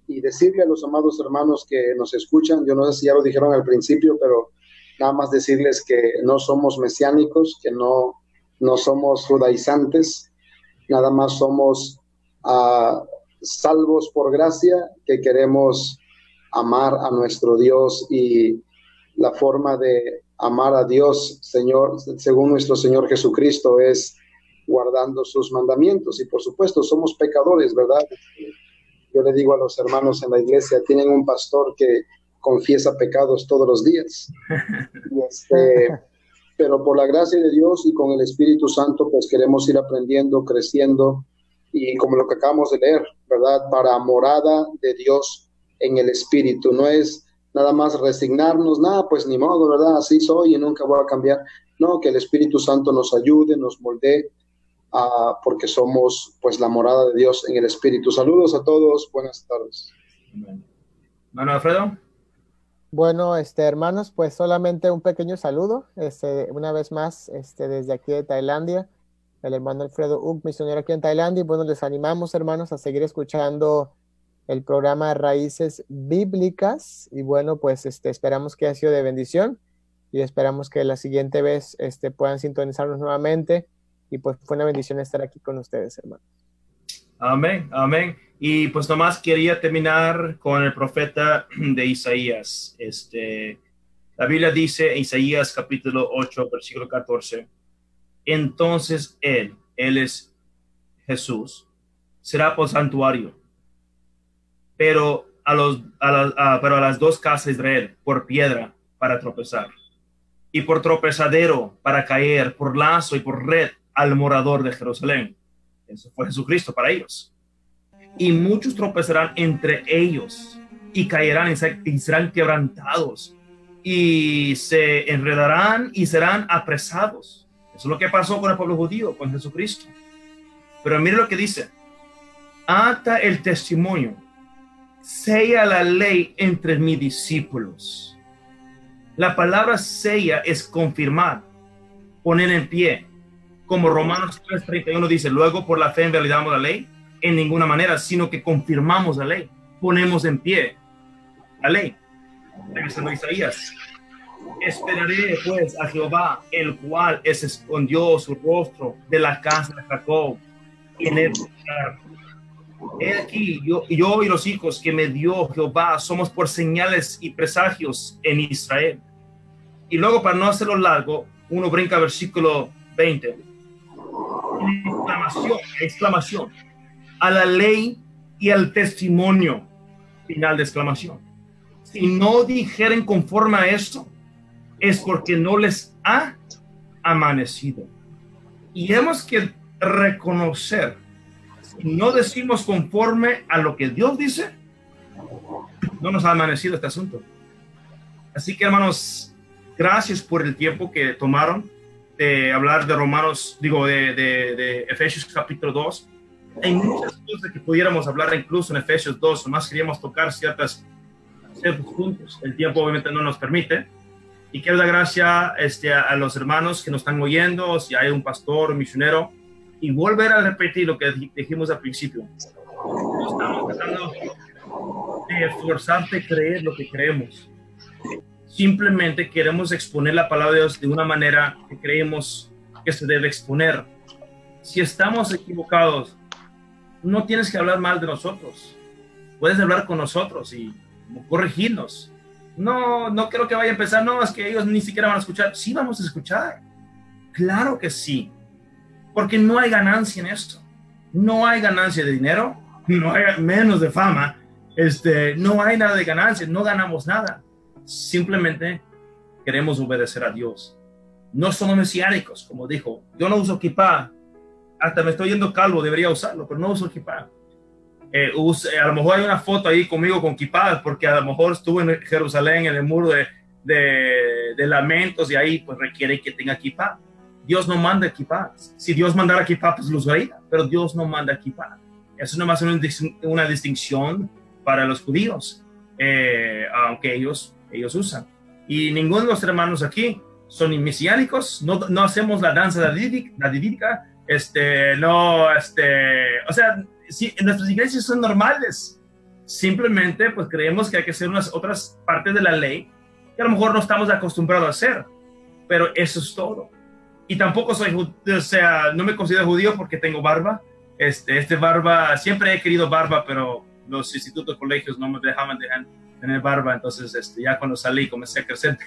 S7: y decirle a los amados hermanos que nos escuchan, yo no sé si ya lo dijeron al principio, pero nada más decirles que no somos mesiánicos, que no somos judaizantes, nada más somos salvos por gracia, que queremos amar a nuestro Dios, y la forma de amar a Dios, Señor, según nuestro Señor Jesucristo, es guardando sus mandamientos. Y por supuesto somos pecadores, ¿verdad? Yo le digo a los hermanos en la iglesia, tienen un pastor que confiesa pecados todos los días. Pero por la gracia de Dios y con el Espíritu Santo, pues queremos ir aprendiendo, creciendo, y como lo que acabamos de leer, ¿verdad? Para morada de Dios en el Espíritu. No es nada más resignarnos, nada, pues ni modo, ¿verdad? Así soy y nunca voy a cambiar. No, que el Espíritu Santo nos ayude, nos moldee, porque somos pues la morada de Dios en el Espíritu. Saludos a todos, buenas tardes.
S4: Hermano Alfredo.
S6: Bueno, hermanos, pues solamente un pequeño saludo, una vez más, desde aquí de Tailandia, el hermano Alfredo Uk, misionero aquí en Tailandia, y bueno, les animamos, hermanos, a seguir escuchando el programa Raíces Bíblicas, y bueno, pues esperamos que haya sido de bendición, y esperamos que la siguiente vez puedan sintonizarnos nuevamente, y pues fue una bendición estar aquí con ustedes, hermanos.
S4: Amén, amén. Y pues nomás quería terminar con el profeta de Isaías. La Biblia dice, Isaías capítulo 8, versículo 14, entonces él es Jesús, será por santuario, pero a las dos casas de Israel, por piedra para tropezar, y por tropezadero para caer, por lazo y por red al morador de Jerusalén. Eso fue Jesucristo para ellos. Y muchos tropezarán entre ellos y caerán y serán quebrantados y se enredarán y serán apresados. Eso es lo que pasó con el pueblo judío, con Jesucristo. Pero mire lo que dice: ata el testimonio, sella la ley entre mis discípulos. La palabra sella es confirmar, poner en pie. Como Romanos 3:31 dice, luego por la fe invalidamos la ley, en ninguna manera, sino que confirmamos la ley, ponemos en pie la ley. Regresando a Isaías, esperaré pues a Jehová, el cual escondió su rostro de la casa de Jacob, en el lugar. He aquí, yo y los hijos que me dio Jehová somos por señales y presagios en Israel. Y luego, para no hacerlo largo, uno brinca al versículo 20. Exclamación. a la ley y al testimonio. Final de exclamación. Si no dijeren conforme a esto, es porque no les ha amanecido. Y hemos que reconocer, si no decimos conforme a lo que Dios dice, no nos ha amanecido este asunto. Así que, hermanos, gracias por el tiempo que tomaron de hablar de Romanos, de Efesios capítulo 2. Hay muchas cosas que pudiéramos hablar incluso en Efesios 2, nomás queríamos tocar ciertos puntos. El tiempo obviamente no nos permite. Y quiero dar gracias a los hermanos que nos están oyendo, si hay un pastor, un misionero, y volver a repetir lo que dijimos al principio. No estamos tratando de esforzarte a creer lo que creemos. Simplemente queremos exponer la palabra de Dios de una manera que creemos que se debe exponer. Si estamos equivocados, no tienes que hablar mal de nosotros. Puedes hablar con nosotros y corregirnos. No creo que vaya a empezar, no, es que ellos ni siquiera van a escuchar. Sí vamos a escuchar. Claro que sí. Porque no hay ganancia en esto. No hay ganancia de dinero, no hay menos de fama. No hay nada de ganancia, no ganamos nada. Simplemente queremos obedecer a Dios. No somos mesiánicos, como dijo. Yo no uso kipá. Hasta me estoy yendo calvo, debería usarlo, pero no uso kipá. A lo mejor hay una foto ahí conmigo con kipá, porque a lo mejor estuve en Jerusalén, en el muro de lamentos, y ahí pues requiere que tenga kipá. Dios no manda kipá. Si Dios mandara kipá, pues lo usaría, pero Dios no manda kipá. Eso no es una distinción para los judíos, aunque ellos usan. Y ninguno de los hermanos aquí son ni mesiánicos, no hacemos la danza davídica, o sea, sí, nuestras iglesias son normales. Simplemente pues creemos que hay que hacer unas otras partes de la ley que a lo mejor no estamos acostumbrados a hacer, pero eso es todo. Y tampoco soy judío, o sea, no me considero judío porque tengo barba. Barba, siempre he querido barba, pero los institutos, colegios no me dejaban tener barba, entonces ya cuando salí comencé a crecer.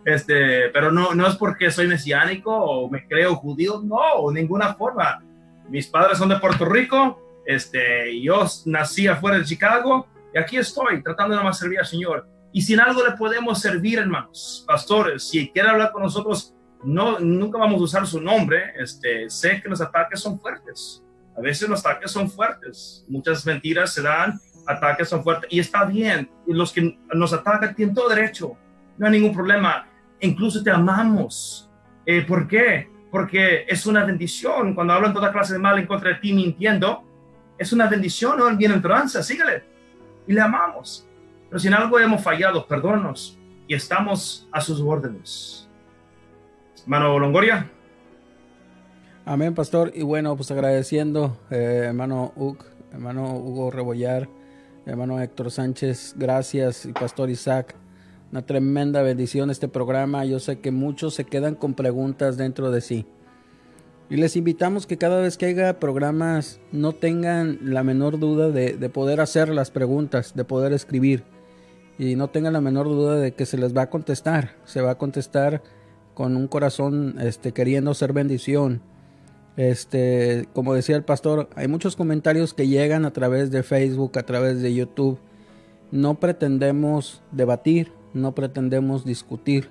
S4: Pero no es porque soy mesiánico o me creo judío, no, de ninguna forma. Mis padres son de Puerto Rico, yo nací afuera de Chicago y aquí estoy tratando de más servir al Señor. Y si en algo le podemos servir, hermanos, pastores, si quiere hablar con nosotros, nunca vamos a usar su nombre. Sé que los ataques son fuertes. A veces los ataques son fuertes. Muchas mentiras se dan, ataques son fuertes. Y está bien. Y los que nos atacan tienen todo derecho. No hay ningún problema. Incluso te amamos. ¿Por qué? Porque es una bendición. Cuando hablan toda clase de mal en contra de ti mintiendo, es una bendición, ¿no? Bienaventuranza, síguele. Y le amamos. Pero si en algo hemos fallado, perdónanos. Y estamos a sus órdenes. Hermano Longoria.
S3: Amén, pastor. Y bueno, pues agradeciendo, hermano Hugo Rebollar, hermano Héctor Sánchez, gracias, y pastor Isaac. Una tremenda bendición este programa. Yo sé que muchos se quedan con preguntas dentro de sí. Y les invitamos que cada vez que haya programas no tengan la menor duda de poder hacer las preguntas, de poder escribir. Y no tengan la menor duda de que se les va a contestar. Se va a contestar con un corazón queriendo ser bendición. Como decía el pastor, hay muchos comentarios que llegan a través de Facebook, a través de YouTube. No pretendemos debatir, no pretendemos discutir.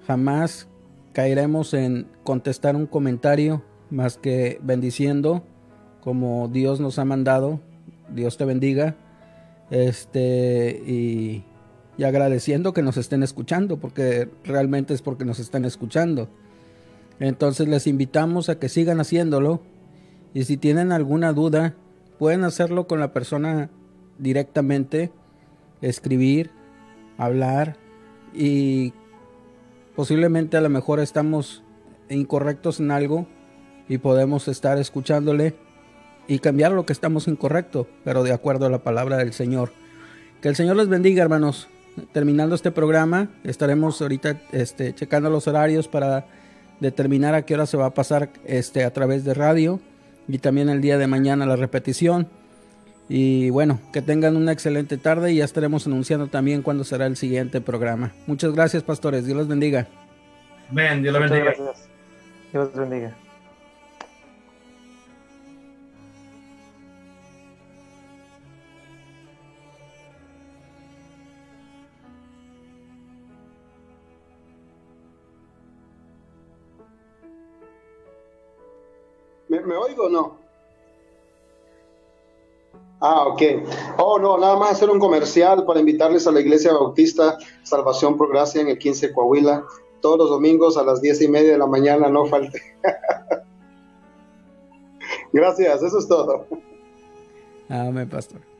S3: Jamás caeremos en contestar un comentario más que bendiciendo como Dios nos ha mandado. Dios te bendiga. Y agradeciendo que nos estén escuchando, porque realmente es porque nos están escuchando. Entonces les invitamos a que sigan haciéndolo, y si tienen alguna duda pueden hacerlo con la persona directamente, escribir, hablar, y posiblemente a lo mejor estamos incorrectos en algo y podemos estar escuchándole y cambiar lo que estamos incorrecto, pero de acuerdo a la palabra del Señor. Que el Señor les bendiga, hermanos. Terminando este programa, estaremos ahorita checando los horarios para determinar a qué hora se va a pasar a través de radio, y también el día de mañana la repetición. Y bueno, que tengan una excelente tarde, y ya estaremos anunciando también cuándo será el siguiente programa. Muchas gracias, pastores. Dios los bendiga.
S4: Amén. Dios los bendiga.
S5: Gracias. Dios los bendiga.
S7: ¿Me oigo o no? Ah, ok. Oh, no, nada más hacer un comercial para invitarles a la Iglesia Bautista Salvación por Gracia en el 15 Coahuila, todos los domingos a las 10:30 de la mañana, no falte. Gracias, eso es todo.
S3: Amén, pastor.